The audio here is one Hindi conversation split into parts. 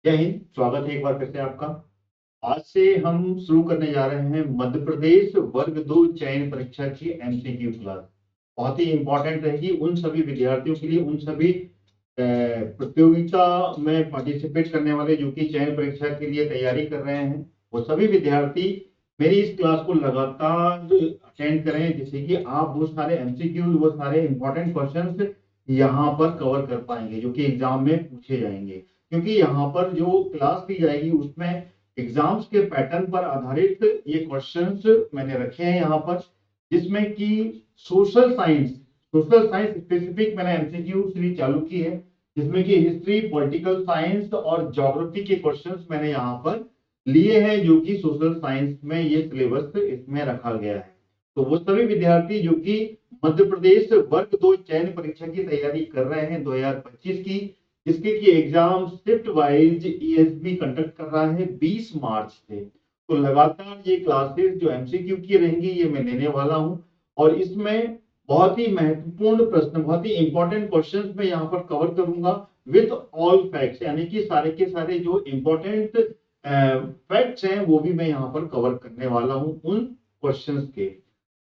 जय हिंद। स्वागत है एक बार फिर से आपका। आज से हम शुरू करने जा रहे हैं मध्य प्रदेश वर्ग 2 चयन परीक्षा की एमसीक्यू क्लास। बहुत ही इंपॉर्टेंट रहेगी उन सभी विद्यार्थियों के लिए, उन सभी प्रतियोगिता में पार्टिसिपेट करने वाले जो कि चयन परीक्षा के लिए तैयारी कर रहे हैं। वो सभी विद्यार्थी मेरी इस क्लास को लगातार अटेंड करें, जिससे कि आप वो सारे एमसीक्यू, वो सारे इंपॉर्टेंट क्वेश्चंस यहाँ पर कवर कर पाएंगे जो कि एग्जाम में पूछे जाएंगे। क्योंकि यहाँ पर जो क्लास दी जाएगी उसमें एग्जाम्स के पैटर्न पर आधारित ये क्वेश्चंस मैंने रखे हैं यहाँ पर, जिसमें कि सोशल साइंस स्पेसिफिक मैंने एमसीक्यू सीरीज चालू की है, जिसमें कि हिस्ट्री, पॉलिटिकल साइंस और ज्योग्राफी के क्वेश्चंस मैंने यहाँ पर लिए हैं, जो कि सोशल साइंस में ये सिलेबस इसमें रखा गया है। तो वो सभी विद्यार्थी जो कि मध्य प्रदेश वर्ग 2 चयन परीक्षा की तैयारी कर रहे हैं 2025 की, जिसके कि exam shift wise ESB conduct कर रहा है 20 मार्च से। तो लगातार ये क्लासेस जो एमसीक्यू की रहेंगी ये मैं लेने वाला हूं, और इसमें बहुत ही महत्वपूर्ण प्रश्न, बहुत ही इंपॉर्टेंट क्वेश्चंस मैं यहाँ पर कवर करूंगा विद ऑल फैक्ट्स, यानी कि सारे के सारे जो इंपॉर्टेंट फैक्ट्स हैं वो भी मैं यहाँ पर कवर करने वाला हूँ उन क्वेश्चंस के।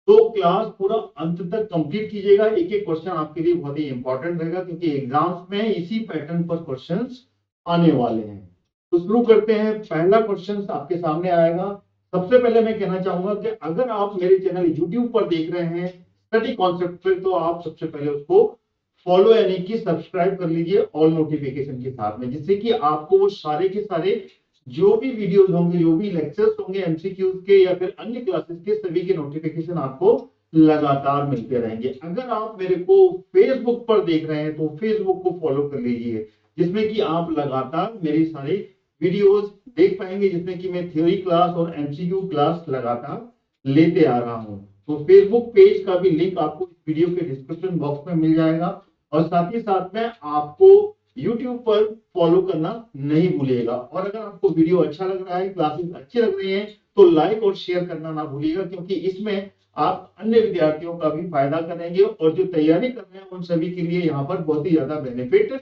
तो क्लास पूरा अंत तक कंप्लीट कीजिएगा। एक एक क्वेश्चन आपके लिए बहुत ही इंपॉर्टेंट रहेगा, क्योंकि एग्जाम्स में इसी पैटर्न पर क्वेश्चंस आने वाले हैं। तो शुरू करते हैं। पहला क्वेश्चन आपके सामने आएगा। सबसे पहले मैं कहना चाहूंगा कि अगर आप मेरे चैनल यूट्यूब पर देख रहे हैं स्टडी कॉन्सेप्ट पे, तो आप सबसे पहले उसको फॉलो यानी कि सब्सक्राइब कर लीजिए ऑल नोटिफिकेशन के साथ में, जिससे कि आपको वो सारे के सारे जो भी वीडियोस होंगे, जो भी लेक्चर्स होंगे एमसीक्यूज के या फिर अन्य क्लासेस के, सभी के नोटिफिकेशन आपको लगातार मिलते रहेंगे। अगर आप मेरे को फेसबुक पर देख रहे हैं तो फेसबुक को फॉलो कर लीजिए, जिसमें कि आप लगातार मेरी सारी वीडियोस देख पाएंगे, जिसमें कि मैं थ्योरी क्लास और एमसीक्यू क्लास लगातार लेते आ रहा हूं। तो फेसबुक पेज का भी लिंक आपको इस वीडियो के डिस्क्रिप्शन बॉक्स में मिल जाएगा, और साथ ही साथ में आपको यूट्यूब पर फॉलो करना नहीं भूलिएगा। और अगर आपको वीडियो अच्छा लग रहा है, क्लासेस अच्छी लग रही हैं, तो लाइक और शेयर करना ना भूलिएगा, क्योंकि इसमें आप अन्य विद्यार्थियों का भी फायदा करेंगे, और जो तैयारी कर रहे हैं उन सभी के लिए यहाँ पर बहुत ही ज्यादा बेनिफिट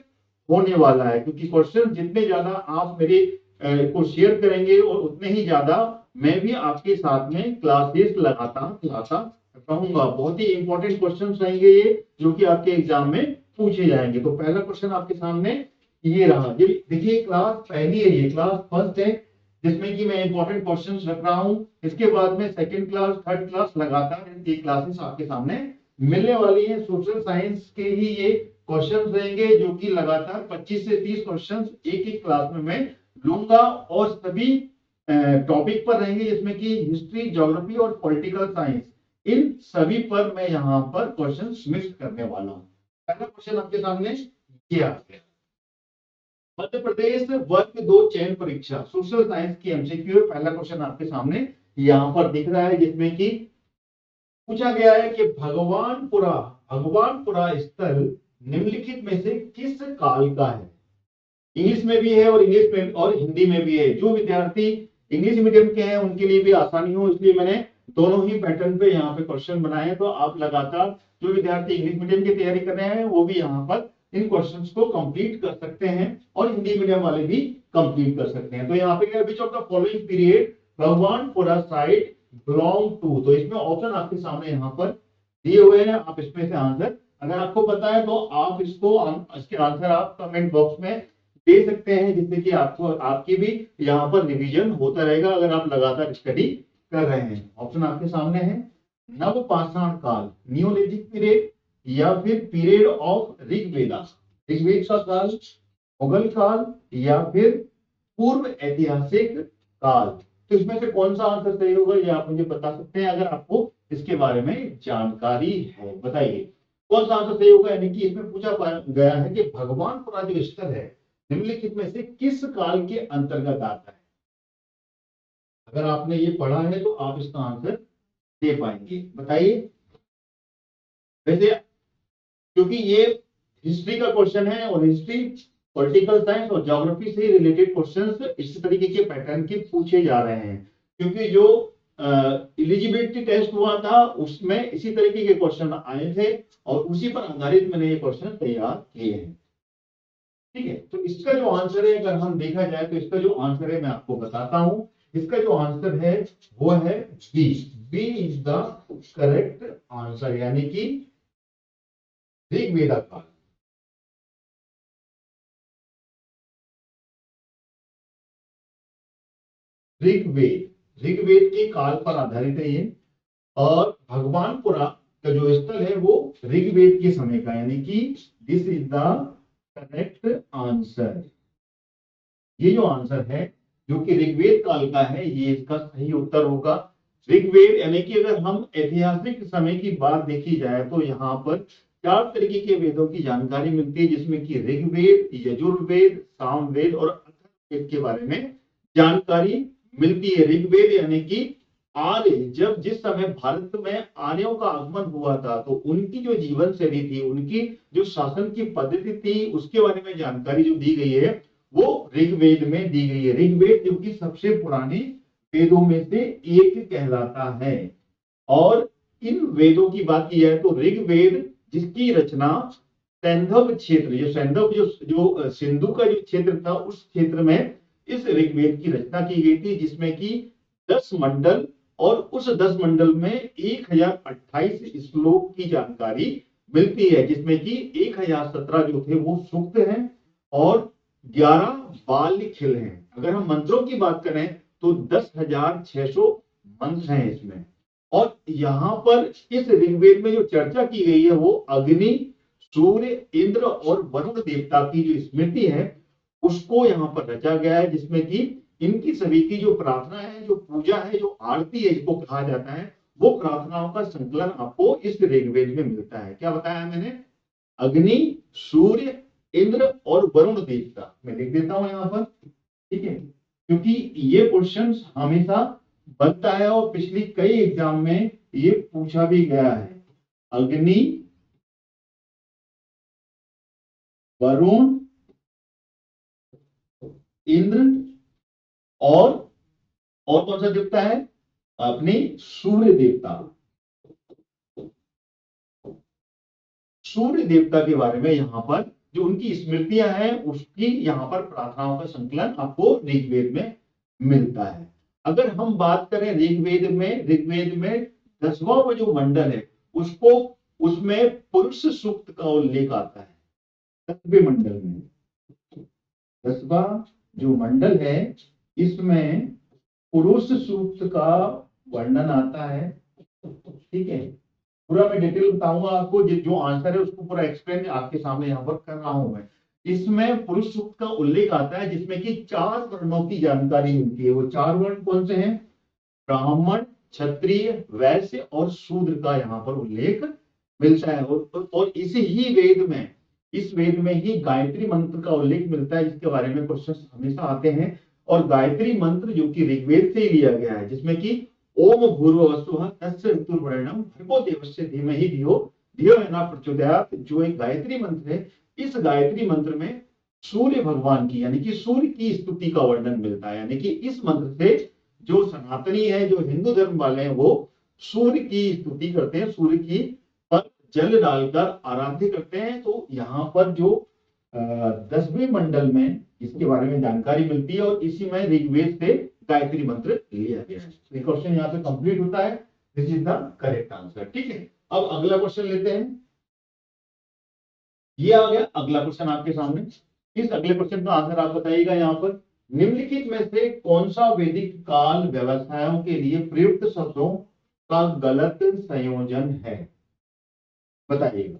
होने वाला है। क्योंकि क्वेश्चन जितने ज्यादा आप मेरे को शेयर करेंगे और उतने ही ज्यादा मैं भी आपके साथ में क्लासेस लगातार लाता रहूंगा। बहुत ही इंपॉर्टेंट क्वेश्चन रहेंगे ये, जो कि आपके एग्जाम में पूछे जाएंगे। तो पहला क्वेश्चन आपके सामने ये रहा। ये देखिए, क्लास पहली है, ये क्लास फर्स्ट है, जिसमें कि मैं इंपॉर्टेंट क्वेश्चंस रख रहा हूं। इसके बाद में सेकंड क्लास, थर्ड क्लास लगातार ये क्लासेस आपके सामने मिलने वाली है। सोशल साइंस के ही ये क्वेश्चंस रहेंगे, जो कि लगातार 25 से 30 क्वेश्चंस एक एक क्लास में मैं लूंगा, और सभी टॉपिक पर रहेंगे, जिसमें कि हिस्ट्री, ज्योग्राफी और पॉलिटिकल साइंस, इन सभी पर मैं यहाँ पर क्वेश्चंस मिक्स करने वाला हूँ। पहला क्वेश्चन आपके सामने ये आ गया। मध्य प्रदेश वर्ग 2 चयन परीक्षा सोशल साइंस की एमसीक्यू है। पहला क्वेश्चन आपके सामने यहाँ पर दिख रहा है, जिसमें कि पूछा गया है कि भगवानपुरा स्थल निम्नलिखित में से किस काल का है। इंग्लिश में भी है और इंग्लिश में और हिंदी में भी है। जो विद्यार्थी इंग्लिश मीडियम के हैं उनके लिए भी आसानी हो, इसलिए मैंने दोनों ही पैटर्न पे यहाँ पे क्वेश्चन बनाए हैं। तो आप लगातार, जो विद्यार्थी इंग्लिश मीडियम की तैयारी कर रहे हैं वो भी यहाँ पर इन क्वेश्चंस को कंप्लीट कर सकते हैं, और हिंदी मीडियम वाले भी कंप्लीट कर सकते हैं। तो यहाँ पे which of the following period Bhagwanpura site belong to, तो इसमें ऑप्शन आपके सामने यहाँ पर दिए हुए हैं। आप इसमें से आंसर, अगर आपको पता है तो आप इसके आंसर आप कमेंट बॉक्स में दे सकते हैं, जिससे कि आपको, आपकी भी यहाँ पर रिवीजन होता रहेगा अगर आप लगातार स्टडी कर रहे हैं। ऑप्शन आपके सामने है। नवपाषाण काल, न्यूलिथिक पीरियड, या फिर पीरियड ऑफ ऋग्वेदा, ऋग्वेद का काल, मुगल काल, या फिर पूर्व ऐतिहासिक काल। तो इसमें से कौन सा आंसर सही होगा ये आप मुझे बता सकते हैं, अगर आपको इसके बारे में जानकारी है बताइए कौन सा आंसर सही होगा। यानी कि इसमें पूछा गया है कि भगवानपुरा जो स्थल है निम्नलिखित में से किस काल के अंतर्गत आता है। अगर आपने ये पढ़ा है तो आप इसका आंसर दे पाएंगे, बताइए। वैसे क्योंकि ये हिस्ट्री का क्वेश्चन है, और हिस्ट्री, पॉलिटिकल साइंस और ज्योग्राफी से रिलेटेड क्वेश्चंस इस तरीके के पैटर्न के पूछे जा रहे हैं, क्योंकि जो एलिजिबिलिटी टेस्ट हुआ था उसमें इसी तरीके के क्वेश्चन आए थे, और उसी पर आधारित मैंने ये क्वेश्चन तैयार किए हैं। ठीक है, तो इसका जो आंसर है, अगर हम देखा जाए तो इसका जो आंसर है मैं आपको बताता हूं। इसका जो आंसर है वो है B. B is the correct answer, यानी कि ऋग्वेद काल। ऋग्वेद, ऋग्वेद के काल पर आधारित है ये। और भगवानपुरा का जो स्थल है वो ऋग्वेद के समय का, यानी कि this is the correct answer. ये जो आंसर है जो कि ऋग्वेद काल का है, ये इसका सही उत्तर होगा। ऋग्वेद यानी कि अगर हम ऐतिहासिक समय की बात देखी जाए तो यहाँ पर 4 तरीके के वेदों की जानकारी मिलती है, जिसमें कि ऋग्वेद, यजुर्वेद, सामवेद और अथर्ववेद के बारे में जानकारी मिलती है। ऋग्वेद यानी कि आर्य, जब जिस समय भारत में आर्यों का आगमन हुआ था तो उनकी जो जीवन शैली थी, उनकी जो शासन की पद्धति थी, उसके बारे में जानकारी जो दी गई है वो ऋग्वेद में दी गई है। ऋग्वेद जो कि सबसे पुराने वेदों में से एक कहलाता है। और इन वेदों की बात की जाए तो ऋग्वेद जिसकी रचना सैंधव क्षेत्र, जो सैंधव जो सिंधु का जो क्षेत्र था, उस क्षेत्र में इस ऋग्वेद की रचना की गई थी, जिसमें कि 10 मंडल और उस 10 मंडल में 1028 श्लोक की जानकारी मिलती है, जिसमें कि 1017 जो थे वो सूक्त हैं और 11 बाल खिल हैं। अगर हम मंत्रों की बात करें तो 10,600 मंत्र हैं इसमें। और यहाँ पर इस ऋग्वेद में जो चर्चा की गई है वो अग्नि, सूर्य, इंद्र और वरुण देवता की जो स्मृति है उसको यहाँ पर रचा गया है, जिसमें कि इनकी सभी की जो प्रार्थना है, जो पूजा है, जो आरती है, इसको कहा जाता है, वो प्रार्थनाओं का संकलन आपको इस ऋग्वेद में मिलता है। क्या बताया मैंने? अग्नि, सूर्य, इंद्र और वरुण देवता। मैं लिख देता हूं यहाँ पर, ठीक है, क्योंकि ये क्वेश्चन हमेशा बनता है और पिछली कई एग्जाम में ये पूछा भी गया है। अग्नि, वरुण, इंद्र और कौन सा देवता है? अपनी सूर्य देवता। सूर्य देवता के बारे में यहाँ पर जो उनकी स्मृतियां हैं उसकी यहाँ पर प्रार्थनाओं का संकलन आपको ऋग्वेद में मिलता है। अगर हम बात करें ऋग्वेद में 10वां वो जो मंडल है उसको, उसमें पुरुष सूक्त का उल्लेख आता है। 10वें मंडल में 10वां जो मंडल है इसमें पुरुष सूक्त का वर्णन आता है। ठीक है, पूरा मैं डिटेल बताऊंगा आपको, जो आंसर है उसको पूरा एक्सप्लेन आपके सामने यहाँ पर कर रहा हूं मैं। इसमें पुरुष सूक्त का उल्लेख आता है जिसमें कि 4 वर्णों की जानकारी मिलती है। वो 4 वर्ण कौन से हैं? ब्राह्मण, क्षत्रिय, वैश्य और शूद्र का यहाँ पर उल्लेख मिलता है। और इसी ही वेद में, इस वेद में ही गायत्री मंत्र का उल्लेख मिलता है, जिसके बारे में क्वेश्चन हमेशा आते हैं। और गायत्री मंत्र जो कि ऋग्वेद से ही लिया गया है, जिसमें कि ओम भूर्भुवस्सुः तस्य ऋतुर्वरेण्यं भर्गो देवस्य धीमहि धियो यो नः प्रचोदयात्, जो एक गायत्री मंत्र है, इस गायत्री मंत्र में सूर्य भगवान की यानी कि सूर्य की स्तुति का वर्णन मिलता है। यानी कि इस मंत्र से जो सनातनी है, जो हिंदू धर्म वाले हैं, वो सूर्य की स्तुति करते हैं, सूर्य की पर जल डालकर आराध्य करते हैं। तो यहाँ पर जो 10वें मंडल में इसके बारे में जानकारी मिलती है और इसी में ऋग्वेद से गायत्री मंत्र लिया गया है। तो क्वेश्चन यहाँ पे कंप्लीट होता है। This is the correct answer. ठीक है, अब अगला क्वेश्चन लेते हैं। ये आ गया अगला क्वेश्चन आपके सामने। इस अगले क्वेश्चन का आंसर आप बताइएगा। यहाँ पर निम्नलिखित में से कौन सा वैदिक काल व्यवसायों के लिए प्रयुक्त शब्दों का गलत संयोजन है? बताइएगा।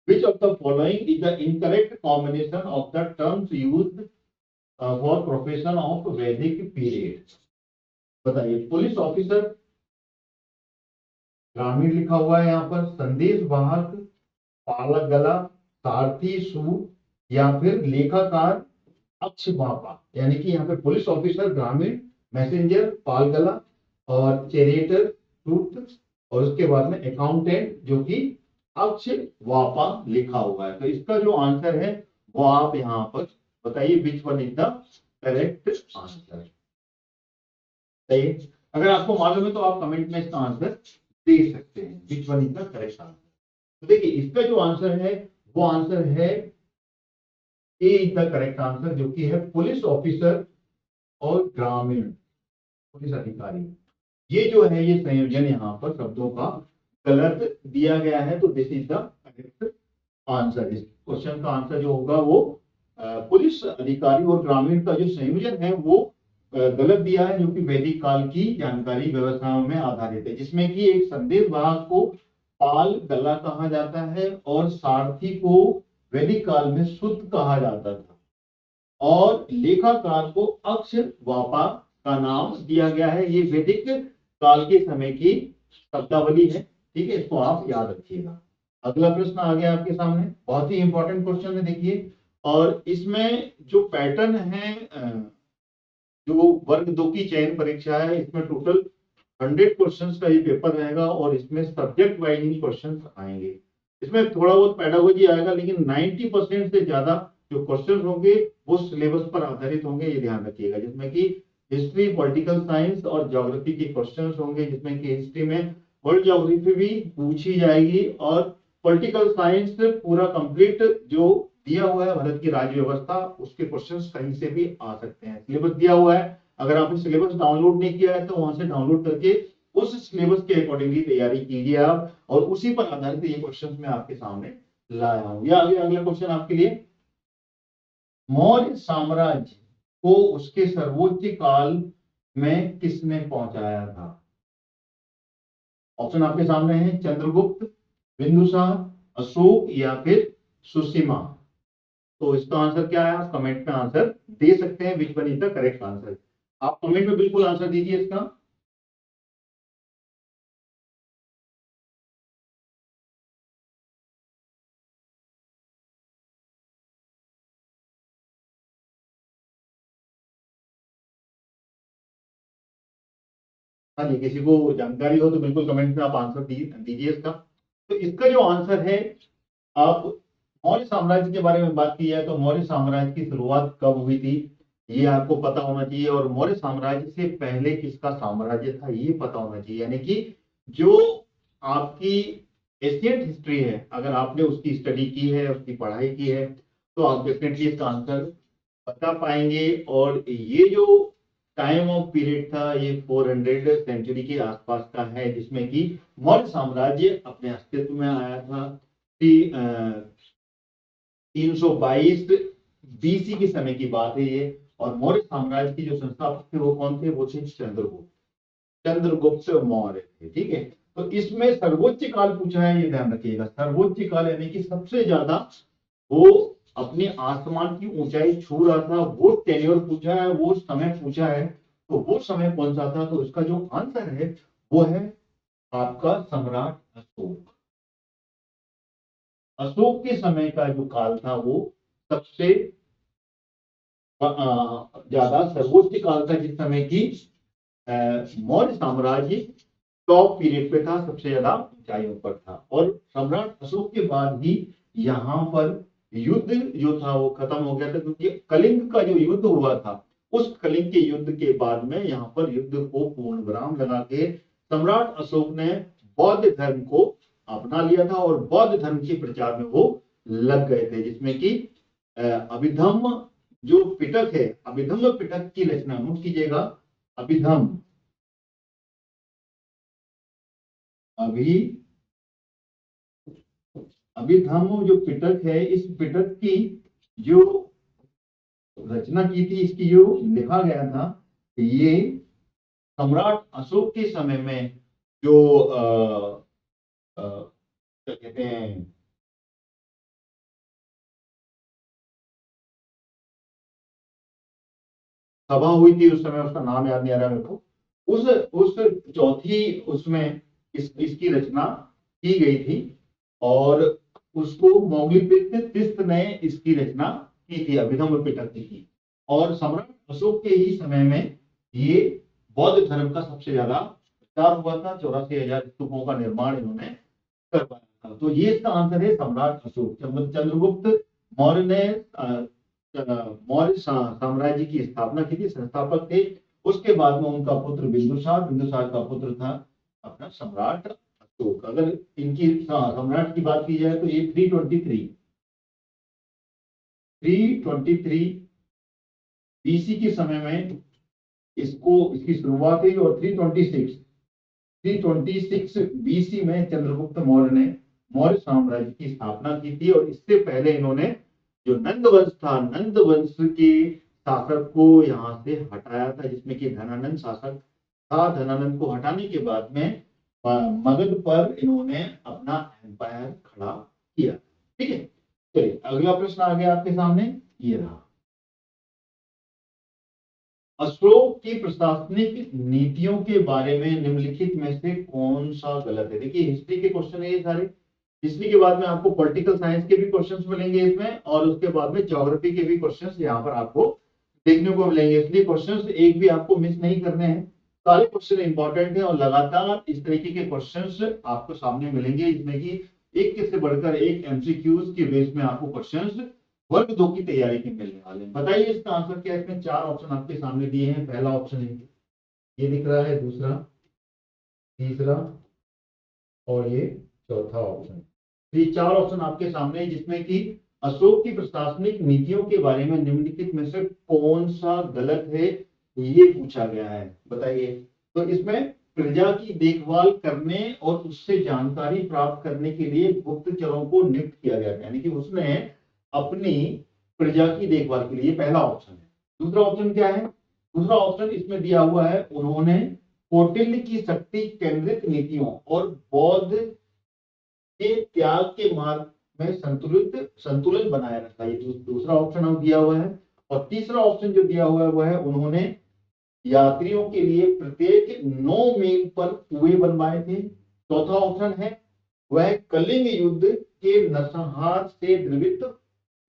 Which of the following is the incorrect combination of the terms used for profession of Vedic period? बताइए। पुलिस ऑफिसर, ग्रामीण लिखा हुआ है यहाँ पर, संदेश वाहक, पालक गला, सारथी सूट, या फिर लेखाकार अक्षवापा। यानी कि यहाँ पे पुलिस ऑफिसर ग्रामीण, मैसेंजर पालगला और चैरियटर सूट, और उसके बाद में अकाउंटेंट जो कि अक्षवापा लिखा हुआ है। तो इसका जो आंसर है वो आप यहाँ पर बताइए। विच one is the correct answer? अगर आपको मालूम है तो आप कमेंट में इसका आंसर दे सकते हैं। विच one is the correct answer? तो देखिए, इसका जो आंसर है वो आंसर है ए इज द करेक्ट आंसर, जो कि है पुलिस ऑफिसर और ग्रामीण पुलिस अधिकारी। ये जो है ये संयोजन यहाँ पर शब्दों का गलत दिया गया है, तो this is the correct answer. इस क्वेश्चन का आंसर जो होगा वो पुलिस अधिकारी और ग्रामीण का जो संयोजन है वो गलत दिया है, जो कि वैदिक काल की जानकारी व्यवस्थाओं में आधारित है, जिसमें कि एक संदेश वाहक को पाल गला कहा जाता है और सारथी को वैदिक काल में सुत कहा जाता था, और लेखाकार को अक्ष वापा का नाम दिया गया है। ये वैदिक काल के समय की शब्दावली है, ठीक है, इसको आप याद रखिएगा। अगला प्रश्न आ गया आपके सामने, बहुत ही इंपॉर्टेंट क्वेश्चन है देखिए, और इसमें जो पैटर्न है, जो वर्ग 2 की चयन परीक्षा है, इसमें टोटल 100 क्वेश्चंस का ये पेपर रहेगा और इसमें सब्जेक्ट वाइज ही क्वेश्चंस आएंगे। इसमें थोड़ा बहुत पेडागोजी आएगा, लेकिन 90% से ज्यादा जो क्वेश्चंस होंगे वो सिलेबस पर आधारित होंगे, ये ध्यान रखिएगा, जिसमें कि हिस्ट्री, पॉलिटिकल साइंस और ज्योग्राफी के क्वेश्चंस होंगे, जिसमें कि हिस्ट्री में वर्ल्ड ज्योग्राफी भी पूछी जाएगी और पॉलिटिकल साइंस पूरा कंप्लीट जो दिया हुआ है भारत की राज्य व्यवस्था, उसके क्वेश्चंस कहीं से भी आ सकते हैं। सिलेबस दिया हुआ है, अगर आपने सिलेबस डाउनलोड नहीं किया है तो वहां से डाउनलोड करके उस सिलेबस के अकॉर्डिंगली तैयारी कीजिए आप, और उसी पर आधारित ये क्वेश्चंस मैं आपके सामने लाया हूं। या आगे अगला क्वेश्चन आपके लिए, मौर्य साम्राज्य को उसके सर्वोच्च काल में किसने पहुंचाया था? ऑप्शन आपके सामने है, चंद्रगुप्त, बिंदुसार, अशोक या फिर सुसीमा। तो इसका आंसर क्या है, आप कमेंट में आंसर दे सकते हैं, विच one is the correct answer. आप कमेंट में बिल्कुल आंसर दीजिए इसका। हाँ जी, किसी को जानकारी हो तो बिल्कुल कमेंट में आप आंसर दीजिए इसका। तो इसका जो आंसर है, आप मौर्य साम्राज्य के बारे में बात की है तो मौर्य साम्राज्य की शुरुआत कब हुई थी ये आपको पता होना चाहिए, और मौर्य साम्राज्य से पहले किसका साम्राज्य था ये पता होना चाहिए। यानी कि जो आपकी एशियंट हिस्ट्री है, अगर आपने उसकी स्टडी की है, उसकी पढ़ाई की है, तो आप डेफिनेटली इसका आंसर बता पाएंगे। और ये जो टाइम ऑफ पीरियड था ये 400 सेंचुरी के आसपास का है, जिसमें कि मौर्य साम्राज्य अपने अस्तित्व में आया था। 322 बीसी के समय की बात है ये, और मौर्य साम्राज्य की जो संस्थापक थे वो कौन थे, वो थे चंद्रगुप्त मौर्य थे, ठीक है। तो इसमें सर्वोच्च काल पूछा है, ये ध्यान रखिएगा, सर्वोच्च काल यानी कि सबसे ज्यादा वो अपने आसमान की ऊंचाई छू रहा था, वो टेन्योर पूछा है, वो समय पूछा है, तो वो समय कौन सा था? तो इसका जो आंसर है वो है आपका सम्राट अशोक। अशोक के समय का जो काल था वो सबसे ज्यादा सर्वोच्च काल था, जिस समय की मौर्य साम्राज्य टॉप पीरियड पे था, सबसे ज्यादा ऊंचाइयों पर था। और सम्राट अशोक के बाद ही यहाँ पर युद्ध जो था वो खत्म हो गया था, क्योंकि कलिंग का जो युद्ध हुआ था, उस कलिंग के युद्ध के बाद में यहाँ पर युद्ध को पूर्ण विराम लगा के सम्राट अशोक ने बौद्ध धर्म को अपना लिया था और बौद्ध धर्म के प्रचार में वो लग गए थे, जिसमें कि अभिधम्म जो पिटक है, अभिधम्म पिटक की रचना नोट कीजिएगा। अभिधम्म अभिधम्म जो पिटक है, इस पिटक की जो रचना की थी, इसकी जो लिखा गया था, ये सम्राट अशोक के समय में जो क्या कहते हैं, सभा हुई थी उस समय, उसका नाम याद नहीं आ रहा मेरे को, उस चौथी उसमें इसकी रचना की गई थी, और उसको मौग्लीपित तिस्त ने इसकी रचना की थी, अभिधम्म पिटक की। और सम्राट अशोक के ही समय में ये बौद्ध धर्म का सबसे ज्यादा प्रचार हुआ था, 84,000 स्तूपों का निर्माण इन्होंने करवाया था। तो ये इसका आंसर है सम्राट अशोक। चंद्रगुप्त मौर्य ने मौर्य साम्राज्य की स्थापना की थी, संस्थापक थे। उसके बाद में उनका पुत्र बिंदुसार, बिंदुसार का पुत्र था अपना सम्राट अशोक। अगर इनकी सम्राट की बात की जाए तो ये 323 323 BC के समय में इसकी शुरुआत हुई और 326 BC में चंद्रगुप्त मौर्य ने मौर्य साम्राज्य की स्थापना की थी। और इससे पहले इन्होंने जो नंद वंश था, नंद वंश के शासक को यहाँ से हटाया था, जिसमें कि धनानंद शासक था। धनानंद को हटाने के बाद में मगध पर इन्होंने अपना एम्पायर खड़ा किया। ठीक है, चलिए अगला प्रश्न आ गया आपके सामने, ये रहा। अशोक की प्रशासनिक नीतियों के बारे में निम्नलिखित में से कौन सा गलत है? देखिए हिस्ट्री के क्वेश्चन है ये सारे। हिस्ट्री के बाद में आपको पॉलिटिकल साइंस के भी क्वेश्चंस मिलेंगे इसमें, और उसके बाद में ज्योग्राफी के भी क्वेश्चंस यहाँ पर आपको देखने को मिलेंगे। इसलिए क्वेश्चंस एक भी आपको मिस नहीं करने हैं, सारे क्वेश्चन इंपॉर्टेंट है और लगातार इस तरीके के क्वेश्चंस आपको सामने मिलेंगे, जिसमें कि एक से बढ़कर एक एमसीक्यूज के बेस में आपको क्वेश्चंस वर्ग 2 की तैयारी के मिलने वाले हैं। बताइए इसका आंसर क्या है? इसमें 4 ऑप्शन आपके सामने दिए हैं। पहला ऑप्शन ये दिख रहा है, दूसरा, तीसरा और ये चौथा ऑप्शन। तो ये 4 ऑप्शन आपके सामने है, जिसमें कि अशोक की प्रशासनिक नीतियों के बारे में निम्नलिखित में से कौन सा गलत है, ये पूछा गया है। बताइए। तो इसमें प्रजा की देखभाल करने और उससे जानकारी प्राप्त करने के लिए गुप्तचरों को नियुक्त किया गया, यानी कि उसने अपनी प्रजा की देखभाल के लिए, पहला ऑप्शन है। दूसरा ऑप्शन क्या है? दूसरा ऑप्शन इसमें दिया हुआ है, उन्होंने कौटिल्य की शक्ति केंद्रित नीतियों और बौद्ध के त्याग के मार्ग में संतुलन बनाए रखा। ये दूसरा ऑप्शन दिया हुआ है। और तीसरा ऑप्शन जो दिया हुआ है वह है, उन्होंने यात्रियों के लिए प्रत्येक 9 मील पर कुएं बनवाए थे। चौथा ऑप्शन है, वह कलिंग युद्ध के नरसंहार से द्रवित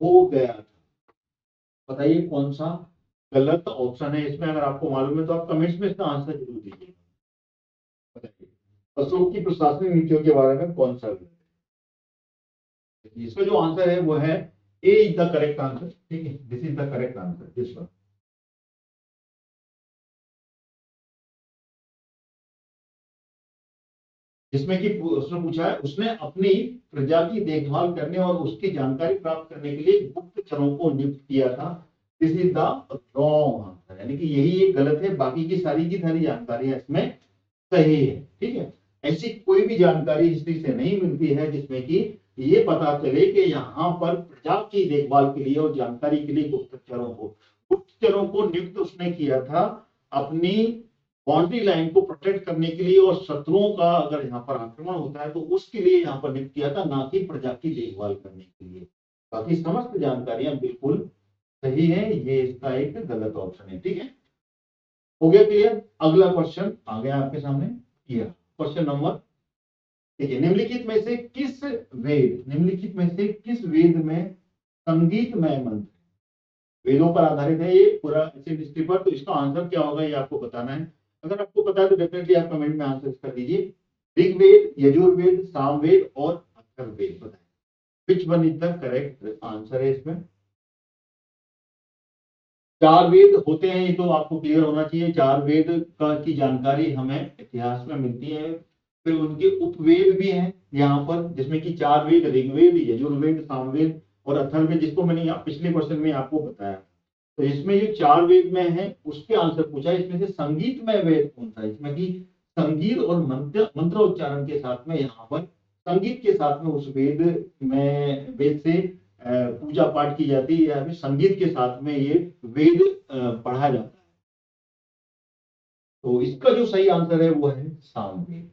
हो गया था। बताइए कौन सा गलत ऑप्शन है इसमें? अगर आपको मालूम है तो आप कमेंट्स में इसका आंसर जरूर दीजिए। बताइए अशोक की प्रशासनिक नीतियों के बारे में कौन सा गलत है? इसका जो आंसर है वो है ए इज द करेक्ट आंसर। ठीक है, this is the correct answer this one. जिसमें कि उसने पूछा है, उसने अपनी प्रजा की देखभाल करने और उसकी जानकारी प्राप्त करने के लिए गुप्तचरों को नियुक्त किया था। This is the wrong answer, यानी कि यही एक गलत है, बाकी की सारी जानकारी इसमें सही है। ठीक है, ऐसी कोई भी जानकारी हिस्ट्री से नहीं मिलती है जिसमें कि ये पता चले कि यहाँ पर प्रजा की देखभाल के लिए और जानकारी के लिए गुप्तचरों को नियुक्त उसने किया था अपनी बाउंड्री लाइन को प्रोटेक्ट करने के लिए, और शत्रुओं का अगर यहाँ पर आक्रमण होता है तो उसके लिए यहाँ पर नियुक्त किया था, ना कि प्रजा की देखभाल करने के लिए। बाकी समस्त जानकारियां बिल्कुल सही है, ये इसका एक गलत ऑप्शन है। ठीक है, हो गया क्लियर? अगला क्वेश्चन आ गया आपके सामने, क्वेश्चन नंबर, देखिए, निम्नलिखित में से किस वेद में संगीतमय मंत्र, वेदों पर आधारित है ये पूरा हिस्ट्री पर, तो इसका आंसर क्या होगा ये आपको बताना है। अगर आपको पता है तो डेफिनेटली आप कमेंट में आंसर कर दीजिए। ऋग्वेद, यजुर्वेद, सामवेद और अथर्ववेद, बताएं विच one is the correct answer है इसमें। 4 वेद होते हैं, ये तो आपको क्लियर होना चाहिए। 4 वेद की जानकारी हमें इतिहास में मिलती है। फिर उनके उपवेद भी हैं यहाँ पर, जिसमें कि 4 वेद, ऋग्वेद, यजुर्वेद, सामवेद और अथर्ववेद, जिसको मैंने पिछले क्वेश्चन में आपको बताया। तो इसमें जो 4 वेद में है उसके आंसर पूछा, इसमें से संगीतमय वेद कौन सा है? इसमें कि संगीत और मंत्रोच्चारण के साथ में, यहाँ पर संगीत के साथ में उस वेद से पूजा पाठ की जाती है, या फिर संगीत के साथ में ये वेद पढ़ा जाता है। तो इसका जो सही आंसर है वो है सामवेद।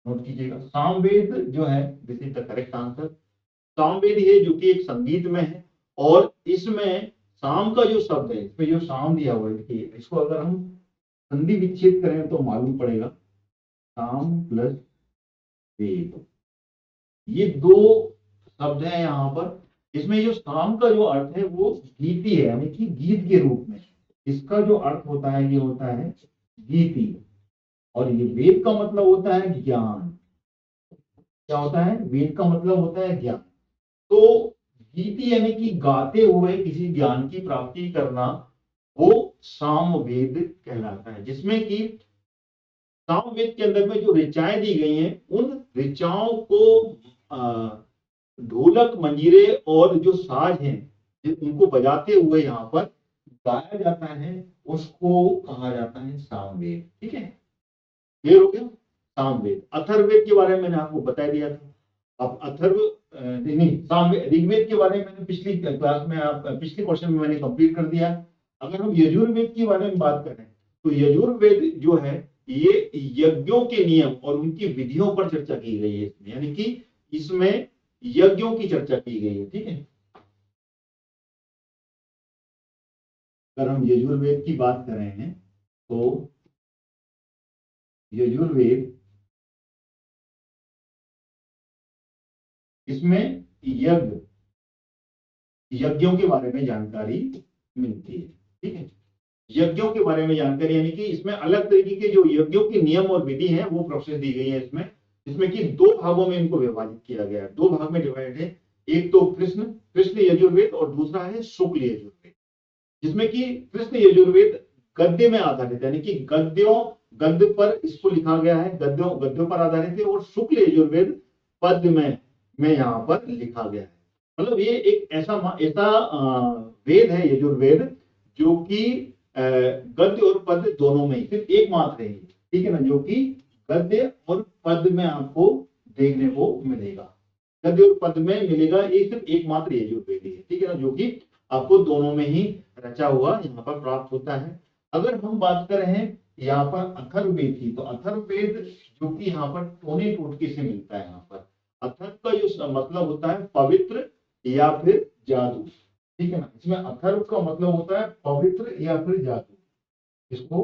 नोट कीजिएगा, सामवेद जो है this is the correct answer. Samaveda है जो कि एक संगीत में है, और इसमें साम का जो शब्द है, इसमें जो साम दिया हुआ है, इसको अगर हम संधि विच्छेद करें तो मालूम पड़ेगा, साम प्लस वेद, ये 2 शब्द है यहाँ पर। इसमें जो साम का जो अर्थ है वो गीति है, यानी कि गीत के रूप में। इसका जो अर्थ होता है ये होता है गीति, और ये वेद का मतलब होता है ज्ञान। क्या होता है? वेद का मतलब होता है ज्ञान। तो गीति यानी कि गाते हुए किसी ज्ञान की प्राप्ति करना, वो सामवेद कहलाता है। जिसमें कि सामवेद के अंदर में जो ऋचाएं दी गई हैं, उन ऋचाओं को ढोलक मंजीरे और जो साज हैं उनको बजाते हुए यहाँ पर गाया जाता है, उसको कहा जाता है सामवेद। ठीक है, क्लियर हो गया। सामवेद। अथर्ववेद के बारे में मैंने आपको बता दिया था। अब अथर्व नहीं, सामवेद ऋग्वेद के बारे में मैंने पिछली क्लास में पिछले क्वेश्चन में मैंने कंप्लीट कर दिया। अगर हम यजुर्वेद के बारे में बात करें तो यजुर्वेद जो है ये यज्ञों के नियम और उनकी विधियों पर चर्चा की गई है इसमें, यानी कि इसमें यज्ञों की चर्चा की गई है। ठीक है, अगर हम यजुर्वेद की बात कर रहे हैं तो यजुर्वेद, इसमें यज्ञों के बारे में जानकारी मिलती है। ठीक है, यज्ञों के बारे में जानकारी, यानी कि इसमें अलग तरीके के जो यज्ञों के नियम और विधि हैं वो प्रोसेस दी गई है इसमें, जिसमें कि दो भागों में इनको विभाजित किया गया है। दो भाग में डिवाइड है, एक तो कृष्ण कृष्ण यजुर्वेद और दूसरा है शुक्ल यजुर्वेद, जिसमें कि कृष्ण यजुर्वेद गद्य में आधारित, यानी कि गद्य पर इसको लिखा गया है, गद्यों पर आधारित है, और शुक्ल यजुर्वेद पद्य में यहाँ पर लिखा गया है। मतलब ये एक ऐसा वेद है यजुर्वेद जो कि गद्य और पद्य दोनों में सिर्फ एक मात्र है। ठीक है ना, जो कि गद्य और पद्य में आपको देखने को मिलेगा, गद्य और पद्य में मिलेगा, ये सिर्फ एकमात्र यजुर्वेद है। ठीक है ना, जो कि आपको दोनों में ही रचा हुआ यहाँ पर प्राप्त होता है। अगर हम बात कर रहे हैं यहाँ पर अथर्ववेद की, तो अथर्ववेद जो कि यहाँ पर टोने टोटके से मिलता है। यहाँ पर अथर्व का जो मतलब होता है पवित्र या फिर जादू। ठीक है ना, इसमें अथर्व का मतलब होता है पवित्र या फिर जादू। इसको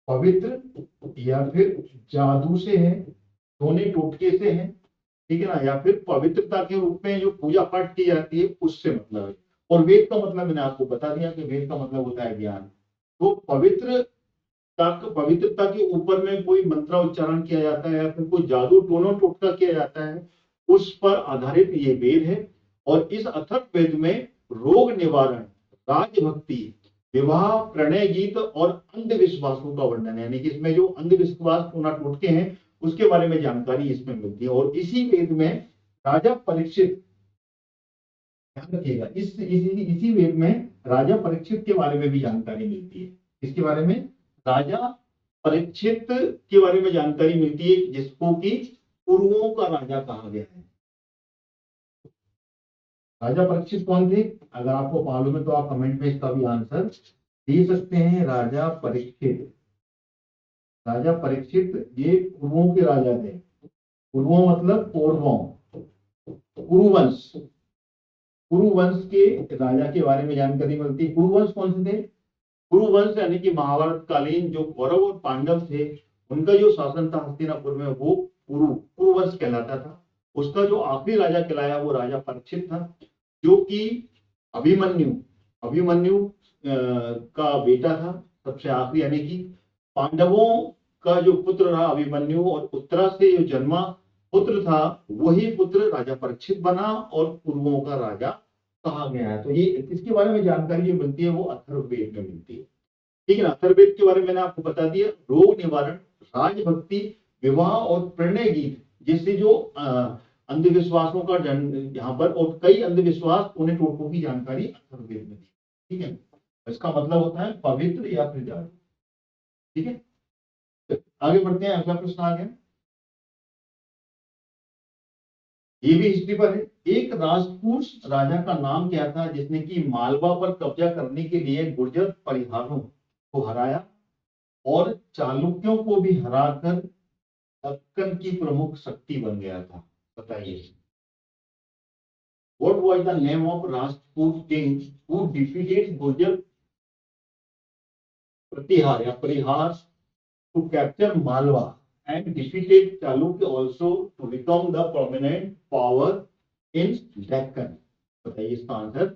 पवित्र या फिर जादू से है, टोने टोटके से है। ठीक है ना, या फिर पवित्रता के रूप में जो पूजा पाठ की जाती है उससे मतलब है। और वेद का मतलब मैंने आपको बता दिया कि वेद का मतलब होता है ज्ञान। तो पवित्रता के ऊपर में कोई मंत्र उच्चारण किया जाता है या फिर कोई जादू टोनो टोटका किया जाता है, उस पर आधारित ये वेद है। और इस अथर्व वेद में रोग निवारण, राजभक्ति, विवाह, प्रणय गीत और अंधविश्वासों का वर्णन है, यानी कि इसमें जो अंधविश्वास टोना टोटके हैं उसके बारे में जानकारी इसमें मिलती है। और इसी वेद में राजा परीक्षित, ध्यान रखिएगा, इसी वेद में राजा परीक्षित के बारे में भी जानकारी मिलती है। इसके बारे में राजा परीक्षित के बारे में जानकारी मिलती है, जिसको कि कुरुओं का राजा कहा गया है। राजा परीक्षित कौन थे? अगर आपको मालूम है तो आप कमेंट में इसका भी आंसर दे सकते हैं। राजा परीक्षित, राजा परीक्षित ये कुरुओं के राजा थे। कुरुओं मतलब कौरवों, कुरुवंश, कुरुवंश के राजा के बारे में जानकारी मिलती है। कुरुवंश कौन से थे? कुरुवंश यानी कि महाभारत कालीन जो कौरव और पांडव थे उनका जो शासन था हस्तिनापुर में, वो कुरुवंश कहलाता था। उसका जो आखिरी राजा कहलाया वो राजा परीक्षित था, जो कि अभिमन्यु अभिमन्यु का बेटा था सबसे आखिरी, यानी कि पांडवों का जो पुत्र रहा अभिमन्यु, और उत्तरा से जो जन्मा पुत्र था वही पुत्र राजा परीक्षित बना और कुरुओं का राजा कहा गया है। तो ये इसके बारे में जानकारी जो मिलती है वो अथर्ववेद में मिलती है। ठीक है ना, अथर्ववेद के बारे में मैंने आपको बता दिया। रोग निवारण, राजभक्ति, विवाह और प्रणय गीत जैसे जो अंधविश्वासों का यहाँ पर, और कई अंधविश्वास उन्हें टोटकों की जानकारी अथर्ववेद में दी। ठीक है, इसका मतलब होता है पवित्र या फिर जादू। ठीक है, आगे बढ़ते हैं, अगला प्रश्न आ गया, ये भी हिस्ट्री पर है। एक राजपूत राजा का नाम क्या था जिसने कि मालवा पर कब्जा करने के लिए गुर्जर परिहारों को हराया और चालुक्यों को भी हराकर दक्कन की प्रमुख शक्ति बन गया था? बताइए, what was the name of Rajput king who defeated Gurjar Pratihar या Parihar to capture Malwa and defeated Chalukya also to become the prominent power in Deccan? बताइए इसका आंसर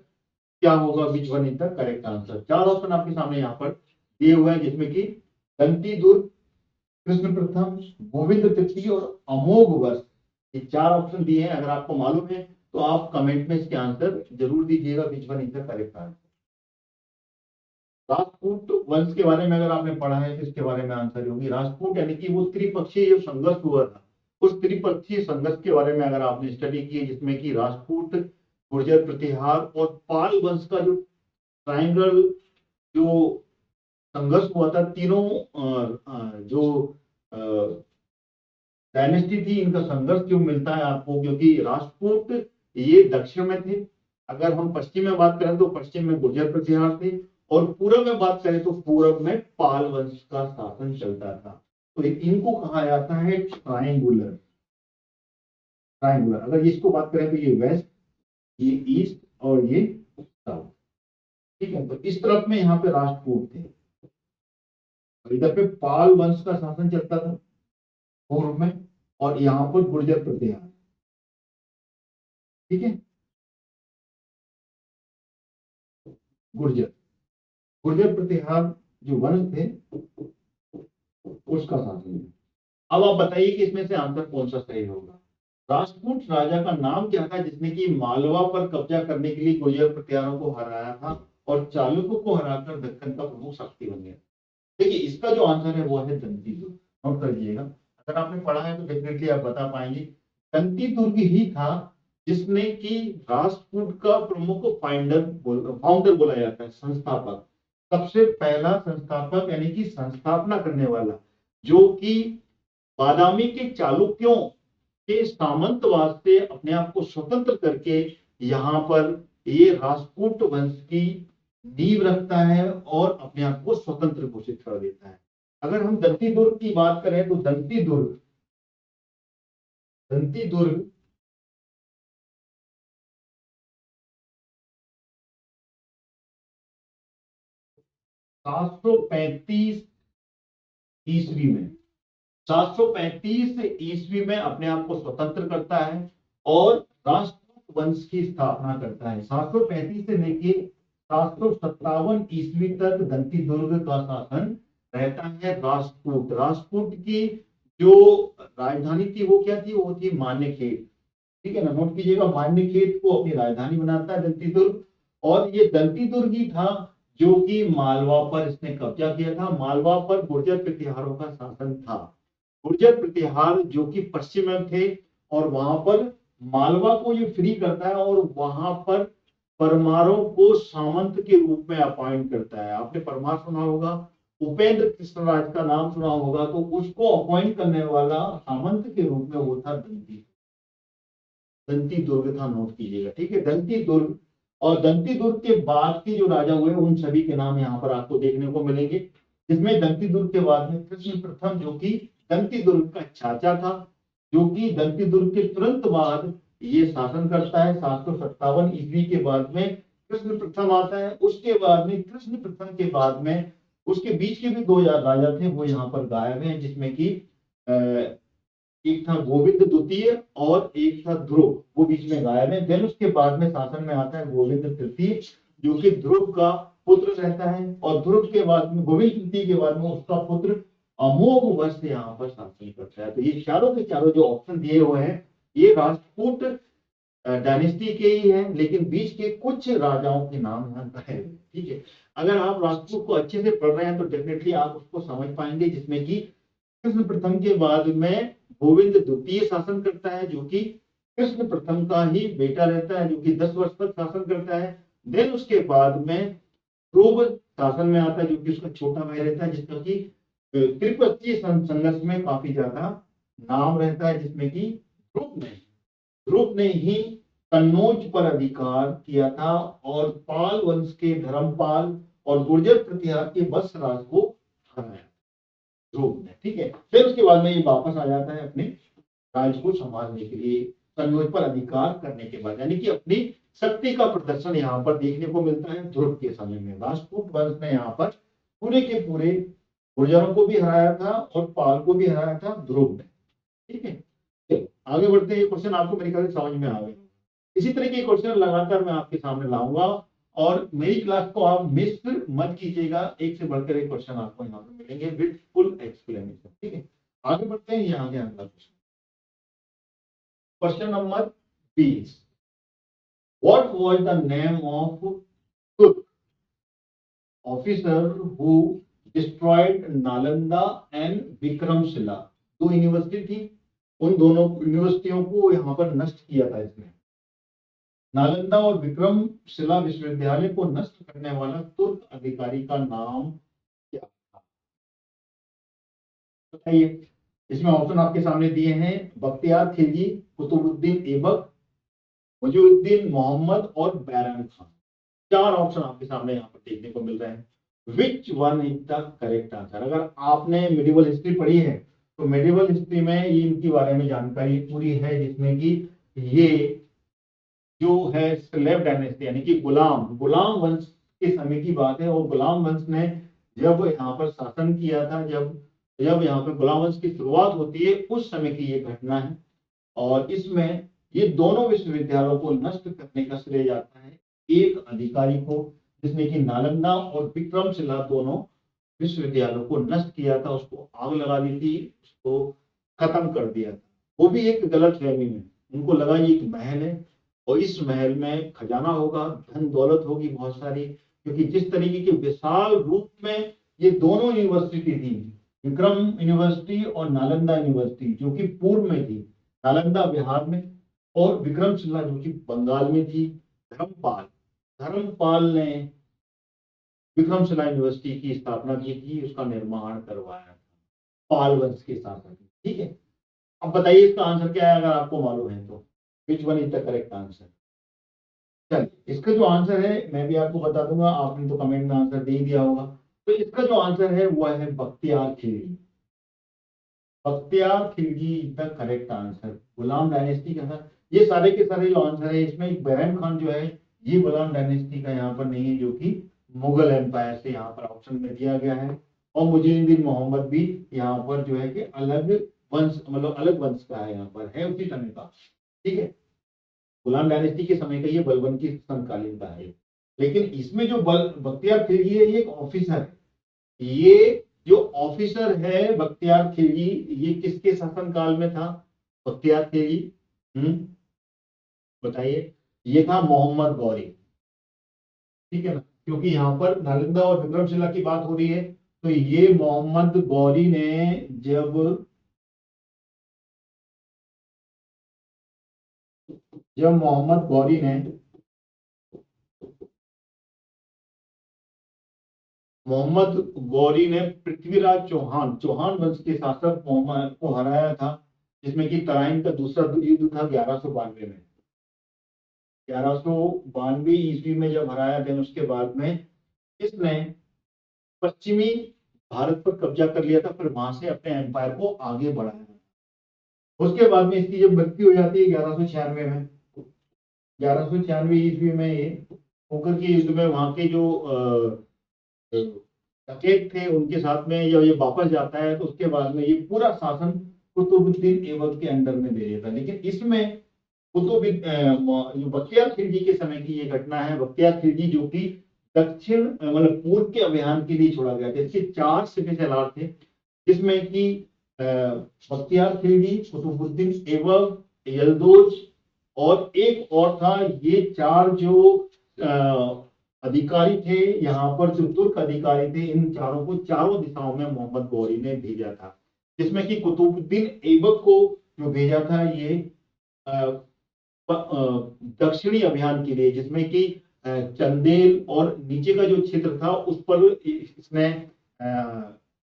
क्या होगा? Which one is the correct answer? चार ऑप्शन आपके सामने यहाँ पर दिए हुए हैं, जिसमें कि दंती दुर्ग, कृष्ण प्रथम, गोविंद तृतीय और अमोघ वर्ष, ये चार ऑप्शन दिए हैं। अगर आपको मालूम है तो आप कमेंट में इसके आंसर जरूर दीजिएगा, विच one is the correct answer. Rajput वंश के बारे में अगर आपने पढ़ा है तो इसके बारे में आंसर होगी। राजपूत यानी कि वो त्रिपक्षीय जो संघर्ष हुआ था उस त्रिपक्षीय संघर्ष के बारे में अगर आपने स्टडी की है, जिसमें कि राजपूत, गुर्जर प्रतिहार और पाल वंश का जो ट्रायंगल जो संघर्ष हुआ था, तीनों जो डायनेस्टी थी, इनका संघर्ष क्यों मिलता है आपको, क्योंकि राजपूत ये दक्षिण में थे, अगर हम पश्चिम में बात करें तो पश्चिम में गुर्जर प्रतिहार थे, और पूर्व में बात करें तो पूर्व में पाल वंश का शासन चलता था। तो इनको कहा जाता है ट्रायंगुलर। ट्रायंगुलर, अगर इसको बात करें तो ये वेस्ट, ये ईस्ट और ये साउथ, ठीक है। तो इस तरफ में यहाँ पे राजपूत थे, इधर पे पाल वंश का शासन चलता था पूर्व में, और यहाँ पर गुर्जर प्रतिहार, ठीक है। गुर्जर गुर्जर प्रतिहार जो वंश थे उसका शासन है। अब आप बताइए कि इसमें से आंसर कौन सा सही होगा। राजपूत राजा का नाम क्या था जिसने कि मालवा पर कब्जा करने के लिए गुर्जर प्रतिहारों को हराया था और चालुक्यों को हराकर दक्कन का प्रमुख शक्ति बन गया। देखिए इसका जो आंसर है वो है दंती दुर्ग। नोट कर लीजिएगा, अगर आपने पढ़ा है तो डेफिनेटली आप बता पाएंगे। दंती दुर्ग ही था जिसने कि राजपूत का प्रमुख फाउंडर बोला जाता है, संस्थापक, सबसे पहला संस्थापक यानी कि संस्थापना करने वाला, जो कि बादामी के चालुक्यों के सामंतवाद से अपने आप को स्वतंत्र करके यहाँ पर ये राजपूत वंश की नींव रखता है और अपने आप को स्वतंत्र घोषित कर देता है। अगर हम दंती दुर्ग की बात करें तो दंती दुर्ग 735 ईस्वी में 735 ईस्वी में अपने आप को स्वतंत्र करता है और राजपूत वंश की स्थापना करता है। 735 से लेके 757 ईस्वी तक दंती दुर्ग का शासन रहता है राजपूत। राजपूत की जो राजधानी थी वो क्या थी, वो थी मान्यखेत, ठीक है ना। नोट कीजिएगा, मान्यखेत को अपनी राजधानी बनाता है दंती दुर्ग, और ये दंती दुर्ग ही था जो कि मालवा पर इसने कब्जा किया था। मालवा पर गुर्जर प्रतिहारों का शासन था। गुर्जर प्रतिहार जो कि पश्चिम में थे, और वहां पर मालवा को ये फ्री करता है और वहां पर परमारों को सामंत के रूप में अपॉइंट करता है। आपने परमार सुना होगा, उपेंद्र कृष्णराज का नाम सुना होगा, तो उसको अपॉइंट करने वाला सामंत के रूप में वो था दंती दुर्ग था। नोट कीजिएगा, ठीक है, दंती दुर्ग। और दंती दुर्ग के बाद के जो राजा हुए उन सभी के नाम यहाँ पर आपको देखने को मिलेंगे, जिसमें दंती दुर्ग के बाद में कृष्ण प्रथम जो कि दंती दुर्ग का चाचा था, जो कि दंती दुर्ग के तुरंत बाद ये शासन करता है। 757 ईस्वी के बाद में कृष्ण प्रथम आता है। उसके बाद में कृष्ण प्रथम के बाद में उसके बीच के भी 2 राजा थे, वो यहाँ पर गायब हैं, जिसमें कि एक था गोविंद द्वितीय और एक था ध्रुव, वो बीच में गायब है। देन उसके बाद में शासन में आता है गोविंद तृतीय, जो कि ध्रुव का पुत्र रहता है, और ध्रुव के बाद में गोविंद तृतीय के बाद में उसका पुत्र अमोघ वर्ष यहाँ पर शासन करता है। तो ये चारों के चारों जो ऑप्शन दिए हुए हैं ये राजपूत डायनेस्टी के ही हैं, लेकिन बीच के कुछ राजाओं के नाम यहाँ है, ठीक है। अगर आप राजपूत को अच्छे से पढ़ रहे हैं तो डेफिनेटली आप उसको समझ पाएंगे, जिसमें कि कृष्ण प्रथम के बाद में गोविंद द्वितीय शासन करता है, जो कि कृष्ण प्रथम का ही बेटा रहता है, जो कि 10 वर्ष तक शासन करता है। देन उसके बाद में ध्रुव शासन में आता है, जो कि उसका छोटा भाई रहता है, जिसका कि त्रिपक्षीय संघर्ष में काफी ज्यादा नाम रहता है, जिसमें कि ध्रुव ने ही कन्नौज पर अधिकार किया था और पाल वंश के धर्मपाल और गुर्जर प्रतिहार के वत्सराज को हराया ध्रुव ने, ठीक है। फिर उसके बाद में ये वापस आ जाता है अपने राज्य को संभालने के लिए, कन्नौज पर अधिकार करने के बाद, यानी कि अपनी शक्ति का प्रदर्शन यहाँ पर देखने को मिलता है ध्रुव के समय में। राजपूत वंश ने यहाँ पर पूरे के पूरे गुर्जरों को भी हराया था और पाल को भी हराया था ध्रुव ने, ठीक है। आगे बढ़ते हैं, क्वेश्चन आपको मेरे ख्याल से समझ में आ गए। इसी तरह के क्वेश्चन लगातार मैं आपके सामने लाऊंगा और मेरी क्लास को आप मिस मत कीजिएगा, एक से बढ़कर एक क्वेश्चन आपको यहाँ पे मिलेंगे विद फुल एक्सप्लेनेशन, ठीक है। आगे बढ़ते हैं, यहाँ अगला question, question number 20। What was the name of Turk officer who destroyed Nalanda and Vikramshila? 2 university थी, उन दोनों यूनिवर्सिटियों को यहाँ पर नष्ट किया था इसने। नालंदा और विक्रमशिला विश्वविद्यालय को नष्ट करने वाला तुर्क अधिकारी का नाम क्या था? बताइए। इसमें ऑप्शन आपके सामने दिए हैं, बख्तियार खिलजी, कुतुबुद्दीन ऐबक, मुजीबुद्दीन मोहम्मद और बैरम खान। 4 ऑप्शन आपके सामने यहाँ पर देखने को मिल रहे हैं। विच one is the correct answer? अगर आपने मेडिवल हिस्ट्री पढ़ी है तो मेडिवल हिस्ट्री में ये इनके बारे में जानकारी पूरी है, जिसमें कि ये जो है स्लेव डायनेस्टी यानी कि गुलाम वंश के समय की बात है। और गुलाम वंश ने जब यहाँ पर शासन किया था, जब जब यहाँ पर गुलाम वंश की शुरुआत होती है, उस समय की ये घटना है। और इसमें ये दोनों विश्वविद्यालयों को नष्ट करने का श्रेय जाता है एक अधिकारी को, जिसने कि नालंदा और विक्रमशिला दोनों विश्वविद्यालयों को नष्ट किया था, उसको आग लगा दी थी, उसको खत्म कर दिया था। वो भी एक गलत फहमी में। उनको लगा ये एक महल है और इस महल में खजाना होगा, धन दौलत होगी बहुत सारी, क्योंकि जिस तरीके के विशाल रूप में ये दोनों यूनिवर्सिटी थी, विक्रम यूनिवर्सिटी और नालंदा यूनिवर्सिटी, जो कि पूर्व में थी, नालंदा बिहार में और विक्रमशिला जो कि बंगाल में थी। धर्मपाल ने विक्रमशिला यूनिवर्सिटी की स्थापना की थी, उसका निर्माण करवाया था पाल वंश के शासक। ठीक है, अब बताइए इसका आंसर क्या है अगर आपको मालूम है तो। विच one is the correct answer? चलिए, इसका जो आंसर है मैं भी आपको बता दूंगा, आपने तो कमेंट में आंसर दे ही दिया होगा। तो इसका जो आंसर है वो है Bakhtiyar Khilji. Bakhtiyar Khilji is the correct answer. Ghulam dynasty का था। ये सारे के सारे जो आंसर है, इसमें बैरम खान जो है ये गुलाम डायनेस्टी का यहाँ पर नहीं है, जो कि मुगल एम्पायर से यहाँ पर ऑप्शन में दिया गया है। और मुजीबुद्दीन मोहम्मद भी यहाँ पर जो है कि अलग वंश, मतलब अलग वंश का है, यहाँ पर है उसी समय का। ठीक है, गुलाम डायनेस्टी के समय का ये बलबन की समकालीन का है। लेकिन इसमें जो बख्तियार खिलजी है ये एक ऑफिसर है। ये जो ऑफिसर है बख्तियार खिलजी, ये किसके शासनकाल में था बख्तियार खिलजी? बताइए। ये था मोहम्मद गौरी। ठीक है ना, क्योंकि यहाँ पर नालंदा और विक्रमशिला की बात हो रही है, तो ये मोहम्मद गौरी ने जब मोहम्मद गौरी ने पृथ्वीराज चौहान वंश के शासक मोहम्मद को हराया था, जिसमें कि तराइन का दूसरा युद्ध था 1192 में। 1192 ईस्वी में जब हराया, देन उसके बाद में इसने पश्चिमी भारत पर कब्जा कर लिया था, फिर वहां से अपने एम्पायर को आगे बढ़ाया। उसके बाद में इसकी जब मृत्यु हो जाती है 1196 में, 1196 ईस्वी में ये पोकर के युद्ध में वहां के जो डकैत थे उनके साथ में जब ये वापस जाता है, तो उसके बाद में ये पूरा शासन कुतुबुद्दीन ऐबक के अंडर में दे देता है। लेकिन इसमें जो बख्तियार खिलजी के समय की ये घटना है। बख्तियार खिलजी जो कि दक्षिण मतलब पूर्व के अभियान के लिए छोड़ा गया था। इसके 4 सिपह सलार थे, जिसमें कि बख्तियार खिलजी, कुतुबुद्दीन ऐबक, यलदोज और एक और था। ये 4 जो अधिकारी थे यहाँ पर, जो तुर्क अधिकारी थे, इन चारों को चारों दिशाओं में मोहम्मद गौरी ने भेजा था। जिसमें कि कुतुबुद्दीन ऐबक को जो भेजा था ये दक्षिणी अभियान के लिए, जिसमें कि चंदेल और नीचे का जो क्षेत्र था उस पर इसने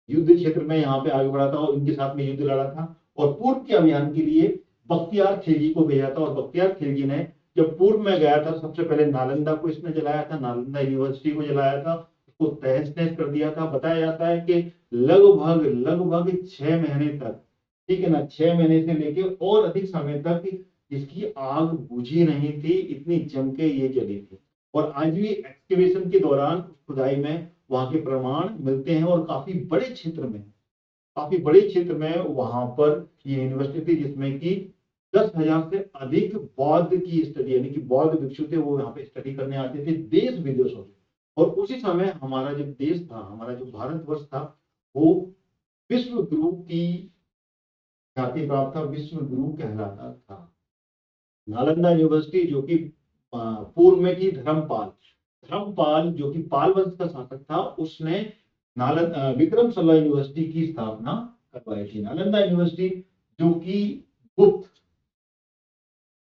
युद्ध क्षेत्र में यहाँ पे आगे बढ़ा था और इनके साथ में युद्ध लड़ा था। और पूर्व के अभियान के लिए बख्तियार खिलजी को भेजा था। और बख्तियार खिलजी ने जब पूर्व में गया था, सबसे पहले नालंदा को इसने जलाया था, नालंदा यूनिवर्सिटी को जलाया था, उसको तहस नहस कर दिया था। बताया जाता है कि लगभग 6 महीने तक, ठीक है ना, 6 महीने से लेके और अधिक समय तक इसकी आग बुझी नहीं थी, इतनी जम के ये जली थी। और आज भी एक्सकेवेशन के दौरान खुदाई में वहां के प्रमाण मिलते हैं और काफी बड़े क्षेत्र में वहां पर ये यूनिवर्सिटी थी, जिसमें कि 10,000 से अधिक बौद्ध की स्टडी यानी कि बौद्ध भिक्षु थे, वो यहाँ पे स्टडी करने आते थे देश विदेशों से। और उसी समय हमारा जो देश था, हमारा जो भारतवर्ष था, वो विश्व गुरु की ख्याति प्राप्त था, विश्व गुरु कहलाता था। नालंदा यूनिवर्सिटी जो कि पूर्व में थी धर्मपाल जो कि पाल वंश का शासक था, उसने विक्रमशिला यूनिवर्सिटी की स्थापना करवाई थी। नालंदा यूनिवर्सिटी जो कि गुप्त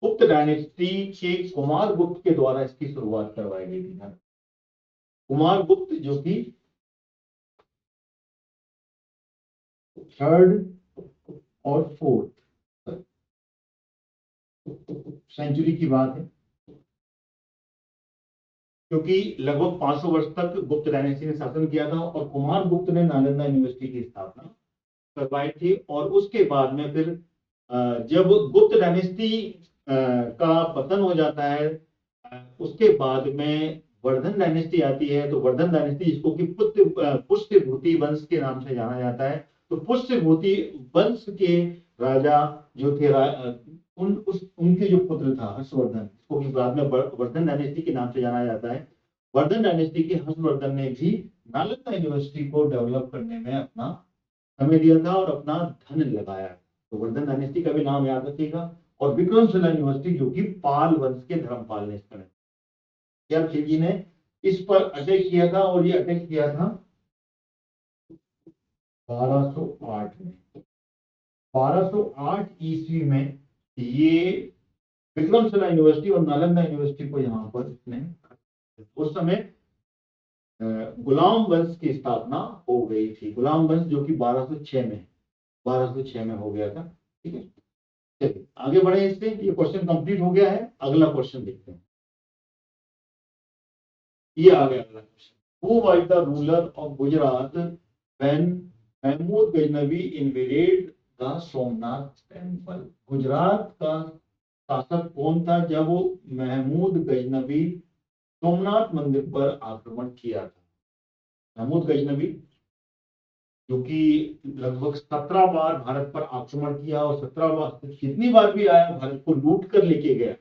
गुप्त डायनेस्टी के कुमार गुप्त के द्वारा इसकी शुरुआत करवाई गई थी। कुमार गुप्त जो कि 3rd और 4th सेंचुरी की बात है, क्योंकि लगभग 500 वर्ष तक गुप्त डायनेस्टी ने शासन किया था और कुमार गुप्त ने नालंदा यूनिवर्सिटी की स्थापना करवाई थी। और उसके बाद में फिर जब गुप्त डायनेस्टी का पतन हो जाता है, उसके बाद में वर्धन डायनेस्टी आती है। तो वर्धन डायनेस्टी जिसको कि पुष्यभूति वंश के नाम से जाना जाता है, तो पुष्यभूति वंश के राजा जो थे उनके जो पुत्र था हर्षवर्धन, जिसको कि बाद में वर्धन डायनेस्टी के नाम से जाना जाता है, वर्धन डायनेस्टी के हर्षवर्धन ने भी नालंदा यूनिवर्सिटी को डेवलप करने में अपना समय दिया था और अपना धन लगाया। तो वर्धन डायनेस्टी का भी नाम याद रखिएगा। और विक्रमशिला यूनिवर्सिटी जो कि पाल वंश के धर्मपाल ने इसका खिलजी ने इस पर अटैक किया था, और ये अटैक किया था 1208 में। 1208 ईस्वी में ये विक्रमशिला यूनिवर्सिटी और नालंदा यूनिवर्सिटी को यहाँ पर इसने, उस समय गुलाम वंश की स्थापना हो गई थी। गुलाम वंश जो कि 1206 में हो गया था। ठीक है, चलिए आगे बढ़े। इससे ये क्वेश्चन कंप्लीट हो गया है। अगला क्वेश्चन देखते हैं। ये आ गया अगला question. Who was the ruler of Gujarat when Mahmud Ghaznavi invaded the Somnath temple? Gujarat का शासक कौन था जब वो महमूद गजनवी सोमनाथ मंदिर पर आक्रमण किया था? महमूद गजनवी जो कि लगभग 17 बार भारत पर आक्रमण किया, और 17 बार कितनी बार भी आया भारत को लूट कर लेके गया।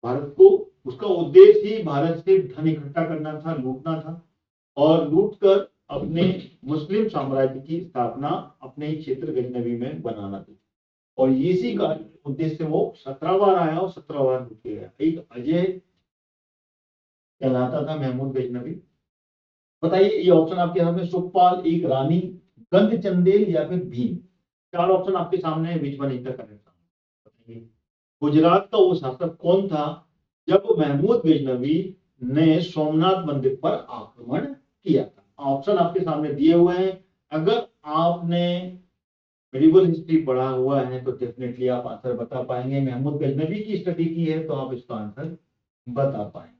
भारत को, उसका उद्देश्य ही भारत से धन इकट्ठा करना था, लूटना था, और लूट कर अपने मुस्लिम साम्राज्य की स्थापना अपने ही क्षेत्र गजनवी में बनाना था। और इसी का उद्देश्य वो 17 बार आया और 17 बार लूट के गया। एक अजय कहलाता था महमूद गजनवी। बताइए, ये ऑप्शन आपके सामने, सुखपाल, एक रानी, गंध चंदेल या फिर भीम। 4 ऑप्शन आपके सामने है, बीच में नहीं करेक्ट। बताइए गुजरात का वो शासक कौन था जब महमूद गजनवी ने सोमनाथ मंदिर पर आक्रमण किया था? ऑप्शन आपके सामने दिए हुए हैं। अगर आपने मेडिवल हिस्ट्री पढ़ा हुआ है तो डेफिनेटली आप आंसर बता पाएंगे। महमूद गजनवी की स्टडी की है तो आप इसका आंसर बता पाएंगे।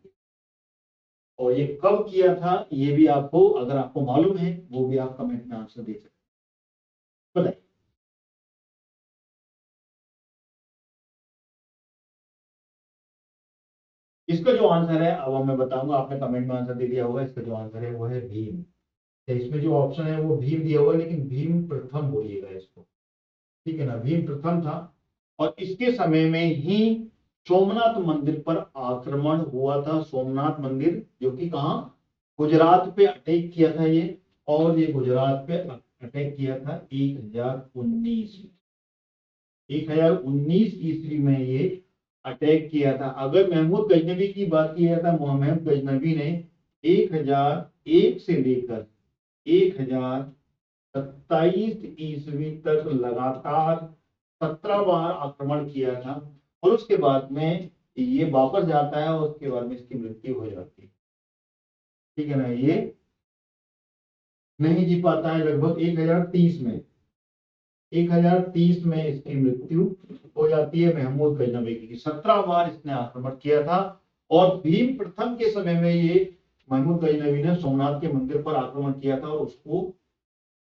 और ये कब किया था ये भी आपको, अगर आपको मालूम है, वो भी आप कमेंट में आंसर दे सकते हैं। बताइए। इसका जो आंसर है अब मैं बताऊंगा, आपने कमेंट में आंसर दे दिया होगा। इसका जो आंसर है वो है भीम। तो इसमें जो ऑप्शन है वो भीम दिया हुआ है, लेकिन भीम प्रथम बोलिएगा इसको। ठीक है ना, भीम प्रथम था। और इसके समय में ही सोमनाथ मंदिर पर आक्रमण हुआ था। सोमनाथ मंदिर जो कि कहाँ, गुजरात पे अटैक किया था ये। और ये गुजरात पे अटैक किया था 1019 ईस्वी में ये अटैक किया था। अगर महमूद गजनवी की बात की जाए तो महमूद गजनवी ने 1001 से लेकर 1027 ईस्वी तक लगातार 17 बार आक्रमण किया था। और उसके बाद में ये वापस जाता है और उसके बाद में इसकी मृत्यु हो जाती है। ठीक है ना, ये नहीं जी पाता है। लगभग 1030 में इसकी मृत्यु हो जाती है महमूद गजनवी की। 17 बार इसने आक्रमण किया था। और भीम प्रथम के समय में ये महमूद गजनवी ने सोमनाथ के मंदिर पर आक्रमण किया था और उसको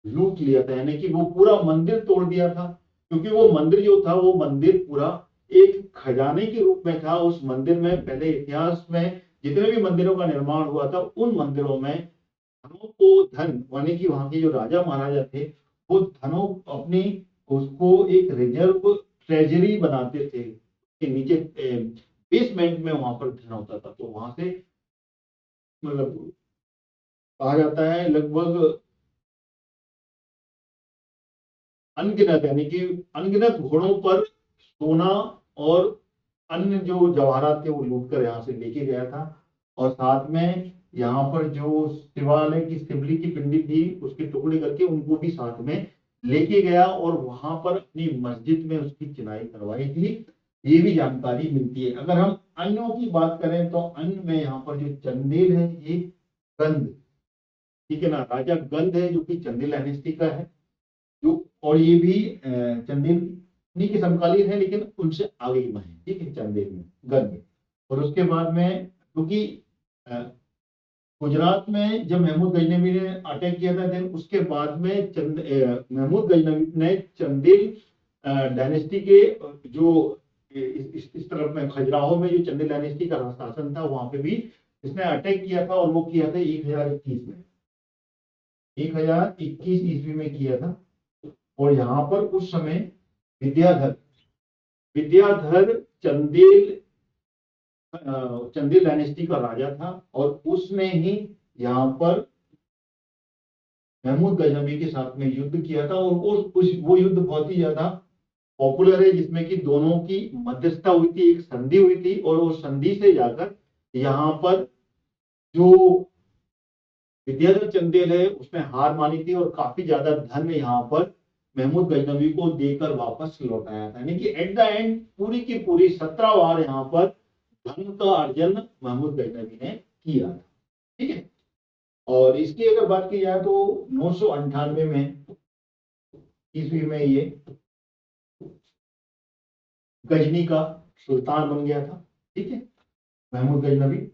लूट लिया था, यानी कि वो पूरा मंदिर तोड़ दिया था। क्योंकि वो मंदिर जो था, वो मंदिर पूरा एक खजाने के रूप में था। उस मंदिर में पहले इतिहास में जितने भी मंदिरों का निर्माण हुआ था, उन मंदिरों में धनों को, धन यानी कि वहां के जो राजा महाराजा थे, वो धनों अपनी उसको एक रिजर्व ट्रेजरी बनाते थे कि नीचे बेसमेंट में वहां पर धन होता था। तो वहां से मतलब कहा जाता है लगभग अनगिनत, यानी कि अनगिनत घोड़ों पर सोना और अन्य जो जवाहरात थे वो लूट कर यहाँ से लेके गया था। और साथ में यहाँ पर जो शिवालय की शिवलिंग की पिंडी थी उसके टुकड़े करके उनको भी साथ में लेके गया और वहां पर अपनी मस्जिद में उसकी चिनाई करवाई थी, ये भी जानकारी मिलती है। अगर हम अन्यों की बात करें तो अन्य में यहाँ पर जो चंदेल है ये गंध, ठीक है ना, राजा गंध है जो कि चंदेल डायनेस्टी का है, जो और ये भी चंदेल उन्हीं के समकालीन है लेकिन उनसे आगे में है, ठीक है, चंदेल में गंध। और उसके बाद में क्योंकि गुजरात में जब महमूद गजनवी ने अटैक किया था, देन उसके बाद में महमूद गजनवी ने चंदेल डायनेस्टी के जो इस तरफ में खजुराहो में जो चंदेल डायनेस्टी का शासन था वहां पे भी इसने अटैक किया था, और वो किया था 1021 में, 1021 ईस्वी में किया था। और यहाँ पर उस समय विद्याधर विद्याधर चंदेल चंदेल डायनेस्टी का राजा था, और उसने ही यहाँ पर महमूद गजनवी के साथ में युद्ध किया था। और वो युद्ध बहुत ही ज्यादा पॉपुलर है, जिसमें कि दोनों की मध्यस्थता हुई थी, एक संधि हुई थी, और वो संधि से जाकर यहाँ पर जो विद्याधर चंदेल है उसने हार मानी थी, और काफी ज्यादा धन यहाँ पर महमूद गजनवी को देकर वापस लौटाया था। यानी कि एट द एंड पूरी की पूरी 17 बार यहाँ पर धन का अर्जन महमूद गजनवी ने किया था, ठीक है। और इसकी अगर बात की जाए तो 998 में ईस्वी में ये गजनी का सुल्तान बन गया था, ठीक है, महमूद गजनवी।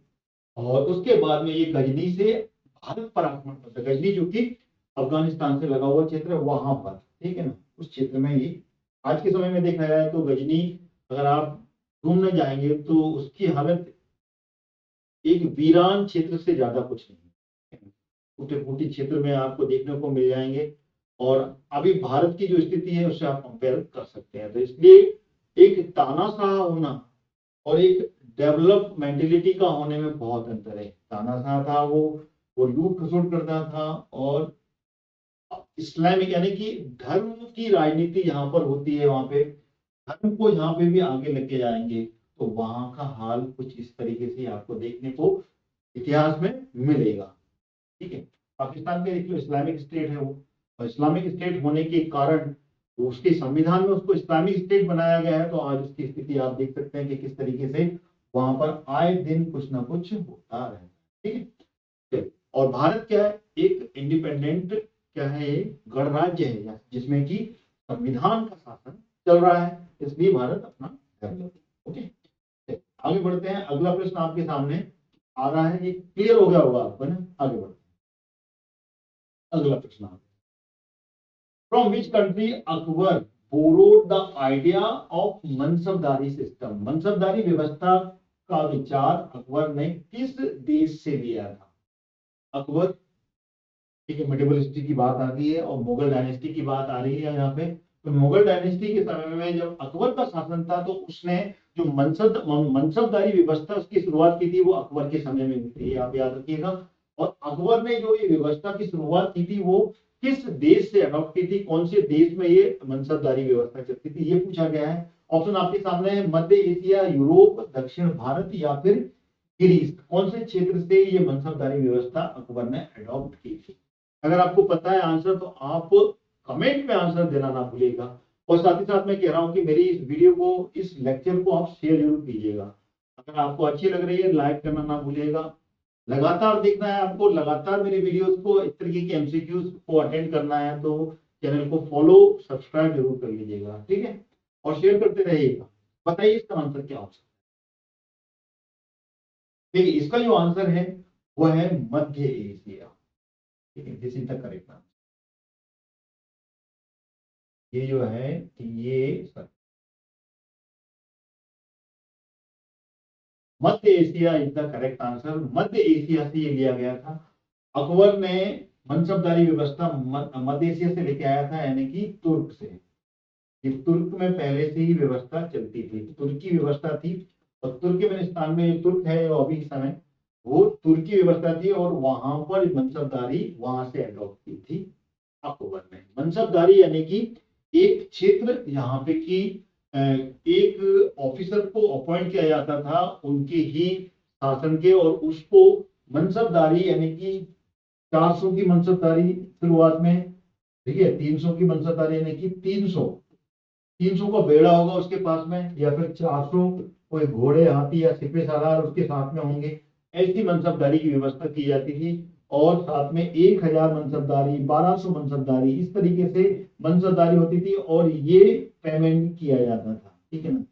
और उसके बाद में ये गजनी से भारत पर आक्रमण करता है। गजनी जो कि अफगानिस्तान से लगा हुआ क्षेत्र है वहां पर, ठीक है ना, उस क्षेत्र में ये आज के समय में देखा जाए तो गजनी अगर आप घूमने जाएंगे तो उसकी हालत एक वीरान क्षेत्र से ज्यादा कुछ नहीं है, टूटे फूटे क्षेत्र में आपको देखने को मिल जाएंगे। और अभी भारत की जो स्थिति है उससे आप कंपेयर कर सकते हैं। तो इसलिए एक तानाशाह होना और एक डेवलप मेंटेलिटी का होने में बहुत अंतर है। तानाशाह था वो लूट खसोट करता था, और इस्लामिक यानी कि धर्म की राजनीति यहाँ पर होती है, वहां पे धर्म को यहाँ पे भी आगे लेके जाएंगे तो वहां का हाल कुछ इस तरीके से आपको देखने को इतिहास में मिलेगा, ठीक है। पाकिस्तान में देखिए इस्लामिक स्टेट है वो, और इस्लामिक स्टेट होने के कारण तो उसके संविधान में उसको इस्लामिक स्टेट बनाया गया है। तो आज उसकी स्थिति आप देख सकते हैं कि किस तरीके से वहां पर आए दिन कुछ ना कुछ होता है, ठीक है। और भारत क्या है, एक इंडिपेंडेंट क्या है, गणराज्य है जिसमें कि संविधान का शासन चल रहा है, इसलिए भारत अपना डेवलप, ओके। आगे बढ़ते हैं, अगला प्रश्न आपके सामने आ रहा है, ये क्लियर हो गया होगा आपको ना। आगे बढ़ते हैं अगला प्रश्न। From which country Akbar borrowed the idea of mansabdari system. Mansabdari व्यवस्था का विचार अकबर ने किस देश से लिया था। अकबर, ठीक है, मिडिवल हिस्ट्री की बात आ रही है और मुगल डायनेस्टी की बात आ रही है यहाँ पे। तो मुगल डायनेस्टी के समय में जब अकबर का शासन था तो उसने जो मनसबदारी व्यवस्था उसकी शुरुआत की थी वो अकबर के समय में हुई थी, आप याद रखिएगा। और अकबर ने जो ये व्यवस्था की शुरुआत की थी वो किस देश से अडॉप्ट की थी, कौन से देश में ये मनसबदारी व्यवस्था चलती थी, ये पूछा गया है। ऑप्शन आपके सामने है, मध्य एशिया, यूरोप, दक्षिण भारत या फिर ग्रीस। कौन से क्षेत्र से ये मनसबदारी व्यवस्था अकबर ने अडॉप्ट की थी। अगर आपको पता है आंसर तो आप कमेंट में आंसर देना ना भूलिएगा। और साथ ही साथ मैं कह रहा हूं कि मेरी इस वीडियो को, इस लेक्चर को आप शेयर जरूर कीजिएगा। अगर आपको अच्छी लग रही है लाइक करना ना भूलिएगा। लगातार देखना है आपको, लगातार मेरी वीडियोस को, इस तरीके के एमसीक्यूज को अटेंड करना है तो चैनल को फॉलो सब्सक्राइब जरूर कर लीजिएगा, ठीक है, और शेयर करते रहिएगा। बताइए इसका आंसर क्या हो सकता है। देखिए इसका जो आंसर है वो है मध्य एशिया, ठीक है, this is the correct answer. ये जो है ये मध्य Asia is the correct answer. मध्य एशिया से ये लिया गया था। अकबर ने मनसबदारी व्यवस्था मध्य एशिया से लेके आया था, यानी कि तुर्क से। ये तुर्क में पहले से ही व्यवस्था चलती थी, तुर्की व्यवस्था थी। और तुर्कमेनिस्तान में जो तुर्क है अभी इस समय, वो तुर्की व्यवस्था थी, और वहां पर मनसबदारी वहां से अडॉप्ट की थी अकबर ने। मनसबदारी यानी कि एक क्षेत्र यहाँ पे की एक ऑफिसर को अपॉइंट किया जाता था उनके ही शासन के, और उसको मनसबदारी यानी कि 400 की मनसबदारी शुरुआत में, ठीक है, 300 की मनसबदारी यानी कि 300 का बेड़ा होगा उसके पास में, या फिर 400 कोई घोड़े हाथी या सिपे सालार उसके साथ में होंगे, ऐसी मनसबदारी की व्यवस्था की जाती थी। और साथ में 1000 मनसबदारी, 1200 मनसबदारी, इस तरीके से मनसबदारी होती थी और ये पेमेंट किया जाता था। ठीक है ना,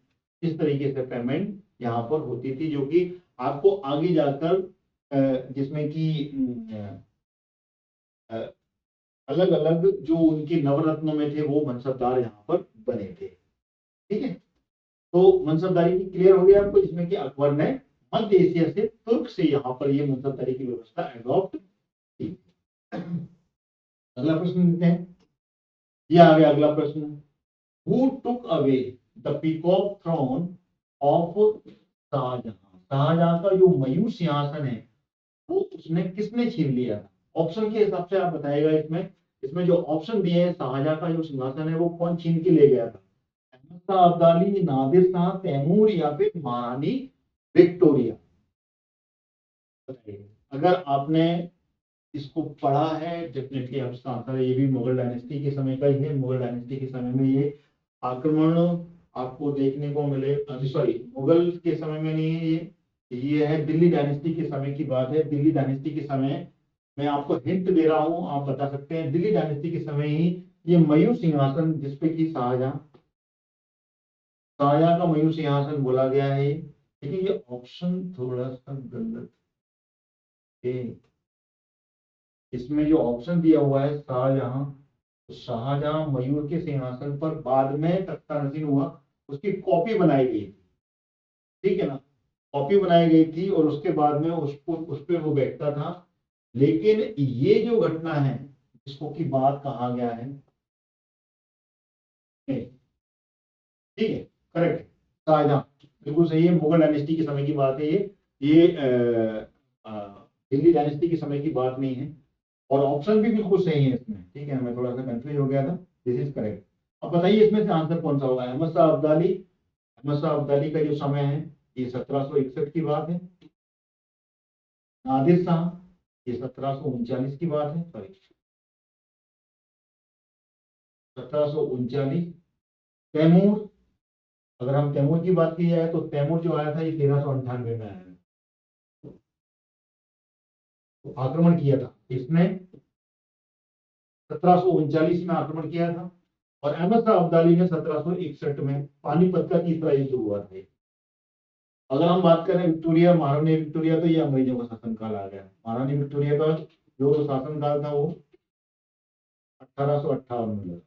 इस तरीके से पेमेंट यहाँ पर होती थी, जो कि आपको आगे जाकर जिसमें कि अलग अलग जो उनके नवरत्नों में थे वो मनसबदार यहाँ पर बने थे। ठीक है, तो मनसबदारी की क्लियर हो गया आपको, जिसमें कि अकबर ने मध्य एशिया से, तुर्क से यहाँ पर ये मनसबदारी की व्यवस्था एडॉप्ट की। अगला प्रश्न लेते हैं, ये आ गया अगला प्रश्न, who took away the peacock throne of Shah Jahan. Shah Jahan का जो मयूर सिंहासन है वो उसने किसने छीन लिया? ऑप्शन के हिसाब से आप बताएगा। इसमें इसमें जो ऑप्शन दिए हैं, शाहजहां का जो सिंहासन है वो कौन छीन के ले गया था? अहमद शाह अब्दाली, नादिर शाह, तैमूर, या फिर महारानी विक्टोरिया? बताइए। अगर आपने इसको पढ़ा है डेफिनेटली आप इसका आंसर है, ये भी मुगल डायनेस्टी के समय का ही है। मुगल डायनेस्टी के समय में ये आक्रमण आपको देखने को मिले, सॉरी मुगल के समय में नहीं है ये है दिल्ली डायनेस्टी के समय की बात है। दिल्ली डायनेस्टी के समय, मैं आपको हिंट दे रहा हूं, आप बता सकते हैं, दिल्ली डायनेस्टी के समय ही ये मयूर सिंहासन, जिसपे कि शाहजहां शाहजहां का मयूर सिंहासन बोला गया है। लेकिन ये ऑप्शन थोड़ा सा गलत है। इसमें जो ऑप्शन दिया हुआ है शाहजहां, तो शाहजहां मयूर के सिंहासन पर बाद में तख्ता नसीन हुआ, उसकी कॉपी बनाई गई थी। ठीक है ना, कॉपी बनाई गई थी और उसके बाद में उसको उस पर वो बैठता था। लेकिन ये जो घटना है जिसको की बात कहा गया है, ठीक है, करेक्ट, शाहजहां बिल्कुल सही है। मुगल डायनेस्टी के समय की बात है ये दिल्ली डायनेस्टी के समय की बात नहीं है। और ऑप्शन भी बिल्कुल सही है इसमें। ठीक है, मैं थोड़ा सा कंफ्यूज हो गया था, दिस इज करेक्ट। अब बताइए इसमें से आंसर कौन सा होगा? अहमद शाह अब्दाली, अहमद शाह अब्दाली का जो समय है ये 1761 की बात है। नादिर शाह, ये 1739 की बात है, सॉरी 1739। तैमूर, अगर हम तैमूर की बात की जाए तो तैमूर जो आया था ये 1398 में आया है। तो आक्रमण किया था इसने 1739 में आक्रमण किया था। और अहमद शाह अब्दाली ने 1761 में पानीपत का तीसरा युद्ध हुआ था। अगर हम बात करें विक्टोरिया, महारानी विक्टोरिया, तो ये अंग्रेजों का शासनकाल आ गया। महारानी विक्टोरिया का जो शासनकाल था वो 1858 में लगा।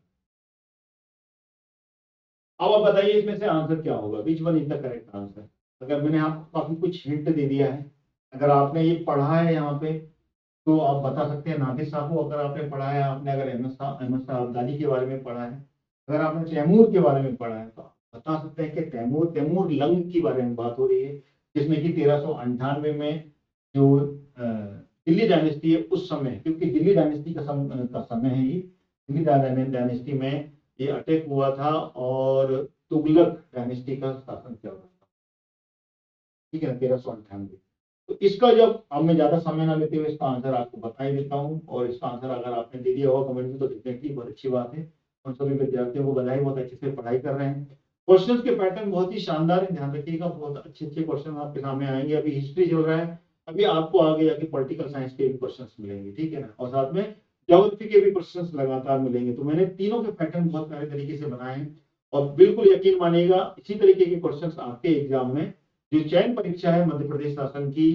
अब आप बताइए इसमें से आंसर क्या होगा, which one is the correct answer? अगर मैंने आपको काफी कुछ हिंट दे दिया है, अगर आपने ये पढ़ा है यहाँ पे तो आप बता सकते हैं नादिर शाह को। अगर आपने पढ़ा है, आपने अगर अहमद शाह अब्दाली के बारे में पढ़ा है, अगर आपने तैमूर के बारे में पढ़ा है, तो आप बता सकते हैं कि तैमूर लंग की बारे में बात हो रही है, जिसमें कि 1398 में जो दिल्ली डायनेस्टी है उस समय, क्योंकि दिल्ली डायनेस्टी का समय है ये, दिल्ली डायनेस्टी में ये अटैक हुआ था और तुगलक डायनेस्टी का शासन चल रहा था। ठीक है, 1398। तो इसका जब अब मैं ज्यादा समय ना लेते हुए इसका आंसर आपको बता ही देता हूँ। और इसका आंसर अगर आपने दे दिया होगा कमेंट में तो डेफिनेटली बहुत अच्छी बात है। उन सभी विद्यार्थियों को बधाई, बहुत अच्छे से पढ़ाई कर रहे हैं। क्वेश्चंस के पैटर्न बहुत ही शानदार है, ध्यान रखिएगा, बहुत अच्छे अच्छे क्वेश्चन आपके सामने आएंगे। अभी हिस्ट्री चल रहा है, अभी आपको आगे जाके पॉलिटिकल साइंस के भी क्वेश्चन मिलेंगे। ठीक है ना, और साथ में ज्योग्राफी के भी क्वेश्चन लगातार मिलेंगे। तो मैंने तीनों के पैटर्न बहुत प्यारे तरीके से बनाए हैं और बिल्कुल यकीन मानिएगा इसी तरीके के क्वेश्चन आपके एग्जाम में, जो चयन परीक्षा है मध्य प्रदेश शासन की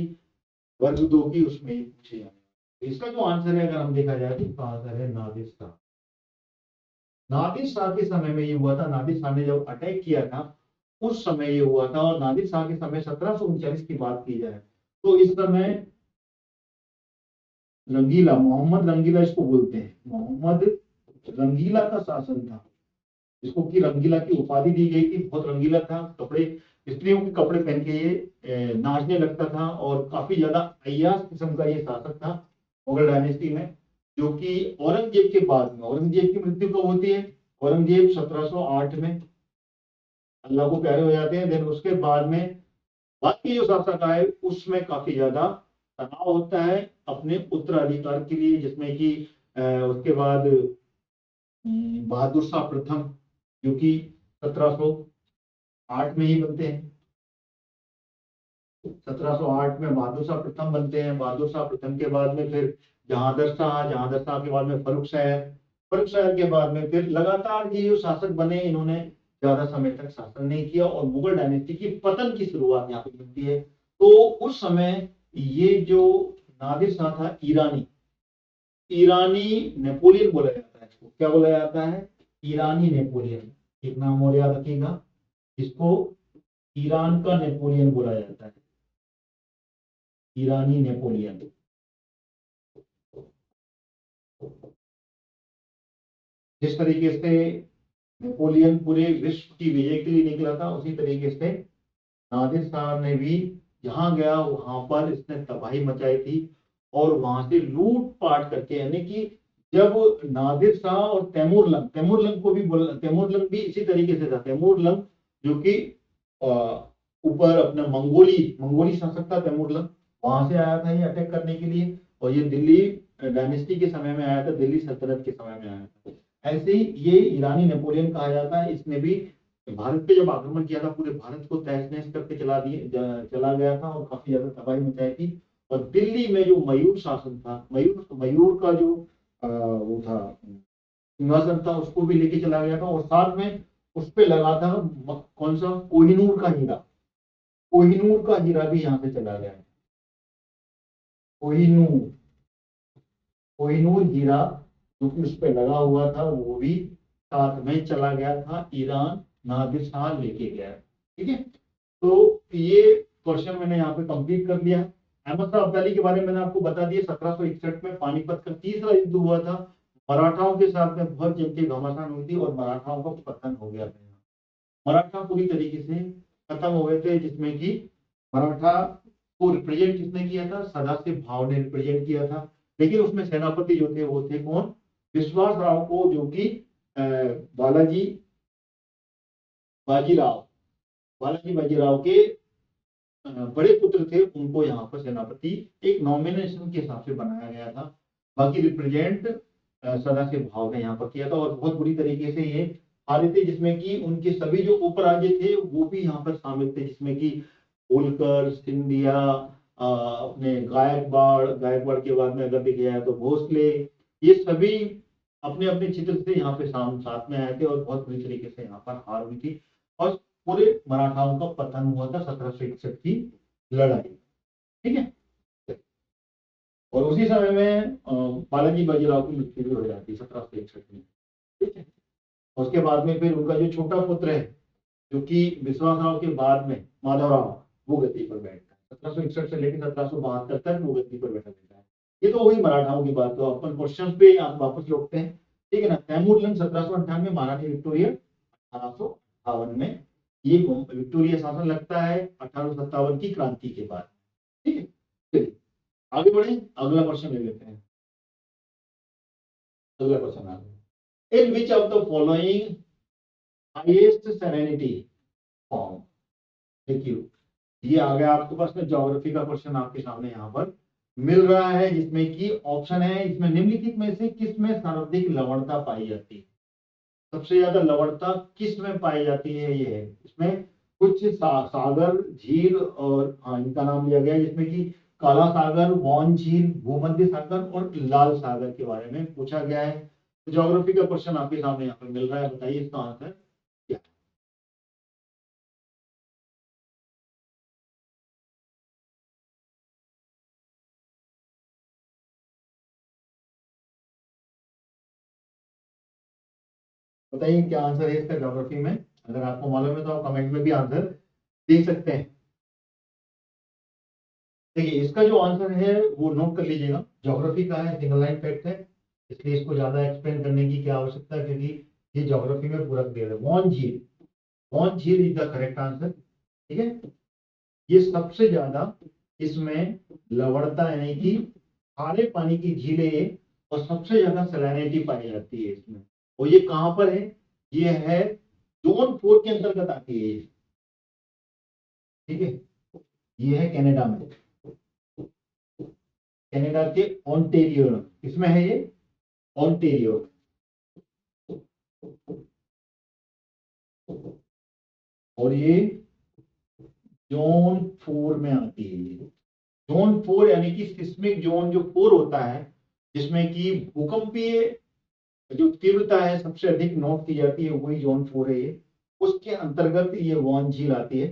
वर्ग 2 की, उसमें ही पूछे जाएंगे। इसका जो आंसर है अगर हम देखा जाए तो इसका आंसर है नादिर शाह। नादिर शाह के समय में ये हुआ था। नादिर शाह ने जब अटैक किया था उस समय ये हुआ था। और नादिर शाह के समय 1739 की बात की जाए तो इस समय रंगीला, मोहम्मद रंगीला इसको बोलते हैं, मोहम्मद रंगीला का शासन था, जिसको कि रंगीला की उपाधि दी गई थी। बहुत रंगीला था, कपड़े, स्त्रियों के कपड़े पहन के ये नाचने लगता था और काफी ज्यादा अय्याश किस्म का ये शासक था मुगल डायनेस्टी में। जो कि औरंगजेब के बाद में, औरंगजेब की मृत्यु कब होती है? औरंगजेब 1708 में अल्लाह को प्यारे हो जाते हैं। देन उसके बाद में बाकी जो शासक आए उसमें काफी ज्यादा तनाव होता है अपने उत्तराधिकार के लिए, जिसमें कि उसके बाद बहादुर शाह प्रथम, जो कि 1708 में ही बनते हैं। 1708 में बहादुर शाह प्रथम बनते हैं। बहादुर शाह प्रथम के बाद में फिर जहांगीर शाह, जहांगीर शाह के बाद में फर्रुखशाह, फर्रुखशाह के बाद में फिर लगातार ये जो शासक बने, इन्होंने ज्यादा समय तक शासन नहीं किया और मुगल डायनेस्टी की पतन की शुरुआत यहाँ पे मिलती है। तो उस समय ये जो नादिर शाह था, ईरानी, ईरानी नेपोलियन बोला जाता है इसको। क्या बोला जाता है? ईरानी नेपोलियन। एक नाम और याद रखिएगा, इसको ईरान का नेपोलियन बोला जाता है, ईरानी नेपोलियन। जिस तरीके से नेपोलियन पूरे विश्व की विजय के लिए निकला था, उसी तरीके से नादिर शाह ने भी जहां गया वहां पर इसने तबाही मचाई थी और वहां से लूट पाट करके, यानी कि जब नादिर शाह और तैमूरलंग, तैमूरलंग को भी बोला, तैमूरलंग भी इसी तरीके से था। तैमूरलंग जो कि ऊपर अपना मंगोली शासक था तैमूरलंग, वहां से आया था ये अटैक करने के लिए, और ये दिल्ली डायनेस्टी के समय में आया था, दिल्ली सल्तनत के समय में आया था। ऐसे ही ये ईरानी नेपोलियन कहा जाता है। इसने भी भारत पे जब आक्रमण किया था, पूरे भारत को तहस नहस करके चला गया था और काफी ज्यादा तबाही मचाई थी। और दिल्ली में जो मयूर शासन था, मयूर का जो वो था सिंहासन था, उसको भी लेके चला गया था। और साथ में उस पे लगा था कौन सा? कोहिनूर का हीरा। कोहिनूर का हीरा भी यहाँ से चला गया है। कोहिनूर, कोहिनूर हीरा जो कि उस पे लगा हुआ था, वो भी साथ में चला गया था। ईरान नादिर शाह लेके गया। ठीक है, तो ये क्वेश्चन मैंने यहाँ पे कंप्लीट कर लिया। अहमद शाह अब्दाली के बारे में मैंने आपको बता दिया। 1761 में पानीपत का तीसरा युद्ध हुआ था। मराठाओं के साथ में बहुत जंग की घमासान हुई थी और मराठाओं का पतन हो गया था। मराठा पूरी तरीके से खत्म हो गए थे, जिसमें कि मराठा को रिप्रेजेंट किसने किया था? सदाशिव भाव ने रिप्रेजेंट किया था। लेकिन उसमें सेनापति जो थे वो थे कौन? विश्वास राव को, जो कि बालाजी बाजीराव, बालाजी बाजीराव के बड़े पुत्र थे, उनको यहाँ पर सेनापति एक नॉमिनेशन के हिसाब से बनाया गया था। बाकी रिप्रेजेंट सदाशिव भाव ने यहाँ पर किया था और बहुत बुरी तरीके से ये हारे थे, जिसमें कि उनके सभी जो उपराजे थे वो भी यहाँ पर शामिल थे, जिसमें कि होलकर, सिंधिया, अपने गायकवाड़ के बाद में अगर देखा जाए तो भोसले, ये सभी अपने अपने चित्र से यहाँ पे साथ में आए थे और बहुत बुरी तरीके से यहाँ पर हार हुई थी और पूरे मराठाओं का पतन हुआ था 1761 की लड़ाई। ठीक है, और उसी समय में बालाजी बाजीराव की मृत्यु भी हो जाती है 1761 में। ठीक है, उसके बाद में फिर उनका जो छोटा पुत्र है, जो कि विश्वासराव के बाद में माधवराव, वो गद्दी पर बैठता है। 1761 से लेकर 1772 तक वो गद्दी पर बैठा रहता है। ये तो वही मराठाओं की बात। तो अपन क्वेश्चन पे आप वापस लौटते हैं। ठीक है ना, तैमूरलंग 1798, मराठी विक्टोरिया 1858 में। ये विक्टोरिया शासन लगता है 1857 की क्रांति के बाद। ठीक है, चलिए आगे बढ़े, अगला क्वेश्चन ले लेते हैं। अगला क्वेश्चन आ गया, in which of the following highest serenity form. देखिए, ये आ गया आपके पास में ज्योग्राफी का क्वेश्चन आपके सामने यहाँ पर मिल रहा है, जिसमें कि ऑप्शन है, इसमें निम्नलिखित में से किस में सर्वाधिक लवणता पाई जाती है? सबसे ज्यादा लवणता किस में पाई जाती है? ये है, इसमें कुछ सागर, झील और इनका नाम लिया गया है, जिसमें कि काला सागर, वॉन झील, भूमध्य सागर और लाल सागर के बारे में पूछा गया है। तो ज्योग्राफी का क्वेश्चन आपके सामने यहाँ पर मिल रहा है, बताइए इसका आंसर क्या? बताइए क्या आंसर है इसका ज्योग्राफी में। अगर आपको मालूम है तो आप कमेंट में भी आंसर दे सकते हैं। देखिए, इसका जो आंसर है वो नोट कर लीजिएगा। ज्योग्राफी का है, सिंगल लाइन फैक्ट है, इसलिए इसको ज्यादा एक्सप्लेन करने की क्या आवश्यकता है, क्योंकि ये ज्योग्राफी में पूरा क्लियर है। वॉन झील, वॉन झील इज द करेक्ट आंसर। ठीक है, ये सबसे ज्यादा इसमें लवणता, यानी कि खारे पानी की झीलें, और सबसे ज्यादा सैलिनिटी पाई जाती है इसमें। और ये कहां पर है? ये है जोन 4 के अंतर्गत आती है ये। ठीक है, ये है कनाडा में, कनाडा के ओंटेरियो, इसमें है ये ओंटेरियो। और ये जोन 4 में आती है। ये जोन 4 यानी कि सिस्मिक जोन जो 4 होता है, जिसमें कि भूकंपीय जो तीव्रता है सबसे अधिक नोट की जाती है, वही जोन 4 है ये। उसके अंतर्गत ये वॉन झील आती है,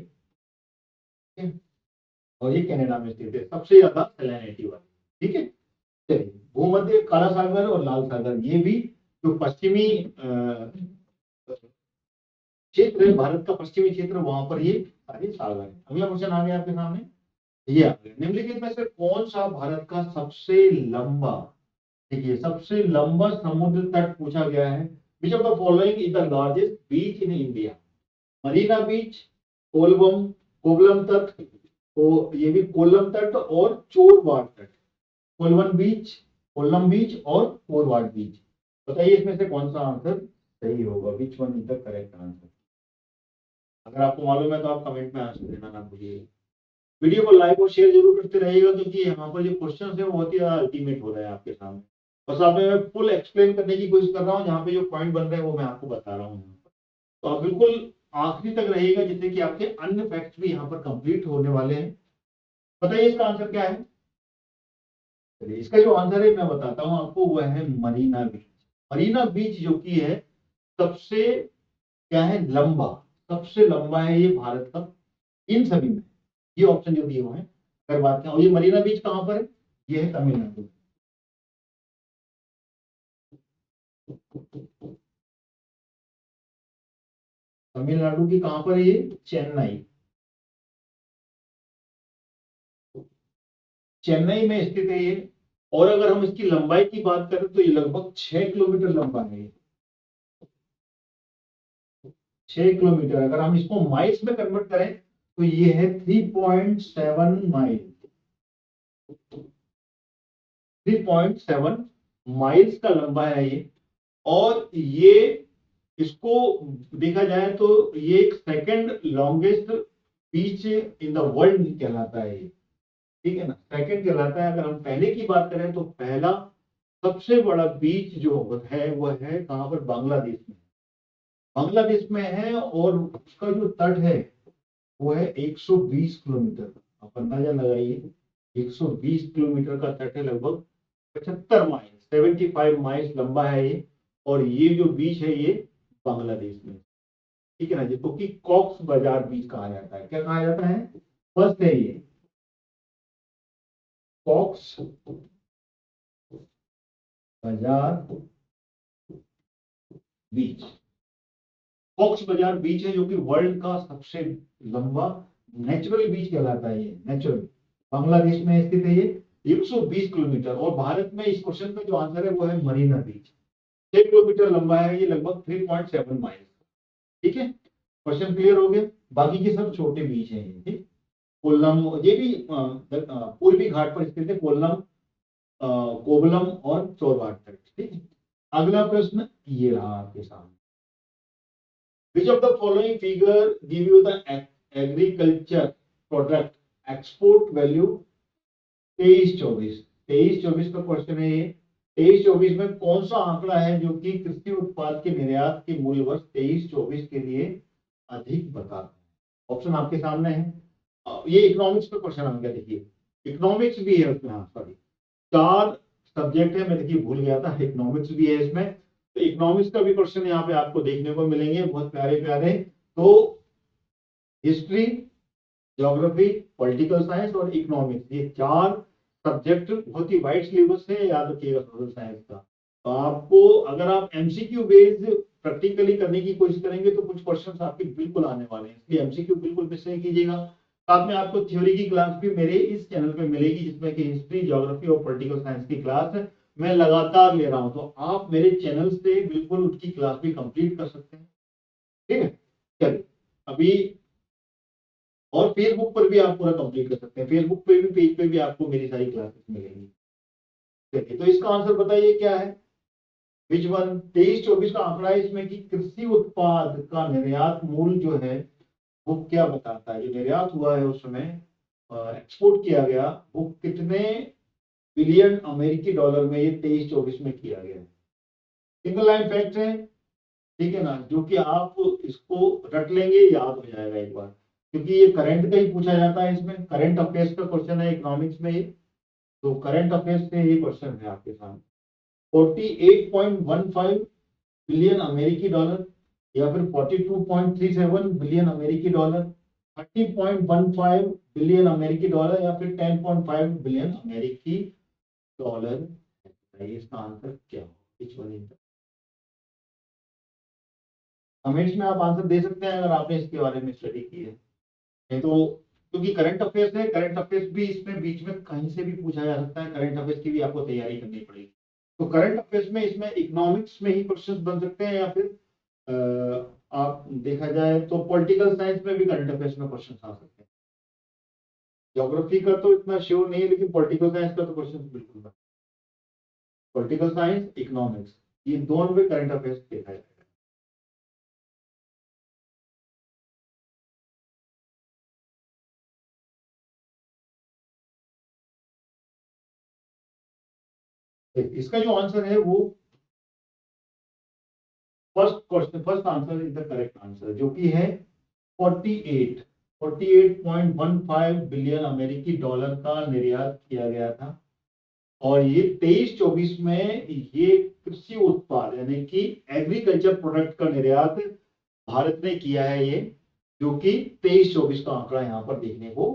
और ये कनाडा में स्थित है, सबसे ज्यादा सैलिनिटी वाली। ठीक है, चलिए भूमध्य काला सागर और लाल सागर, ये भी जो पश्चिमी क्षेत्र है, भारत का पश्चिमी क्षेत्र, वहां पर ये सारे सागर है। अगला क्वेश्चन आ गया आपके सामने, ये आ गया, निम्नलिखित में से कौन सा भारत का सबसे लंबा, देखिए सबसे लंबा समुद्र तट पूछा गया है। Which of the following is the largest beach in India? Marina beach, कोलबम, कोवलम तट, तो ये भी कोल्लम तट और चोरवाड तट, कोलवन बीच, कोल्लम बीच और चोरवाड बीच। बताइए इसमें से कौन सा आंसर सही होगा? Which one is the correct answer? अगर आपको मालूम है तो आप कमेंट में आंसर देना ना भूलिए। वीडियो को लाइक और शेयर जरूर करते रहिएगा, क्योंकि यहाँ पर जो क्वेश्चन है वो बहुत ही अल्टीमेट हो रहा है आपके सामने। बस आप मैं फुल एक्सप्लेन करने की कोशिश कर रहा हूँ, यहाँ पे जो पॉइंट बन रहे हैं वो मैं आपको बता रहा हूँ। तो आप बिल्कुल आखिरी तक रहिएगा, जिससे कि आपके अन्य फैक्ट्स भी यहाँ पर कंप्लीट होने वाले हैं। बताइए इसका आंसर क्या है? चलिए इसका जो आंसर है मैं बताता हूँ आपको, वह है मरीना बीच। मरीना बीच जो कि है सबसे क्या है, लंबा, सबसे लंबा है ये भारत का इन सभी में। ये ऑप्शन जो दिए हुए हैं, अगर बात करें, और ये मरीना बीच कहां पर है? ये है तमिलनाडु। तमिलनाडु की कहां पर है ये? चेन्नई। चेन्नई में स्थित है ये। और अगर हम इसकी लंबाई की बात करें तो ये लगभग 6 किलोमीटर लंबा है ये। 6 किलोमीटर, अगर हम इसको माइल्स में कन्वर्ट करें तो ये है 3.7 माइल। 3.7 माइल्स का लंबा है ये। और ये, इसको देखा जाए तो ये एक second longest beach in the world कहलाता है ये। ठीक है ना, सेकंड कहलाता है। अगर हम पहले की बात करें तो पहला सबसे बड़ा बीच जो है वह है कहां पर? बांग्लादेश में। बांग्लादेश में है, और उसका जो तट है वो है 120 किलोमीटर। आप अंदाजा लगाइए, 120 किलोमीटर का तट है, लगभग 75 माइल, 75 माइल्स लंबा है ये। और ये जो बीच है ये बांग्लादेश में, ठीक है ना, जिसको कि कॉक्स बाजार बीच कहा जाता है। क्या कहा जाता है? फर्स्ट है ये कॉक्स बाजार बीच। कॉक्स बाजार बीच है जो कि वर्ल्ड का सबसे लंबा नेचुरल बीच कहलाता है ये। नेचुरल, बांग्लादेश में स्थित है ये, 120 किलोमीटर। और भारत में इस क्वेश्चन का जो आंसर है वो है मरीना बीच। 6 किलोमीटर लंबा है ये, लगभग 3.7 माइल। ठीक है, क्वेश्चन क्लियर हो गया। बाकी के सब छोटे बीच हैं ये। ठीक, कोल्लम, ये भी पूर्वी घाट पर स्थित है, कोल्लम, कोवलम और चोरवाड तट। ठीक है, अगला प्रश्न ये रहा आपके सामने। Which of the following figure give you the agriculture product export value 23-24? 23-24 का क्वेश्चन है ये। 23-24 में कौन सा आंकड़ा है जो कि कृषि उत्पाद के निर्यात के मूल्य वर्ष 23-24 के लिए अधिक बताता है? ऑप्शन आपके सामने है। ये इकोनॉमिक्स का क्वेश्चन आ गया। देखिए इकोनॉमिक्स भी है उसमें, हाँ सॉरी, 4 सब्जेक्ट है, मैं देखिए भूल गया था, इकोनॉमिक्स भी है इसमें। तो इकोनॉमिक्स का भी क्वेश्चन यहाँ पे आपको देखने को मिलेंगे, बहुत प्यारे प्यारे। तो हिस्ट्री, ज्योग्राफी, पॉलिटिकल साइंस और इकोनॉमिक्स, ये 4 सब्जेक्ट बहुत ही वाइड सिलेबस है, याद रखिएगा सोशल साइंस का। तो आपको अगर आप एमसीक्यू बेस्ड प्रैक्टिकली करने की कोशिश करेंगे तो कुछ क्वेश्चंस आपके बिल्कुल आने वाले हैं, इसलिए एमसीक्यू बिल्कुल मिस नहीं कीजिएगा। साथ में आपको थ्योरी की क्लास भी मेरे इस चैनल पे मिलेगी, जिसमें कि हिस्ट्री, ज्योग्राफी और पॉलिटिकल साइंस की क्लास मैं लगातार ले रहा हूं। तो आप मेरे चैनल से बिल्कुल उसकी क्लास भी कंप्लीट कर सकते हैं। ठीक है, चलिए अभी, और फेसबुक पर भी आप पूरा कंप्लीट कर सकते हैं। फेसबुक पे भी, पेज पे भी आपको मेरी सारी क्लासेस मिलेंगी। चलिए, तो इसका आंसर बताइए क्या है? Which one? 23-24 का आंकड़ा है इसमें कि कृषि उत्पाद का निर्यात मूल्य जो है वो क्या बताता है। जो निर्यात हुआ है उस समय एक्सपोर्ट किया गया, वो कितने बिलियन अमेरिकी डॉलर में ये 23-24 में किया गया है। सिंगल लाइन फैक्ट है, ठीक है ना, जो कि आप इसको रट लेंगे, याद हो जाएगा एक बार, क्योंकि ये करंट का ही पूछा जाता है, इसमें करंट अफेयर्स का क्वेश्चन है इकोनॉमिक्स में ये। तो करंट अफेयर्स से ही क्वेश्चन है आपके सामने। 48.15 बिलियन अमेरिकी डॉलर, या फिर 42.37 बिलियन अमेरिकी डॉलर, 30.15 बिलियन अमेरिकी डॉलर, या फिर 10.5 बिलियन अमेरिकी डॉलर। इसका आंसर क्या हो? Which one is the- comments में आप आंसर दे सकते हैं अगर आपने इसके बारे में स्टडी की है। नहीं तो, क्योंकि करंट अफेयर्स है, करंट अफेयर्स भी इसमें बीच में कहीं से भी पूछा जा सकता है, करंट अफेयर्स की भी आपको तैयारी करनी पड़ेगी। तो करंट अफेयर्स में इसमें इकोनॉमिक्स में ही क्वेश्चंस बन सकते हैं, या फिर आप देखा जाए तो पॉलिटिकल साइंस में भी करंट अफेयर्स में क्वेश्चंस आ सकते हैं। ज्योग्राफी का तो इतना श्योर नहीं है, लेकिन पॉलिटिकल साइंस का तो क्वेश्चन बिल्कुल बन। पॉलिटिकल साइंस, इकोनॉमिक्स, ये दोनों में करंट अफेयर्स देखा जाएगा। इसका जो आंसर है वो first question, first answer is the correct answer, जो कि है 48.15 बिलियन अमेरिकी डॉलर का निर्यात किया गया था। और ये 23-24 में ये कृषि उत्पाद यानी कि एग्रीकल्चर प्रोडक्ट का निर्यात भारत ने किया है ये, जो कि 23-24 का आंकड़ा यहाँ पर देखने को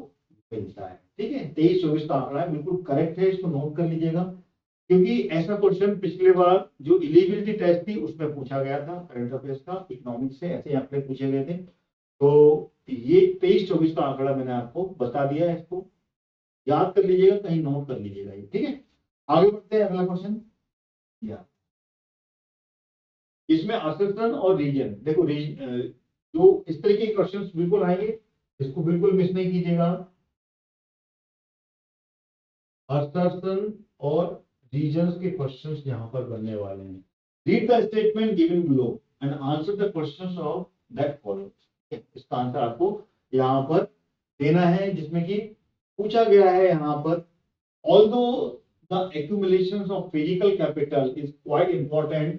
मिलता है। ठीक है, 23-24 का आंकड़ा है, बिल्कुल करेक्ट है, इसको नोट कर लीजिएगा, क्योंकि ऐसा क्वेश्चन पिछले बार जो एलिजिबिलिटी टेस्ट थी उसमें पूछा गया था, करंट अफेयर्स का इकोनॉमिक्स से ऐसे आंकड़े पूछे गए थे। तो ये 23-24 का आंकड़ा मैंने आपको बता दिया है, इसको याद कर लीजिएगा, कहीं नोट कर लीजिएगा ये। ठीक है, आगे बढ़ते हैं, अगला क्वेश्चन। या इसमें असर्शन और रीजन, देखो जो इस तरीके के क्वेश्चंस बिल्कुल आएंगे, इसको बिल्कुल मिस नहीं कीजिएगा। असर्शन और रीजंस के क्वेश्चंस यहां पर बनने वाले हैं। Read the statement given below and answer the questions of that follow. इसका आंसर आपको यहां पर देना है, जिसमें कि पूछा गया है यहां पर, although the accumulations of physical capital is quite important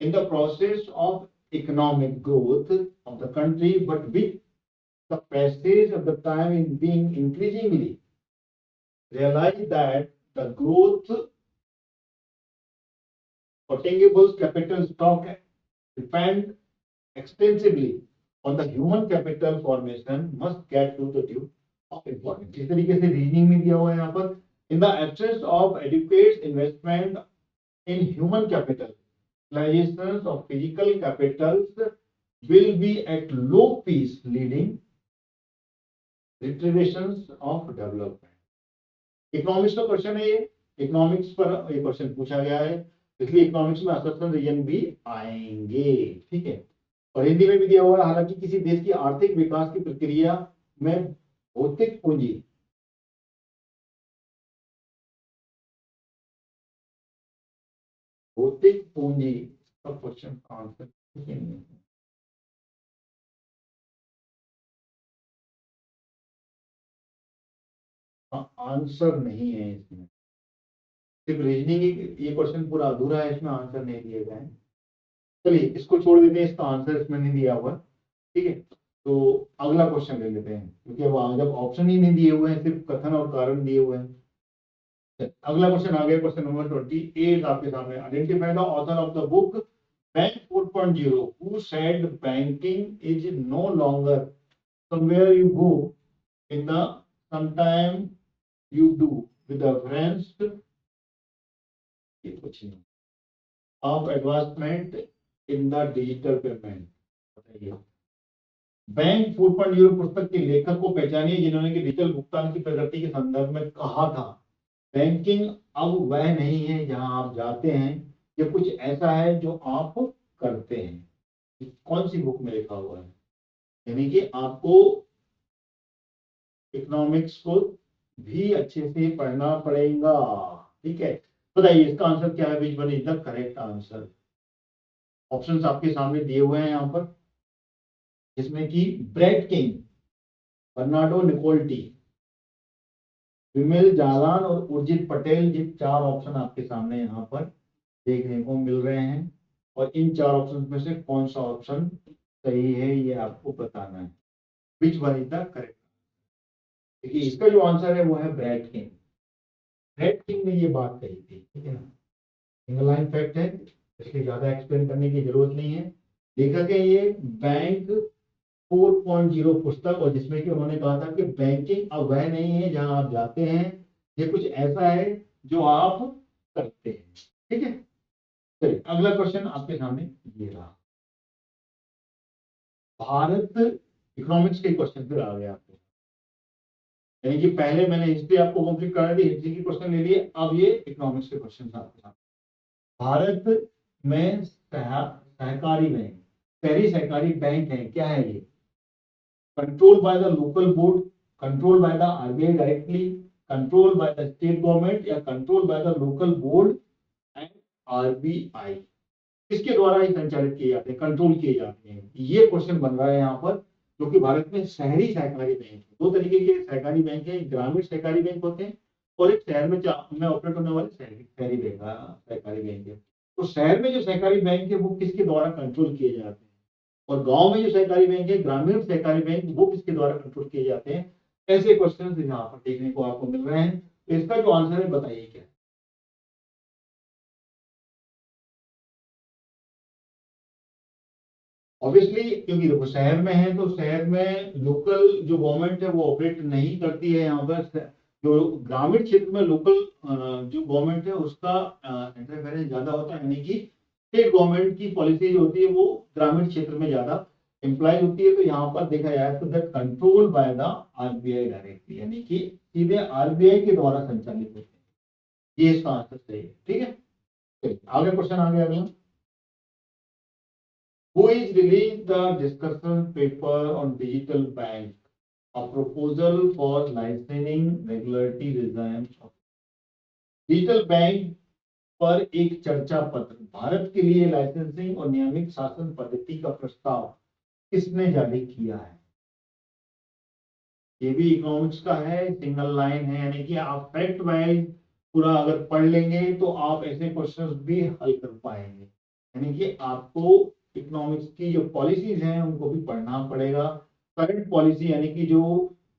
in the process of economic growth of the country, but with the passage of the time in being increasingly realize that the growth of tangible capital stock depend extensively on the human capital formation must get to the due of importance। इस तरीके से रीजनिंग में दिया हुआ है यहाँ पर, in the absence of adequate investment in human capital, utilizations of physical capitals will be at low pace, leading retardations of development। Economics का क्वेश्चन है ये, इकोनॉमिक्स पर ये क्वेश्चन पूछा गया है, इसलिए इकोनॉमिक्स में असर्शन रीजन भी आएंगे। ठीक है, और हिंदी में भी दिया हुआ है, हालांकि किसी देश की आर्थिक विकास की प्रक्रिया में भौतिक पूंजी का क्वेश्चन का आंसर नहीं है। आंसर नहीं है इसमें, सिर्फ रीजनिंग, ये क्वेश्चन पूरा अधूरा है, इसमें आंसर नहीं दिए गए हैं। चलिए इसको छोड़ देते हैं, इसका आंसर इसमें नहीं दिया हुआ। ठीक है, तो अगला क्वेश्चन ले लेते हैं, क्योंकि अब जब ऑप्शन ही नहीं दिए हुए हैं, सिर्फ कथन और कारण दिए हुए हैं। अगला क्वेश्चन आ गया, क्वेश्चन नंबर 28 आपके सामने। Identify the author of the book bank 4.0 who said banking is no longer somewhere you go in the sometime you do with the friends, कुछ नहीं, of advancement in the digital payment. बताइए, बैंक 4.0 पुस्तक के लेखक को पहचानिए जिन्होंने कि डिजिटल भुगतान की प्रगति के संदर्भ में कहा था बैंकिंग अब वह नहीं है जहां आप जाते हैं, ये कुछ ऐसा है जो आप करते हैं। कौन सी बुक में लिखा हुआ है? यानी कि आपको इकोनॉमिक्स को भी अच्छे से पढ़ना पड़ेगा। ठीक है, बताइए इसका आंसर क्या है? विच one is the correct answer? Options आपके सामने दिए हुए हैं यहाँ पर, जिसमें कि ब्रेड किंग, बर्नार्डो निकोल्टी, विमल जालान और उर्जित पटेल, ये चार ऑप्शन आपके सामने यहाँ पर देखने को मिल रहे हैं। और इन 4 ऑप्शन में से कौन सा ऑप्शन सही है ये आपको बताना है। विच वन इज द करेक्ट। देखिए इसका जो आंसर है वो है ब्रैड किंग। ब्रैड किंग ने ये बात कही थी, ठीक है ना। सिंगल लाइन फैक्ट है, इसलिए ज्यादा एक्सप्लेन करने की जरूरत नहीं है। लेखक है ये बैंक 4.0 पुस्तक, और जिसमें कि उन्होंने कहा था कि बैंकिंग अब वह नहीं है जहां आप जाते हैं, ये कुछ ऐसा है जो आप करते हैं। ठीक है, चलिए अगला क्वेश्चन आपके सामने ये रहा। भारत इकोनॉमिक्स के क्वेश्चन फिर आ गया आपके, यानी कि पहले मैंने हिस्ट्री आपको कंप्लीट करा दी, हिस्ट्री के क्वेश्चन ले लिए, अब ये इकोनॉमिक्स के क्वेश्चन आपके सामने। भारत में सहकारी बैंक, शहरी सहकारी बैंक है, क्या है ये? Control by the local board, control by the RBI directly, control by the state government, या control by the local board and RBI. किसके द्वारा ये संचालित किए जाते हैं, कंट्रोल किए जाते हैं? ये क्वेश्चन बन रहा है यहाँ पर, क्योंकि भारत में शहरी सहकारी बैंक है। दो तरीके के सहकारी बैंक है, ग्रामीण सहकारी बैंक होते हैं और एक शहर में ऑपरेट होने वाले शहरी बैंक सहकारी बैंक है। तो शहर में जो सहकारी बैंक है वो किसके द्वारा कंट्रोल किए जाते हैं, और गांव में जो सहकारी बैंक है, ग्रामीण सहकारी बैंक, वो किसके द्वारा कंट्रोल किए जाते हैं? ऐसे क्वेश्चन यहाँ पर देखने को आपको मिल रहे हैं। तो इसका जो आंसर है बताइए क्या है? ऑब्वियसली, क्योंकि देखो शहर में है तो शहर में लोकल जो गवर्नमेंट है वो ऑपरेट नहीं करती है। यहाँ पर जो ग्रामीण क्षेत्र में लोकल जो गवर्नमेंट है उसका इंटरफेरेंस ज्यादा होता है, यानी कि स्टेट गवर्नमेंट की पॉलिसी जो होती है वो ग्रामीण क्षेत्र में ज्यादा इम्प्लाई होती है। तो यहाँ पर देखा जाए तो that control by the RBI directly, यानी कि सीधे आरबीआई के द्वारा संचालित होते हैं। ये इसका आंसर सही है। ठीक है, चलिए आगे क्वेश्चन आ गया अगला। Who is released the discussion paper on digital bank, a proposal for licensing regulatory regimes of digital bank पर एक चर्चा पत्र, भारत के लिए लाइसेंसिंग और नियमित शासन पद्धति का प्रस्ताव किसने जारी किया है? ये भी इकोनॉमिक्स का है, सिंगल लाइन है, यानी कि आप फैक्ट वाइज पूरा अगर पढ़ लेंगे तो आप ऐसे क्वेश्चंस भी हल कर पाएंगे। यानी कि आपको इकोनॉमिक्स की जो पॉलिसीज हैं उनको भी पढ़ना पड़ेगा। करंट पॉलिसी यानी कि जो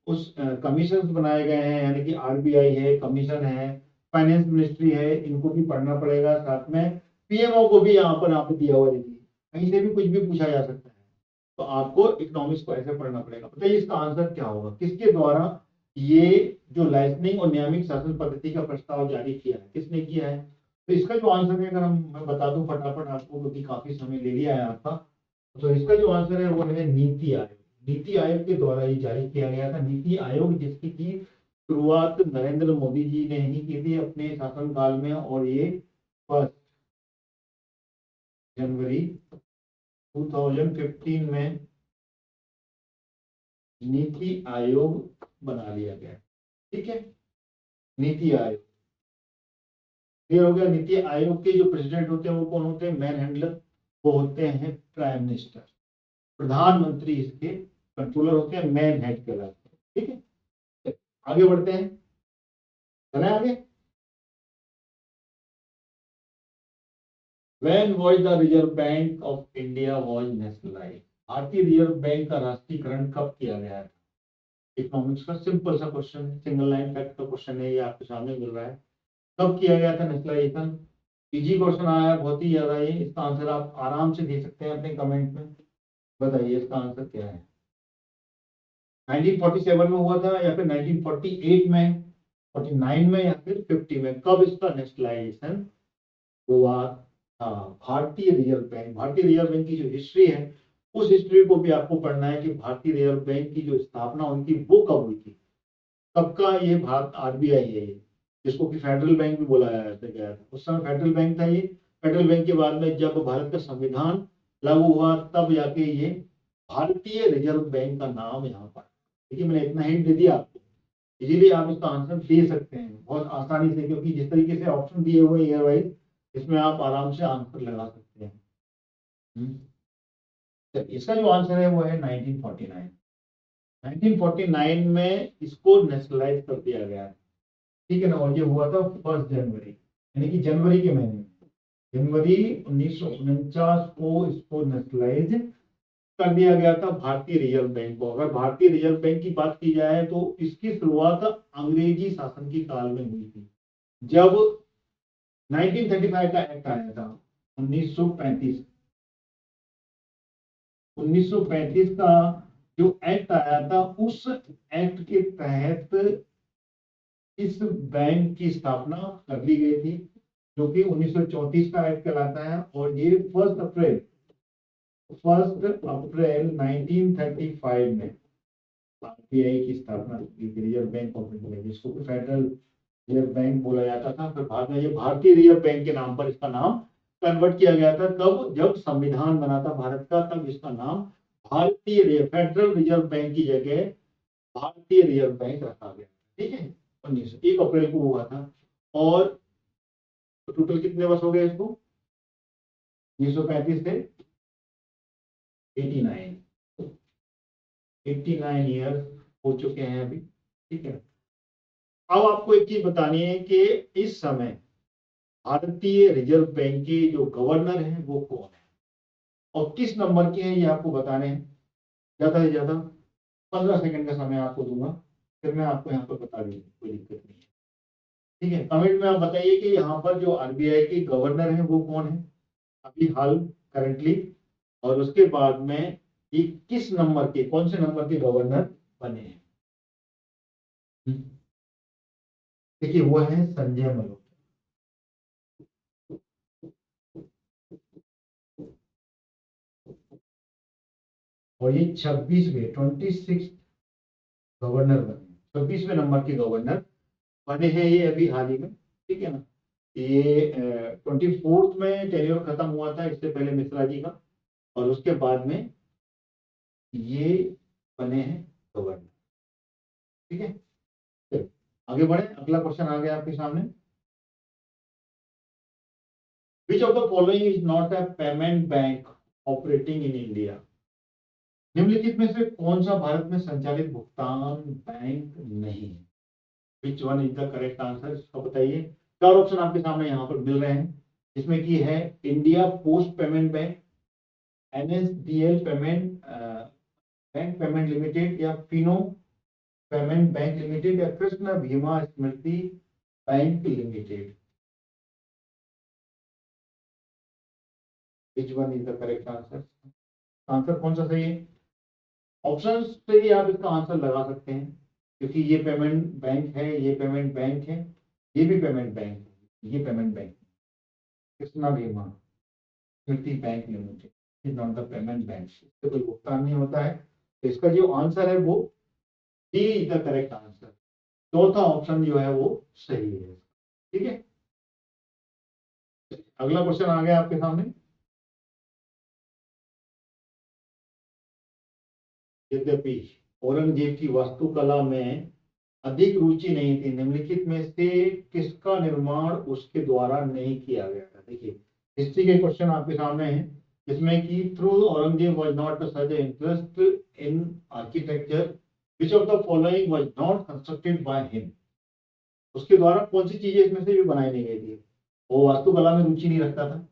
उस कमीशन बनाए गए हैं, यानी कि आरबीआई है, कमीशन है, फाइनेंस मिनिस्ट्री है, इनको भी पढ़ना पड़ेगा। साथ में पीएमओ को भी यहाँ पर आप दिया हुआ देखिए, कहीं से भी कुछ भी पूछा जा सकता है। तो आपको इकोनॉमिक्स को ऐसे पढ़ना पड़ेगा। बताइए इसका आंसर क्या होगा, किसके द्वारा ये जो लाइसेंसिंग और नियमित शासन पद्धति का प्रस्ताव जारी किया है, किसने किया है? तो इसका जो आंसर है, अगर मैं बता दूं फटाफट आपको, क्योंकि काफी समय ले लिया है आपका, तो इसका जो आंसर है वो है नीति आयोग। नीति आयोग के द्वारा ये जारी किया गया था। नीति आयोग जिसकी की शुरुआत नरेंद्र मोदी जी ने ही की थी अपने शासनकाल में, और ये 1 जनवरी 2015 में नीति आयोग बना लिया गया। ठीक है, नीति आयोग क्लियर हो गया। नीति आयोग के जो प्रेसिडेंट होते हैं वो कौन होते हैं? मैन हैंडलर, वो होते हैं प्राइम मिनिस्टर। प्रधानमंत्री इसके कंट्रोलर होते हैं, मैन हेड कहलाते हैं। ठीक है, आगे बढ़ते हैं, चलें आगे। When was the Reserve Bank of India was nationalized? भारतीय रिजर्व बैंक का राष्ट्रीयकरण कब किया गया था? इकोनॉमिक्स का सिंपल सा क्वेश्चन, सिंगल लाइन फैक्ट का क्वेश्चन है, ये आपके सामने मिल रहा है। कब किया गया था नेशनलाइजेशन? इजी क्वेश्चन आया, बहुत ही ज्यादा। ये इसका आंसर आप आराम से दे सकते हैं अपने कमेंट में। बताइए इसका आंसर क्या है? 1947 में हुआ था, या फिर 1948 में, 49 में, या फिर 50 में? कब इसका नेशनलाइजेशन हुआ? हाँ, भारतीय रिजर्व बैंक। भारतीय रिजर्व बैंक की जो हिस्ट्री है उस हिस्ट्री को भी आपको पढ़ना है कि भारतीय रिजर्व बैंक की जो स्थापना उनकी वो कब हुई थी, कब का ये भारत आरबीआई है ये, जिसको कि फेडरल बैंक भी बोला गया था। उस समय फेडरल बैंक था ये। फेडरल बैंक के बाद में जब भारत का संविधान लागू हुआ तब जाके ये भारतीय रिजर्व बैंक का नाम यहाँ पर। देखिए मैंने इतना हिंट दे दिया आपको, इजीली आप इसका आंसर दे सकते हैं बहुत आसानी से, क्योंकि जिस तरीके से ऑप्शन दिए हुए ईयर वाइज, इसमें आप आराम से आंसर लगा सकते हैं। तो इसका जो आंसर है वो है 1949। 1949 में इसको नेशनलाइज कर दिया गया। ठीक है ना, और ये हुआ था 1 जनवरी, यानी कि जनवरी के महीने में। जनवरी 1949 को इसको नेशनलाइज कर दिया गया था, भारतीय रिजर्व बैंक को। अगर भारतीय रिजर्व बैंक की बात की जाए तो इसकी शुरुआत अंग्रेजी शासन की काल में हुई थी, जब 1935 का एक्ट आया था। 1935 1935 का जो एक्ट आया था, उस एक्ट के तहत इस बैंक की स्थापना कर ली गई थी, जो कि 1934 का एक्ट कहलाता है। और ये 1 अप्रैल 1935 में आरबीआई की स्थापना की थी, रिजर्व बैंक ऑफ इंडिया, जिसको फेडरल रिजर्व बैंक बोला जाता था। फिर बाद में ये भारतीय रिजर्व बैंक के नाम पर इसका नाम कन्वर्ट किया गया था। तब जब संविधान बना था भारत का, तब इसका नाम भारतीय फेडरल रिजर्व बैंक की जगह भारतीय रिजर्व बैंक रखा गया। ठीक है, 1 अप्रैल को हुआ था। और टोटल कितने वर्ष हो गए इसको? 1935 से 89 ईयर्स हो चुके हैं अभी। ठीक है, अब आपको एक चीज बतानी है कि इस समय भारतीय रिजर्व बैंक के जो गवर्नर हैं वो कौन है और किस नंबर के हैं, ये आपको बताने हैं। ज्यादा से ज्यादा 15 सेकंड का समय आपको दूंगा, फिर मैं आपको यहाँ पर बता दूंगा, कोई दिक्कत नहीं है। ठीक है, कमेंट में आप बताइए कि यहाँ पर जो आरबीआई के गवर्नर हैं वो कौन है अभी हाल करंटली, और उसके बाद में ये किस नंबर के, कौन से नंबर के गवर्नर बने हैं। देखिए, वो है संजय मल्होत्रा। और ये 26वें गवर्नर बने, 26वें नंबर के गवर्नर बने हैं ये अभी हाल ही में। ठीक है ना, ये 24 में टेन्योर खत्म हुआ था, इससे पहले मिश्रा जी का, और उसके बाद में ये बने हैं गवर्नर। ठीक है, चलिए आगे बढ़े। अगला क्वेश्चन आ गया आपके सामने। विच of the following is not a payment bank operating in India? निम्नलिखित में से कौन सा भारत में संचालित भुगतान बैंक नहीं है? विच one is the correct answer, इसको बताइए। 4 ऑप्शन आपके सामने यहाँ पर मिल रहे हैं, जिसमें की है India post payment bank, NSDL payment limited, या फिनो पेमेंट बैंक लिमिटेड, या Krishna Bhima Smriti bank limited. Which one is the correct answer? Answer कौन सा सही है? ऑप्शन से ही आप इसका आंसर लगा सकते हैं, क्योंकि ये पेमेंट बैंक है, ये पेमेंट बैंक है, ये भी पेमेंट बैंक है, ये payment bank. Krishna Bima Smriti bank limited is not the payment bank, इससे कोई भुगतान नहीं होता है। तो इसका जो आंसर है वो D is the correct answer. चौथा ऑप्शन जो है वो सही है। ठीक है, अगला क्वेश्चन आ गया आपके सामने। यद्यपि औरंगजेब की वास्तुकला में अधिक रुचि नहीं थी, निम्नलिखित में से किसका निर्माण उसके द्वारा नहीं किया गया था? देखिए, हिस्ट्री के क्वेश्चन आपके सामने हैं, जिसमें कि through Aurangzeb was not such interest in architecture, which of the following was not constructed by him? उसके द्वारा कौन सी चीजें इसमें से भी बनाई नहीं गई थी? वो वास्तुकला में रुचि नहीं रखता था।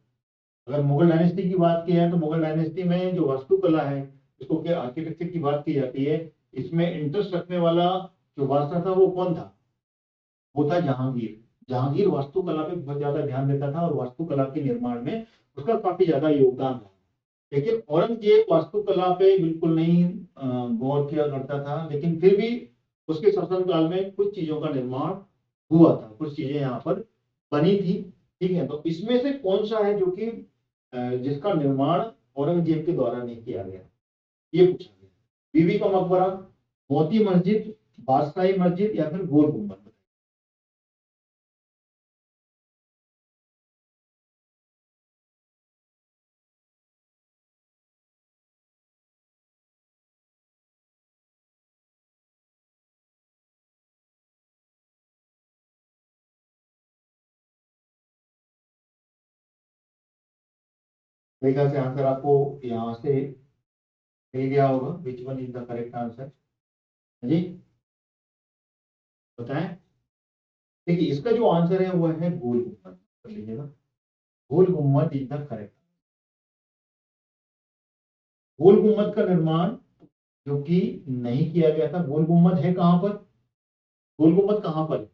अगर मुगल डायनेस्टी की बात की है तो मुगल डायनेस्टी में जो वास्तुकला है, इसको क्या आर्किटेक्चर की बात की जाती है, इसमें इंटरेस्ट रखने वाला जो बादशाह था वो कौन था? वो था जहांगीर। जहांगीर वास्तुकला पे बहुत ज्यादा ध्यान देता था और वास्तुकला के निर्माण में उसका काफी ज्यादा योगदान था। लेकिन औरंगजेब वास्तुकला पे बिल्कुल नहीं गौर किया करता था, लेकिन फिर भी उसके शासनकाल में कुछ चीजों का निर्माण हुआ था, कुछ चीजें यहाँ पर बनी थी। ठीक है, तो इसमें से कौन सा है जो कि जिसका निर्माण औरंगजेब के द्वारा नहीं किया गया, ये पूछा गया। बीबी का मकबरा, मोती मस्जिद, बादशाही मस्जिद, या फिर गोल गुम्बद? मेरे ख्याल से आंसर आपको यहाँ से मिल गया होगा। Which one is the correct answer जी, बताएं। देखिए, इसका जो आंसर है वो है गोल गुम्बद। कर लीजिएगा। गोल गुम्मद इज द करेक्ट। गोल गुम्मद का निर्माण जो कि नहीं किया गया था, गोल गुम्मद है कहां पर, गोल गुम्मद कहां पर है?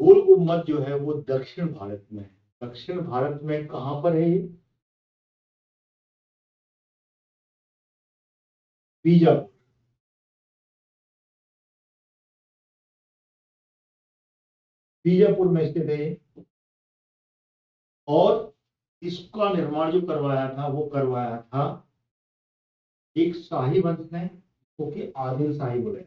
गोल गुम्मद जो है वो दक्षिण भारत में है। दक्षिण भारत में कहां पर है ये? बीजापुर। बीजापुर में स्थित है ये। और इसका निर्माण जो करवाया था वो करवाया था एक शाही वंश ने, क्योंकि आदिल शाही बोले,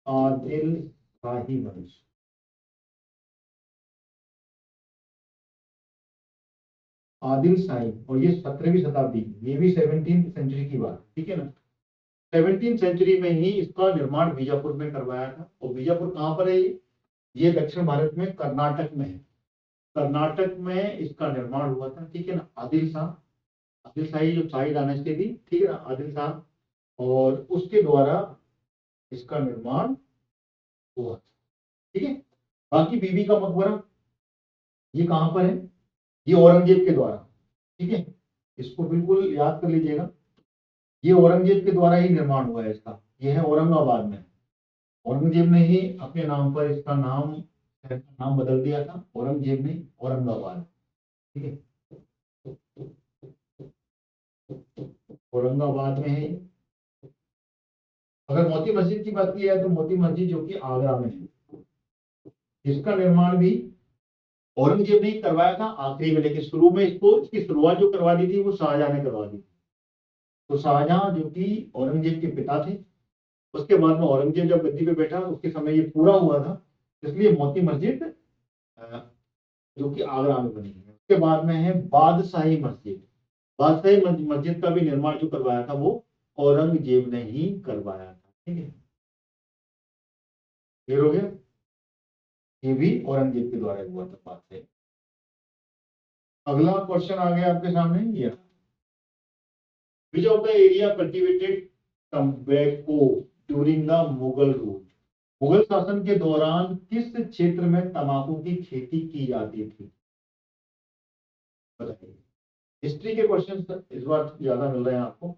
आदिल शाही वंश। आदिल शाही, और ये 17वीं शताब्दी, ये भी 17th सेंचुरी की बात, ठीक है ना। 17th सेंचुरी में ही इसका निर्माण बीजापुर में करवाया था। और बीजापुर कहां पर है ये दक्षिण भारत में कर्नाटक में है। कर्नाटक में इसका निर्माण हुआ था, ठीक है ना। आदिल शाह, आदिल शाही जो शाही डायनेस्टी थी, ठीक है ना, आदिल शाह, और उसके द्वारा इसका निर्माण हुआ था, ठीक है। बाकी बीबी का मकबरा ये कहां पर है? ये औरंगजेब के द्वारा, ठीक है, इसको बिल्कुल याद कर लीजिएगा। ये औरंगजेब के द्वारा ही निर्माण हुआ है इसका। ये है औरंगाबाद में। औरंगजेब ने ही अपने नाम पर इसका नाम बदल दिया था, औरंगजेब ने, औरंगाबाद, ठीक है, औरंगाबाद में है। अगर मोती मस्जिद की बात की जाए तो मोती मस्जिद जो कि आगरा में है, इसका निर्माण भी औरंगजेब ने ही करवाया था आखिरी में, लेकिन शुरू में इसकी शुरुआत जो करवा दी थी वो शाहजहां ने करवा दी। तो शाहजहां जो कि औरंगजेब के पिता थे, उसके बाद में औरंगजेब जब गद्दी पे बैठा उसके समय ये पूरा हुआ था, इसलिए मोती मस्जिद जो कि आगरा में बनी है। उसके बाद में है बादशाही मस्जिद। बादशाही मस्जिद का भी निर्माण जो करवाया था वो औरंगजेब ने ही करवाया था, ठीक है, क्लियर हो गया। ये भी औरंगजेब के द्वारा हुआ था बादशाही। अगला क्वेश्चन आ गया आपके सामने, ये which of the area cultivated tobacco during the Mughal rule. Mughal शासन के दौरान किस क्षेत्र में तंबाकू की खेती की जाती थी? बताइए। हिस्ट्री के क्वेश्चन इस बार ज्यादा मिल रहे हैं आपको।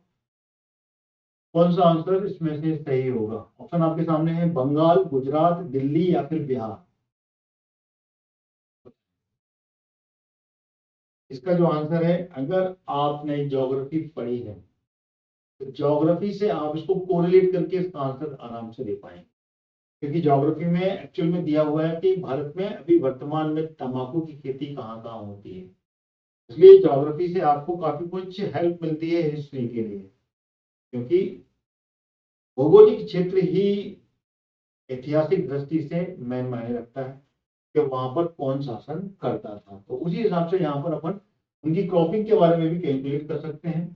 कौन सा आंसर इसमें से सही होगा? ऑप्शन आपके सामने है, बंगाल, गुजरात, दिल्ली या फिर बिहार। इसका जो आंसर है, अगर आपने ज्योग्राफी पढ़ी है तो ज्योग्राफी से आप इसको कोरिलेट करके इसका आंसर आराम से दे पाएंगे, क्योंकि ज्योग्राफी में एक्चुअल में दिया हुआ है कि भारत में अभी वर्तमान में तंबाकू की खेती कहाँ कहाँ होती है। इसलिए ज्योग्राफी से आपको काफी कुछ हेल्प मिलती है हिस्ट्री के लिए, क्योंकि भौगोलिक क्षेत्र ही ऐतिहासिक दृष्टि से मेन मायने रखता है कि वहां पर कौन शासन करता था। तो उसी हिसाब से यहाँ पर अपन उनकी क्रॉपिंग के बारे में भी कैलकुलेट कर सकते हैं।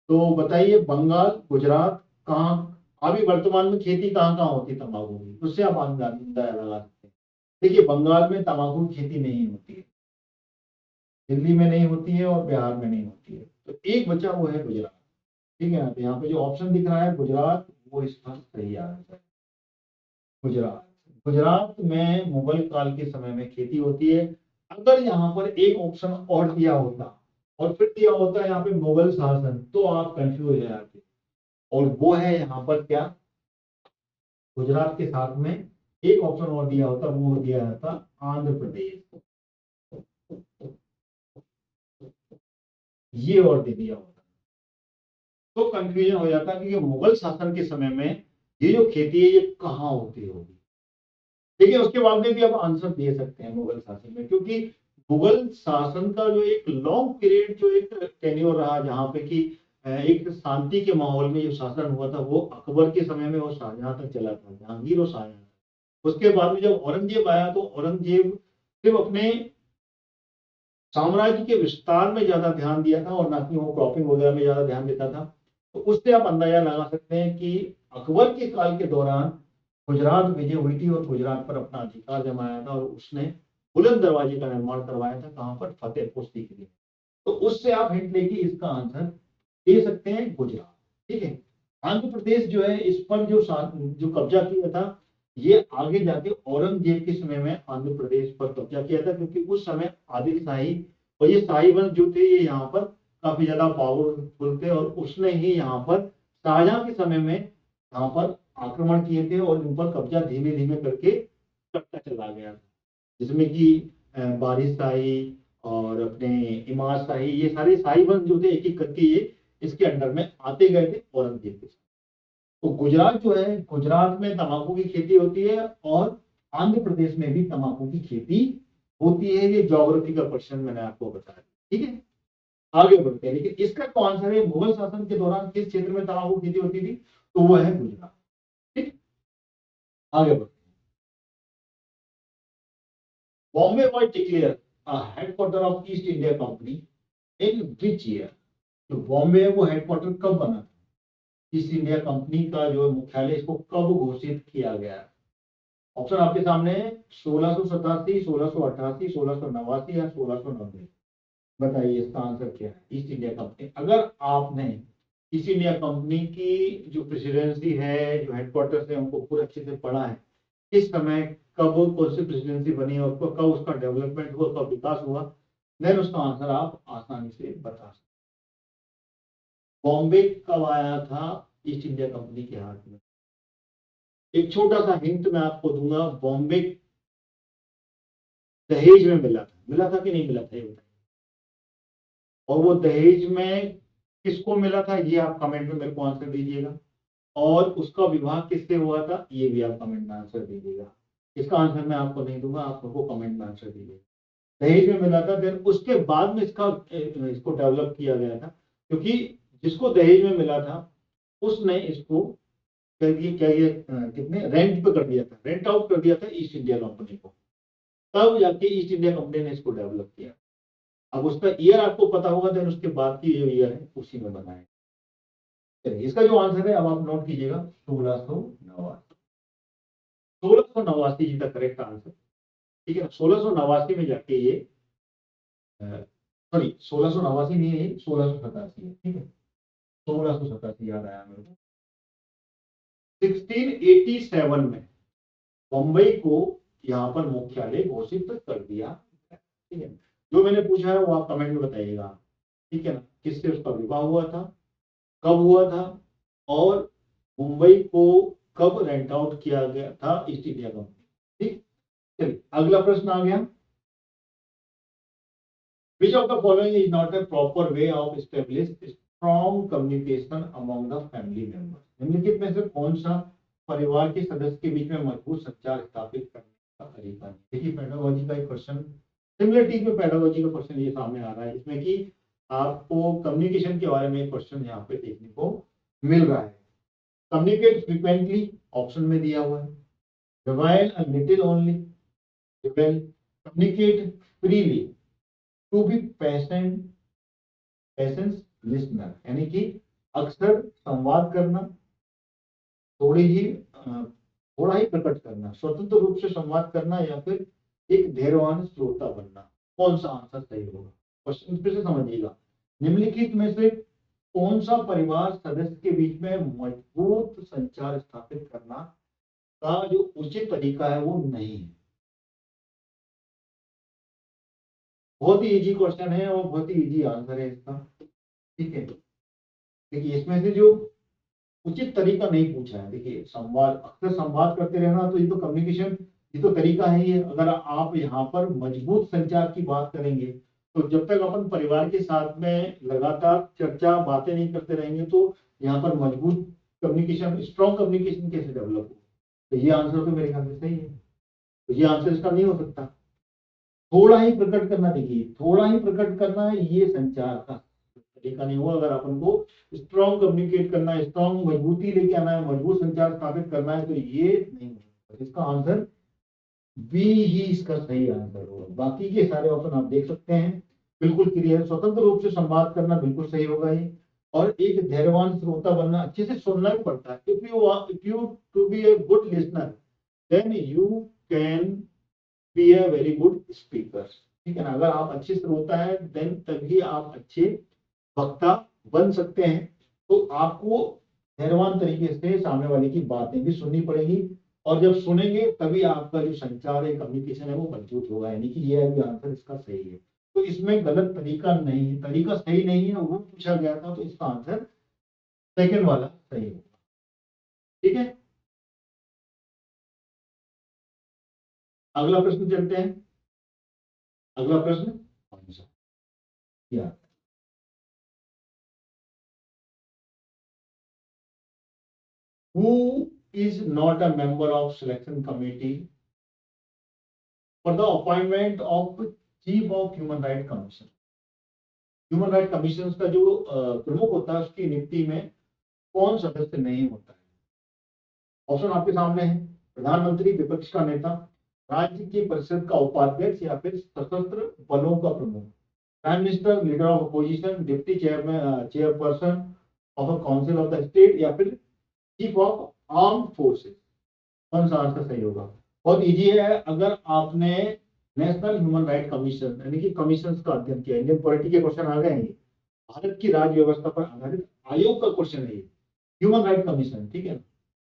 तो बताइए, बंगाल, गुजरात, कहाँ अभी वर्तमान में खेती कहाँ कहाँ होती है तंबाकू की, उससे आप अंदाजा लगा सकते हैं। देखिए, बंगाल में तंबाकू की खेती नहीं होती है, दिल्ली में नहीं होती है और बिहार में नहीं होती है। तो एक बचा वो है गुजरात, ठीक है ना। तो यहाँ पे जो ऑप्शन दिख रहा है गुजरात, वो इसका सही आंसर है। गुजरात, गुजरात में मुगल काल के समय में खेती होती है। अगर यहाँ पर एक ऑप्शन और दिया होता और फिर दिया होता यहाँ पे मुगल शासन, तो आप कंफ्यूज हो जाते। और वो है यहाँ पर क्या, गुजरात के साथ में एक ऑप्शन और दिया होता, वो दिया जाता आंध्र प्रदेश, ये और दे दिया होता, तो कंफ्यूजन हो जाता कि मुगल शासन के समय में ये जो खेती है ये कहाँ होती होगी। देखिए, उसके बाद में भी आप आंसर दे सकते हैं मुगल शासन में, क्योंकि मुगल शासन का जो एक लॉन्ग पीरियड जो एक टेन्योर रहा, जहाँ पे कि एक शांति के माहौल में जो शासन हुआ था, वो अकबर के समय में और शाहजहां तक चला था, जहांगीर और शाहजहां। उसके बाद में जब औरंगजेब आया तो औरंगजेब सिर्फ अपने साम्राज्य के विस्तार में ज्यादा ध्यान दिया था और ना कि वो क्रॉपिंग वगैरह में ज्यादा ध्यान देता था। तो उससे आप अंदाजा लगा सकते हैं कि अकबर के काल के दौरान गुजरात विजय हुई थी और गुजरात पर अपना अधिकार जमाया था, और उसने बुलंद दरवाजे का निर्माण करवाया था, कहां पर, फतेहपुर सीकरी। तो उससे आप हिंट लेके इसका आंसर दे सकते हैं गुजरात, ठीक है। आंध्र प्रदेश जो है, इस पर जो कब्जा किया था ये आगे जाके औरंगजेब के समय में आंध्र प्रदेश पर कब्जा किया था, क्योंकि उस समय आदिल शाही और ये शाही वंश जो थे ये यहाँ पर काफी ज्यादा पावरफुल थे, और उसने ही यहाँ पर शाहजहां के समय में यहाँ पर आक्रमण किए थे और इन पर कब्जा धीमे धीमे करके करता चला गया, जिसमें कि बारिश शाही और अपने इमाद शाही, ये सारे शाही वंश जो थे एक एक करके ये इसके अंडर में आते गए थे औरंगजेब के। तो गुजरात जो है, गुजरात में तंबाकू की खेती होती है और आंध्र प्रदेश में भी तंबाकू की खेती होती है। ये ज्योग्राफी का क्वेश्चन मैंने आपको बताया, ठीक है। आगे बढ़ते हैं, लेकिन इसका तो आंसर है मुगल शासन के दौरान किस क्षेत्र में तंबाकू की खेती होती थी, तो वो है गुजरात, ठीक। आगे बढ़ते हैं। Bombay was declare headquarter of east India company in which year. जो बॉम्बे है वो हेडक्वार्टर कब बना था, ईस्ट इंडिया कंपनी का जो मुख्यालय, इसको कब घोषित किया गया। ऑप्शन आपके सामने है, 1687, 1688, 1689 या 1690। बताइए इसका आंसर क्या है। ईस्ट इंडिया कंपनी, अगर आपने ईस्ट इंडिया कंपनी की जो प्रेसिडेंसी है, जो हेडक्वार्टर्स है, उनको पूरा अच्छे से पढ़ा है, इस समय कब कौन सी प्रेसिडेंसी बनी और कब उसका डेवलपमेंट हुआ, कब विकास हुआ, देन उसका आंसर आप आसानी से बता सकते। बॉम्बे कब आया था ईस्ट इंडिया कंपनी के हाथ में। एक छोटा सा हिंट मैं आपको दूंगा, बॉम्बे दहेज में मिला था कि नहीं मिला था ये बताइए। और वो दहेज में किसको मिला था ये आप कमेंट में मेरे को आंसर दीजिएगा, और उसका विवाह किससे हुआ था ये भी आप कमेंट में आंसर दीजिएगा। इसका आंसर मैं आपको नहीं दूंगा, आप मेरे को कमेंट में आंसर दीजिएगा। दहेज में मिला था, फिर उसके बाद में इसको डेवलप किया गया था, क्योंकि जिसको दहेज में मिला था उसने इसको कितने रेंट पे कर दिया था, रेंट आउट कर दिया था ईस्ट इंडिया कंपनी को, तब जाके ईस्ट इंडिया कंपनी ने इसको डेवलप किया। अब उसका ईयर आपको पता होगा, देन उसके बाद की जो ईयर है उसी में बनाए। चलिए इसका जो आंसर है अब आप नोट कीजिएगा, 1689। 1689 इज द करेक्ट आंसर, ठीक है ना। 1689 में जाके ये सॉरी 1689 नहीं है, 1687 है, ठीक है। 1687 याद आया मेरे को। 1687 में मुंबई को यहाँ पर मुख्यालय घोषित कर दिया, ठीक है। जो मैंने पूछा है वो आप कमेंट में बताइएगा, ठीक है ना। किससे उसका विवाह हुआ था, कब हुआ था, और मुंबई को कब रेंट आउट किया गया था ईस्ट इंडिया कंपनी, ठीक। चलिए अगला प्रश्न आ गया। Which of the following is not a proper way of establish strong communication among the family members? निम्नलिखित में से कौन सा परिवार के सदस्य के बीच में मजबूत संचार स्थापित करने का तरीका है। देखिए पेडागोजी का एक क्वेश्चन, सिमिलरिटी में पेडागोजी का क्वेश्चन ये सामने आ रहा है, इसमें कि आपको कम्युनिकेशन के बारे में क्वेश्चन यहाँ पे देखने को मिल रहा है। कम्युनिकेट फ्रीक्वेंटली ऑप्शन में दिया हुआ है, reveal a little only, reveal, communicate freely, to be patient, patience listener, यानी कि अक्सर संवाद करना, थोड़ा ही प्रकट करना, स्वतंत्र रूप से संवाद करना, या फिर एक धैर्यवान श्रोता बनना। कौन सा आंसर सही होगा, क्वेश्चन फिर से समझिएगा। निम्नलिखित में से कौन सा परिवार सदस्य के बीच में मजबूत संचार स्थापित करना का जो उचित तरीका है वो नहीं है। बहुत ही इजी क्वेश्चन है और बहुत ही इजी आंसर है इसका, ठीक है। देखिए इसमें से जो उचित तरीका नहीं पूछा है, देखिए संवाद, अक्सर संवाद करते रहना, तो ये तो कम्युनिकेशन, ये तो तरीका है ही है। अगर आप यहाँ पर मजबूत संचार की बात करेंगे, तो जब तक अपन परिवार के साथ में लगातार चर्चा बातें नहीं करते रहेंगे, तो यहाँ पर मजबूत कम्युनिकेशन, स्ट्रॉन्ग कम्युनिकेशन कैसे डेवलप हो। तो ये आंसर तो मेरे ख्याल से सही है, तो ये आंसर इसका नहीं हो सकता। थोड़ा ही प्रकट करना, देखिए थोड़ा ही प्रकट करना है, ये संचार का तरीका नहीं हुआ। अगर अपन को स्ट्रॉन्ग कम्युनिकेट करना है, स्ट्रॉन्ग मजबूती लेके आना है, मजबूत संचार स्थापित करना है, तो ये नहीं होगा। इसका आंसर बी ही इसका सही आंसर होगा। बाकी के सारे ऑप्शन आप देख सकते हैं, बिल्कुल क्लियर। स्वतंत्र रूप से संवाद करना बिल्कुल सही होगा ये, और एक धैर्यवान श्रोता बनना, अच्छे से सुनना भी पड़ता है। If you to be a good listener, then you can be a very good speaker, ठीक है ना। अगर आप अच्छे श्रोता है, देन तभी आप अच्छे वक्ता बन सकते हैं। तो आपको धैर्यवान तरीके से सामने वाले की बातें भी सुननी पड़ेगी, और जब सुनेंगे तभी आपका जो संचार है, कम्युनिकेशन है, वो मजबूत होगा, यानी कि ये अभी आंसर इसका सही है। तो इसमें गलत तरीका नहीं है, तरीका सही नहीं है, वो पूछा गया था, तो इसका आंसर सेकंड वाला सही होगा। ठीक है, अगला प्रश्न चलते हैं। अगला प्रश्न कौन सा? या who is not a member of selection committee for the appointment of chief of human right commission? Human right commission का जो प्रमुख होता है, उसकी नियुक्ति में कौन सदस्य नहीं होता है? ऑप्शन आपके सामने है। प्रधानमंत्री, विपक्ष का नेता, राज्य की परिषद का उपाध्यक्ष, या फिर सशस्त्र बलों का प्रमुख। Prime minister, leader of opposition, deputy chairperson of a council of the state, या फिर चीफ ऑफ आर्म फोर्सेस। कौन सा आंसर सही होगा? बहुत इजी है। अगर आपने नेशनल ह्यूमन राइट कमीशन यानी कि कमीशन का अध्ययन किया, इंडियन पॉलिटी के क्वेश्चन आ गए हैं, भारत की राज्य व्यवस्था पर आधारित आयोग का क्वेश्चन है ये, ह्यूमन राइट कमीशन, ठीक है,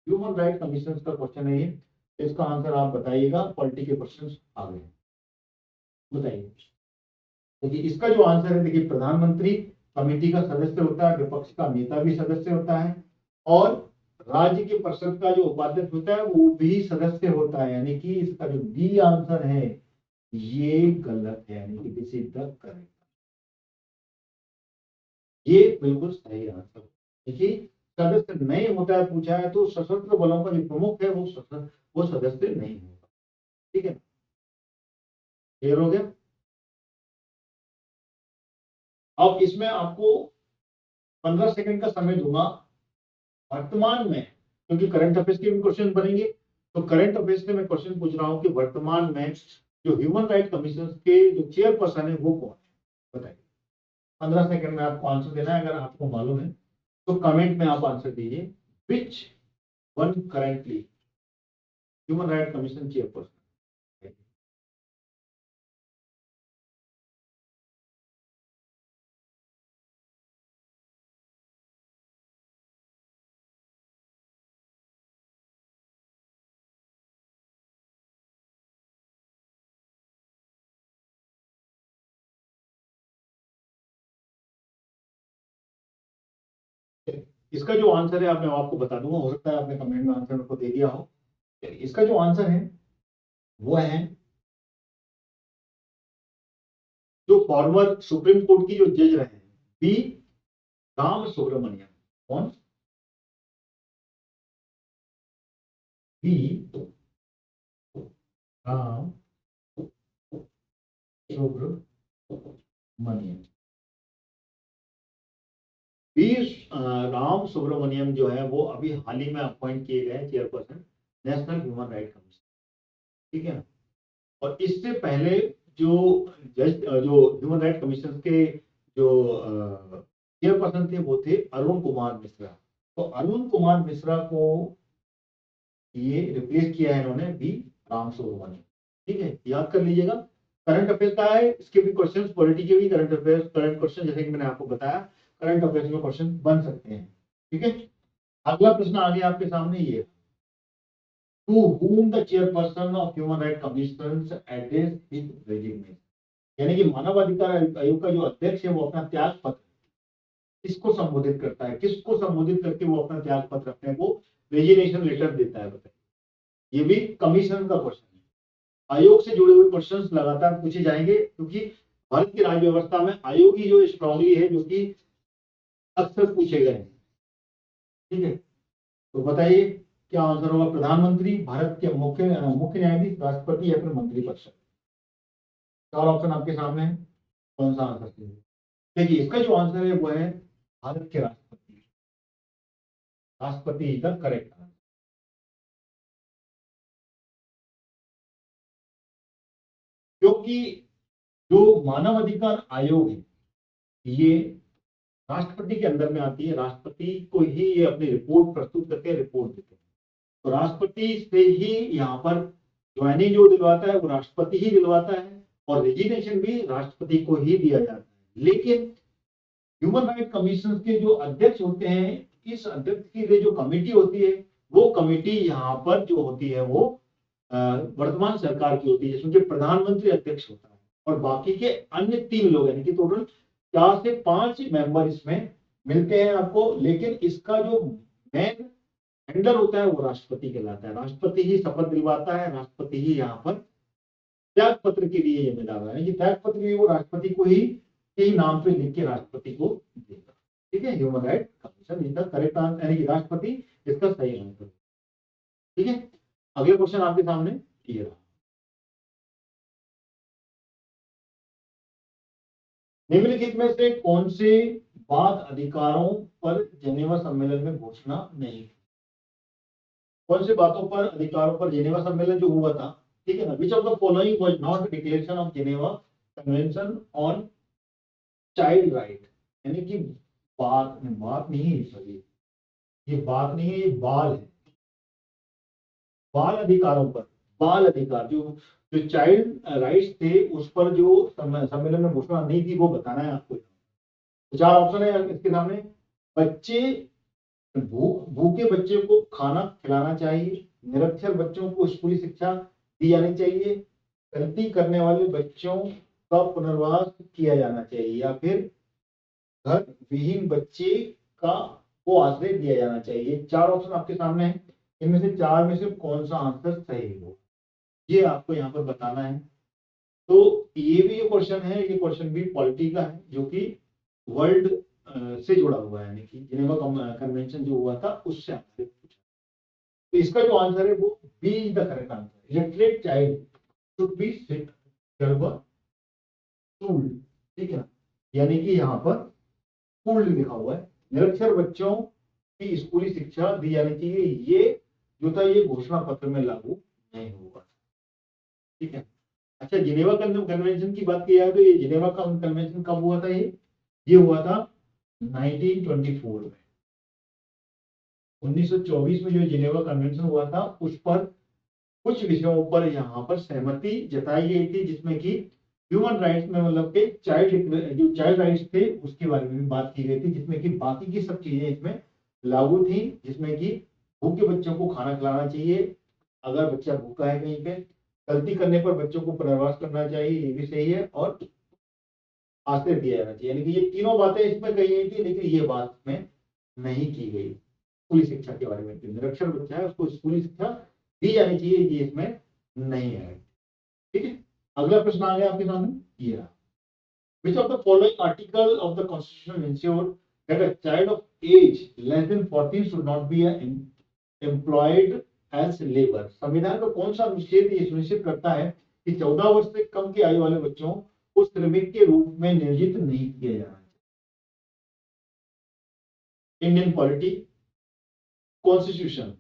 ह्यूमन राइट कमीशन का क्वेश्चन है ये। इसका आंसर आप बताइएगा, पॉलिटी के क्वेश्चन आ गए, बताइए। देखिए इसका जो आंसर है, देखिए प्रधानमंत्री कमेटी का सदस्य होता है, विपक्ष का नेता भी सदस्य होता है, और राज्य की परिषद का जो उपाध्यक्ष होता है वो भी सदस्य होता है, यानी कि इसका जो डी आंसर है ये गलत है, यानी कि दिस इज द करेक्ट। ये बिल्कुल सही आंसर। देखिए सदस्य नहीं होता है पूछा है, तो सशस्त्र बलों का जो प्रमुख है वो सदस्य नहीं होगा। ठीक है, क्लियर हो गया? अब इसमें आपको 15 सेकंड का समय दूंगा। वर्तमान में, क्योंकि करंट अफेयर्स के भी क्वेश्चन बनेंगे, तो करंट अफेयर्स से मैं क्वेश्चन पूछ रहा हूं कि वर्तमान में जो ह्यूमन राइट कमीशन के जो चेयरपर्सन है वो कौन है, बताइए। 15 सेकंड में आपको आंसर देना है। अगर आपको मालूम है तो कमेंट में आप आंसर दीजिए, which one currently human right commission chairperson. इसका जो आंसर है मैं आपको बता दूंगा, हो सकता है आपने कमेंट में आंसर को दे दिया हो। इसका जो आंसर है वो है जो फॉर्मर सुप्रीम कोर्ट की जो जज रहे हैं, बी राम सुब्रमण्यम। कौन? बी राम सुब्रमण्यम। बी राम सुब्रमण्यम जो है वो अभी हाल ही में अपॉइंट किए गए chairperson national human right commission. ठीक है, और इससे पहले जो जज जो ह्यूमन राइट कमीशन के जो चेयरपर्सन थे वो थे अरुण कुमार मिश्रा। तो अरुण कुमार मिश्रा को ये रिप्लेस किया है इन्होंने बी राम सुब्रमण्यम। ठीक है, याद कर लीजिएगा। करंट अफेयर का है, इसके भी क्वेश्चंस, पॉलिटी के भी करंट अफेयर करंट क्वेश्चन, जैसे कि मैंने आपको बताया करंट अफेयर्स में क्वेश्चन बन सकते हैं। ठीक है, अगला प्रश्न आ गया आपके सामने, ये to whom the chairperson of human rights commission address his resignation, यानी कि मानवाधिकार आयोग का जो अध्यक्ष है वो अपना त्याग पत्र किसको संबोधित करता है, किसको संबोधित करके वो अपना त्याग पत्र अपने को रेजिग्नेशन लेटर देता है, बताइए। ये भी कमीशन का क्वेश्चन है। आयोग से जुड़े हुए क्वेश्चंस लगातार पूछे जाएंगे, क्योंकि भारत की राज्य व्यवस्था में आयोग ही जो स्ट्रांगली है, जो कि अक्सर पूछे गए हैं। ठीक है, तो बताइए क्या आंसर होगा? प्रधानमंत्री, भारत के मुख्य न्यायाधीश, राष्ट्रपति, या फिर मंत्रिपरिषद। चार ऑप्शन आपके सामने है, कौन सा आंसर सही है? देखिए इसका जो आंसर है वो है भारत के राष्ट्रपति। राष्ट्रपति इज द करेक्ट आंसर। क्योंकि जो मानव अधिकार आयोग है ये राष्ट्रपति के अंदर में आती है, राष्ट्रपति को ही ये अपनी रिपोर्ट प्रस्तुत करके रिपोर्ट देते हैं। तो राष्ट्रपति से ही यहाँ पर ज्वाइनिंग जो दिलवाता है वो राष्ट्रपति ही दिलवाता है, और रेजिग्नेशन भी राष्ट्रपति को ही दिया जाता है। लेकिन ह्यूमन राइट कमीशन के जो अध्यक्ष होते हैं, इस अध्यक्ष की जो कमेटी होती है वो कमेटी यहाँ पर जो होती है वो वर्तमान सरकार की होती है, जिसमें कि प्रधानमंत्री अध्यक्ष होता है और बाकी के अन्य 3 लोग, यानी कि टोटल 4 से 5 मेंबर इसमें मिलते हैं आपको। लेकिन इसका जो मेन हैंडलर होता है वो राष्ट्रपति कहलाता है। राष्ट्रपति ही शपथ दिलवाता है, राष्ट्रपति ही यहाँ पर त्याग पत्र के लिए जिम्मेदार है। ये त्याग पत्र भी वो राष्ट्रपति को ही के ही नाम पे लिख के राष्ट्रपति को देगा। ठीक है, ह्यूमन राइट कमीशन इसका करेक्ट आंसर, यानी कि राष्ट्रपति इसका सही आंसर। ठीक है, अगले क्वेश्चन आपके सामने ये रहा। निम्नलिखित में से कौन से बात अधिकारों पर जेनेवा सम्मेलन में घोषणा नहीं की? कौन से बातों पर अधिकारों पर जेनेवा सम्मेलन जो हुआ था, ठीक है ना, विच of the following was not declaration of Geneva convention on child right, यानी कि बात नहीं है सभी, ये बात नहीं है, ये बाल है। बाल अधिकारों पर, बाल अधिकार जो जो चाइल्ड राइट्स थे उस पर जो सम्मेलन में घोषणा नहीं थी वो बताना है आपको। तो 4 ऑप्शन है इसके सामने। बच्चे भूखे बच्चे को खाना खिलाना चाहिए, निरक्षर बच्चों को स्कूली शिक्षा दी जानी चाहिए, गलती करने वाले बच्चों का पुनर्वास किया जाना चाहिए, या फिर घर विहीन बच्चे का को आश्रय दिया जाना चाहिए। 4 ऑप्शन आपके सामने है, इनमें से 4 में से कौन सा आंसर सही हो ये आपको यहाँ पर बताना है। तो ये भी जो क्वेश्चन है, ये क्वेश्चन भी पॉलिटी का है जो कि वर्ल्ड से जुड़ा हुआ है, यानी कि जिनेवा कन्वेंशन जो हुआ था उससे आधारित पूछा। तो इसका जो आंसर है वो B is the correct answer. Illiterate child should be sit school, ठीक है, यानी कि यहाँ पर स्कूल लिखा हुआ है। निरक्षर बच्चों की स्कूली शिक्षा दी जानी चाहिए, ये जो था ये घोषणा पत्र में लागू नहीं होगा। ठीक है, अच्छा, जिनेवा कन्वेंशन की बात की जाए तो ये जिनेवा का कन्वेंशन कब हुआ था? ये हुआ था 1924 में। 1924 में जो जिनेवा कन्वेंशन हुआ था उस पर कुछ विषयों पर यहाँ पर सहमति जताई गई थी, जिसमें कि ह्यूमन राइट्स में मतलब के जो चाइल्ड राइट्स थे उसके बारे में भी बात की गई थी, जिसमें कि बाकी की सब चीजें इसमें लागू थी, जिसमें कि भूखे बच्चों को खाना खिलाना चाहिए अगर बच्चा भूखा है कहीं पे, गलती करने पर बच्चों को पुनर्वास करना चाहिए, ये भी सही है, और आश्रय दिया जाना चाहिए। यानी कि ये तीनों बातें इसमें कही गई थी, लेकिन ये बात में नहीं की गई। स्कूली शिक्षा के बारे में, निरक्षर बच्चा है उसको स्कूली शिक्षा दी जानी चाहिए, ये इसमें नहीं है। ठीक है, अगला प्रश्न आ गया आपके सामने, ये रहा। Which of the following article of the Constitution ensure that a child of age less than 14 should not be employed as labor? संविधान का कौन सा अनुच्छेद ये सुनिश्चित करता है कि 14 वर्ष से कम की आयु वाले बच्चों को श्रमिक के रूप में नियोजित नहीं किया जाना चाहिए? इंडियन पॉलिटी, कॉन्स्टिट्यूशन,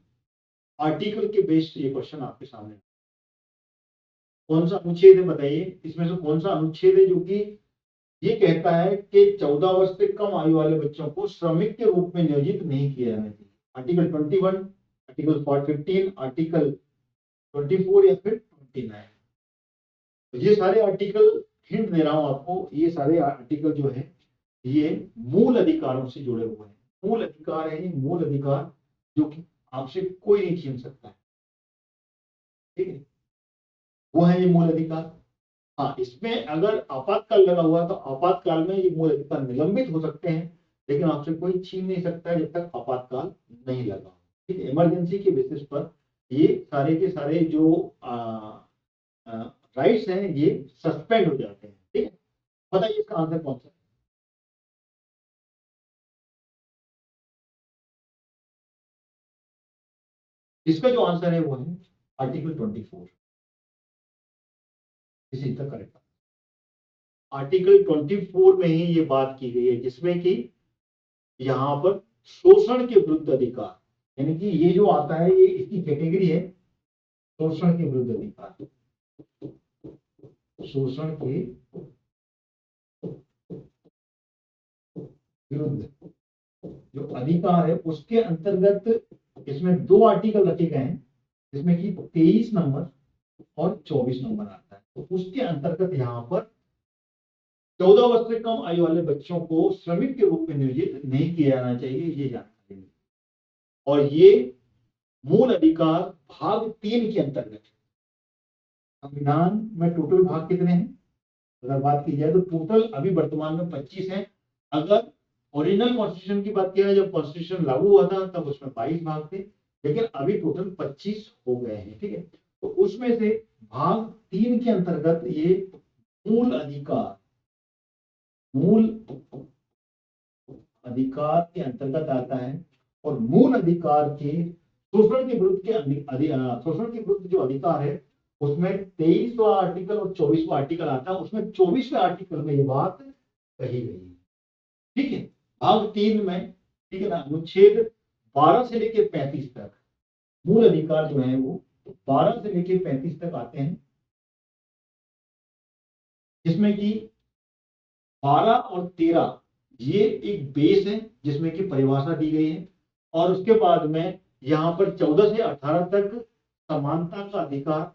आर्टिकल के बेस्ड ये क्वेश्चन आपके सामने। कौन सा अनुच्छेद है बताइए, इसमें से कौन सा अनुच्छेद है जो कि ये कहता है कि 14 वर्ष से कम आयु वाले बच्चों को श्रमिक के रूप में नियोजित नहीं किया जाना चाहिए? आर्टिकल 21, आर्टिकल 15, आर्टिकल 24 या फिर 29? तो ये सारे आर्टिकल, हिंट दे रहा हूं आपको, ये सारे आर्टिकल जो है ये मूल अधिकारों से जुड़े हुए हैं। मूल अधिकार है ये, मूल अधिकार जो कि आपसे कोई नहीं छीन सकता है। ठीक है, वो है ये मूल अधिकार। हाँ, इसमें अगर आपातकाल लगा हुआ तो आपातकाल में ये मूल अधिकार निलंबित हो सकते हैं, लेकिन आपसे कोई छीन नहीं सकता है जब तक आपातकाल नहीं लगा। ठीक है, इमरजेंसी के बेसिस पर ये सारे के सारे जो राइट्स हैं ये सस्पेंड हो जाते हैं। ठीक है, बताइए इसका आंसर कौन सा है? इसका जो आंसर है वो है आर्टिकल 24। इसी तक करेक्ट, आर्टिकल 24 में ही ये बात की गई है, जिसमें कि यहाँ पर शोषण के विरुद्ध अधिकार, यानी कि ये जो आता है ये इसकी कैटेगरी है शोषण के विरुद्ध अधिकार। शोषण के विरुद्ध जो अधिकार है उसके अंतर्गत इसमें 2 आर्टिकल रखे गए हैं, जिसमें कि 23 नंबर और 24 नंबर आता है। तो उसके अंतर्गत यहाँ पर 14 वर्ष से कम आयु वाले बच्चों को श्रमिक के रूप में नियोजित नहीं किया जाना चाहिए, ये जानकारी। और ये मूल अधिकार भाग 3 के अंतर्गत। संविधान में टोटल भाग कितने हैं अगर बात की जाए तो टोटल अभी वर्तमान में 25 हैं। अगर ओरिजिनल कॉन्स्टिट्यूशन की बात किया जाए, जब कॉन्स्टिट्यूशन लागू हुआ था तब उसमें 22 भाग थे, लेकिन अभी टोटल 25 हो गए हैं। ठीक है, तो उसमें से भाग 3 के अंतर्गत ये मूल अधिकार के अंतर्गत आता है। और मूल अधिकार के शोषण के विरुद्ध शोषण के विरुद्ध जो अधिकार है उसमें 23वां आर्टिकल और 24वां आर्टिकल आता है। उसमें 24वें आर्टिकल में ये बात कही गई है। ठीक है, भाग 3 में, ठीक है ना, अनुच्छेद 12 से लेकर 35 तक मूल अधिकार जो है वो 12 से लेकर 35 तक आते हैं, जिसमें कि 12 और 13 ये एक बेस है जिसमें कि परिभाषा दी गई है। और उसके बाद में यहाँ पर 14 से 18 तक समानता का अधिकार,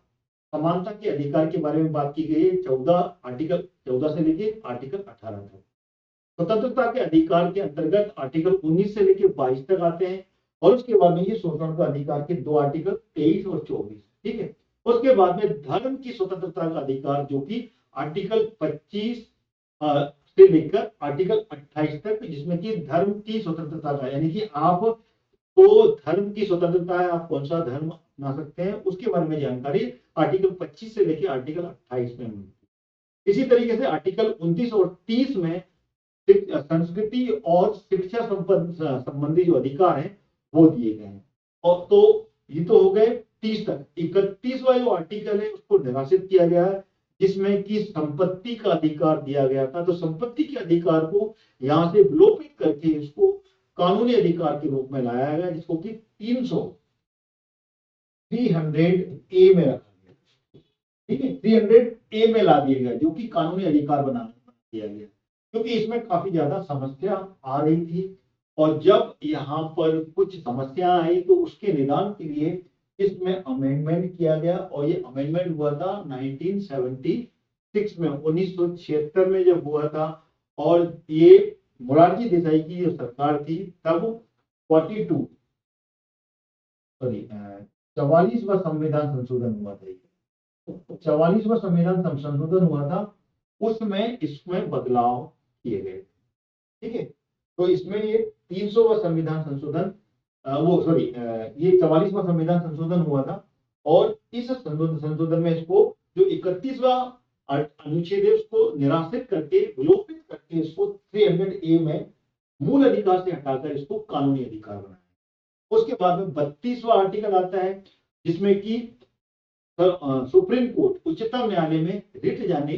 समानता के अधिकार के बारे में बात की गई है। 14 से लेके आर्टिकल 18 तक। स्वतंत्रता के अधिकार के अंतर्गत आर्टिकल 19 से लेके 22 तक आते हैं। और उसके बाद में ये शोषण का अधिकार के 2 आर्टिकल 23 और 24। ठीक है, उसके बाद में धर्म की स्वतंत्रता का अधिकार जो कि आर्टिकल 25 से लेकर आर्टिकल 28 तक, जिसमें कि धर्म की स्वतंत्रता का, यानी कि आप तो धर्म की स्वतंत्रता है, आप कौन सा धर्म अपना सकते हैं उसके बारे में जानकारी आर्टिकल 25 से लेकर आर्टिकल 28 में मिलती है। इसी तरीके से आर्टिकल 29 और 30 में संस्कृति और शिक्षा संबंधी जो अधिकार है वो दिए गए हैं। और तो ये तो हो गए 30 तक। 31वां जो आर्टिकल है उसको निराशित किया गया है, जिसमें कि संपत्ति का अधिकार दिया गया था। तो संपत्ति के अधिकार को यहां से विलोपित करके इसको कानूनी अधिकार के रूप में लाया गया, जिसको कि 300 में रखा गया। ठीक है, 300 में ला दिया गया, जो कि कानूनी अधिकार बना दिया गया, क्योंकि इसमें काफी ज्यादा समस्या आ रही थी। और जब यहाँ पर कुछ समस्या आई तो उसके निदान के लिए इसमें अमेंडमेंट किया गया। और ये अमेंडमेंट हुआ था 1976 में, 1976 में जब हुआ था। और ये मोरारजी देसाई की जो सरकार थी तब 44वां संविधान संशोधन हुआ था। 44वां संविधान संशोधन हुआ था, उसमें इसमें बदलाव किए गए। ठीक है, तो इसमें ये 300वां संविधान संशोधन ये 44वां संविधान संशोधन हुआ था। और इस संशोधन में इसको जो 31वां अनुच्छेद है उसको निराशित करके, विलोपित करके इसको 300A में मूल अधिकार से हटाकर इसको कानूनी अधिकार बनाया। उसके बाद में 32वां आर्टिकल आता है, जिसमें कि सुप्रीम कोर्ट, उच्चतम न्यायालय में रिट डालने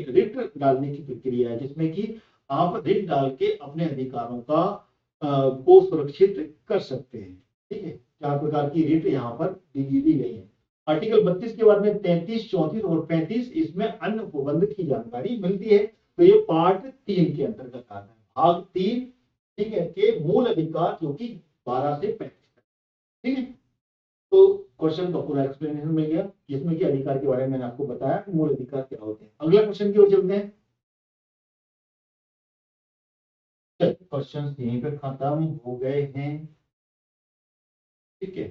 की प्रक्रिया है, जिसमें कि आप रिट डाल के अपने अधिकारों का को सुरक्षित कर सकते हैं। ठीक है, 4 प्रकार की रिट यहाँ पर दी गई है। आर्टिकल 32 के बाद में 33, 34 और 35 इसमें अन्य उपबंध की जानकारी मिलती है। तो ये पार्ट 3 के अंतर्गत आता है, भाग 3, ठीक है, के मूल अधिकार जो कि 12 से 35। ठीक है, तो क्वेश्चन का पूरा एक्सप्लेनेशन मिल गया, जिसमें कि अधिकार के बारे में मैंने आपको बताया कि मूल अधिकार क्या होते हैं। अगला क्वेश्चन की ओर चलते हैं। क्वेश्चन यहीं पे खत्म हो गए हैं। ठीक है,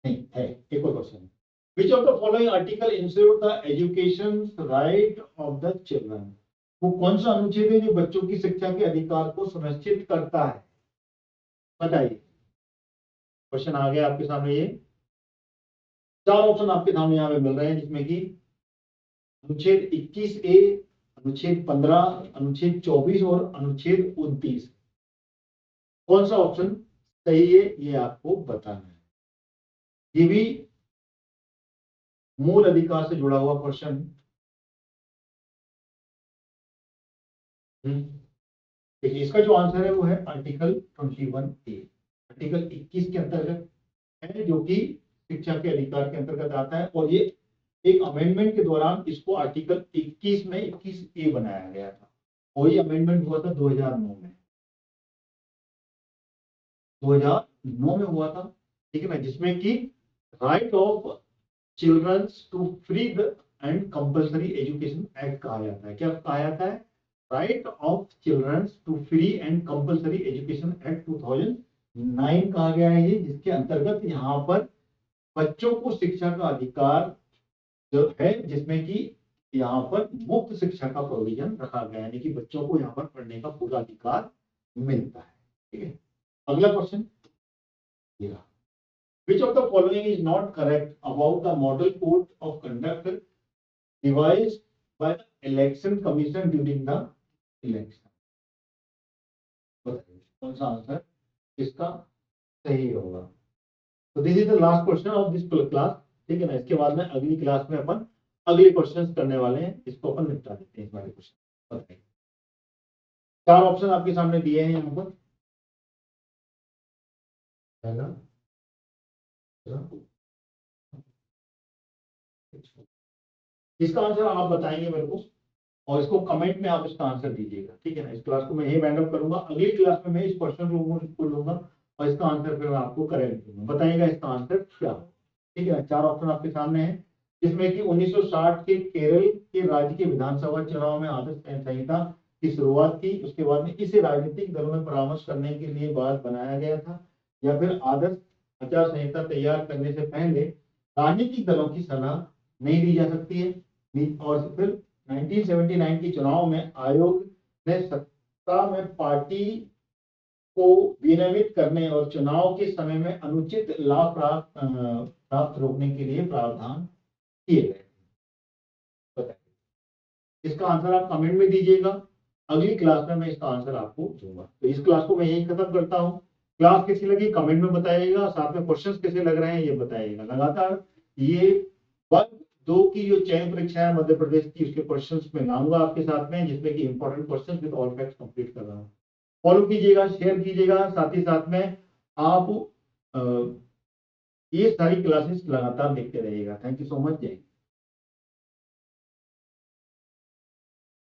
नहीं है एक और question. Which of the following article ensure the education right of the children? वो कौन सा अनुच्छेद है जो बच्चों की शिक्षा के अधिकार को सुनिश्चित करता है? बताइए, क्वेश्चन आ गया आपके सामने। ये 4 ऑप्शन आपके सामने यहाँ पे मिल रहे हैं, जिसमें कि अनुच्छेद 21A, अनुच्छेद 15, अनुच्छेद 24 और अनुच्छेद 29। कौन सा ऑप्शन सही है ये आपको बताना है। ये भी मूल अधिकार से जुड़ा हुआ क्वेश्चन। देखिए, इसका जो आंसर है वो है आर्टिकल 21A, आर्टिकल 21 के अंतर्गत है, जो कि शिक्षा के अधिकार के अंतर्गत आता है। और ये एक अमेंडमेंट के दौरान इसको आर्टिकल 21 में 21A बनाया गया था। और ये अमेंडमेंट हुआ था 2009 में, 2009 में हुआ था। ठीक है ना, जिसमें कि right of childrens to free and compulsory education act कहा जाता है। क्या कहा जाता है? Right of childrens to free and compulsory education act 2009 कहा गया है ये, जिसके अंतर्गत यहाँ पर बच्चों को शिक्षा का अधिकार जो है, जिसमें कि यहाँ पर मुफ्त शिक्षा का प्रोविजन रखा गया है, यानी कि बच्चों को यहाँ पर पढ़ने का पूरा अधिकार मिलता है। ठीक है, अगला question, which of the following is not correct about the model code of conduct devised by the election commission during the election? बताइए कौन सा आंसर इसका सही होगा। तो this is the last question of this class. ठीक है ना, इसके बाद में अगली क्लास में अपन अगले क्वेश्चंस करने वाले हैं, इसको अपन निपटा देते हैं। हमारे क्वेश्चन बताइए, 4 ऑप्शन आपके सामने दिए हैं यहाँ पर, है ना। इसका आंसर आप बताएंगे मेरे को, और इसको कमेंट में आप इसका आंसर दीजिएगा। ठीक है ना, इस क्लास को मैं यही वाइंड अप करूंगा, अगली क्लास में मैं इस क्वेश्चन को लूंगा और इसका आंसर फिर मैं आपको करेक्ट दूंगा, बताइएगा इसका आंसर क्या हो। ठीक है, 4 ऑप्शन आपके सामने हैं, जिसमें कि 1960 के केरल के राज्य के विधानसभा चुनाव में आदर्श संहिता की शुरुआत की, उसके बाद में इसे राजनीतिक दलों में परामर्श करने के लिए बाद बनाया गया था, या फिर आदर्श आचार संहिता तैयार करने से पहले राजनीतिक दलों की सलाह नहीं दी जा सकती है, और फिर 1979 के चुनाव में आयोग ने सत्ता में पार्टी को विनियमित करने और चुनाव के समय में अनुचित लाभ प्राप्त रोकने के लिए प्रावधान किए गए। बताइए, इसका आंसर आप कमेंट में दीजिएगा, अगली क्लास में मैं इसका आंसर आपको दूंगा। तो इस क्लास को मैं यही खत्म करता हूँ। क्लास कैसी लगी कमेंट में बताइएगा, साथ में क्वेश्चंस कैसे लग रहे हैं ये बताइएगा। लगातार ये वर्ग 2 की जो चयन परीक्षा है मध्य प्रदेश की, उसके क्वेश्चंस में लाऊंगा आपके साथ में, जिसमें कि important questions with all facts complete कर रहा हूँ। फॉलो कीजिएगा, शेयर कीजिएगा, साथ ही साथ में आप ये सारी क्लासेस लगातार देखते रहिएगा। Thank you so much. जय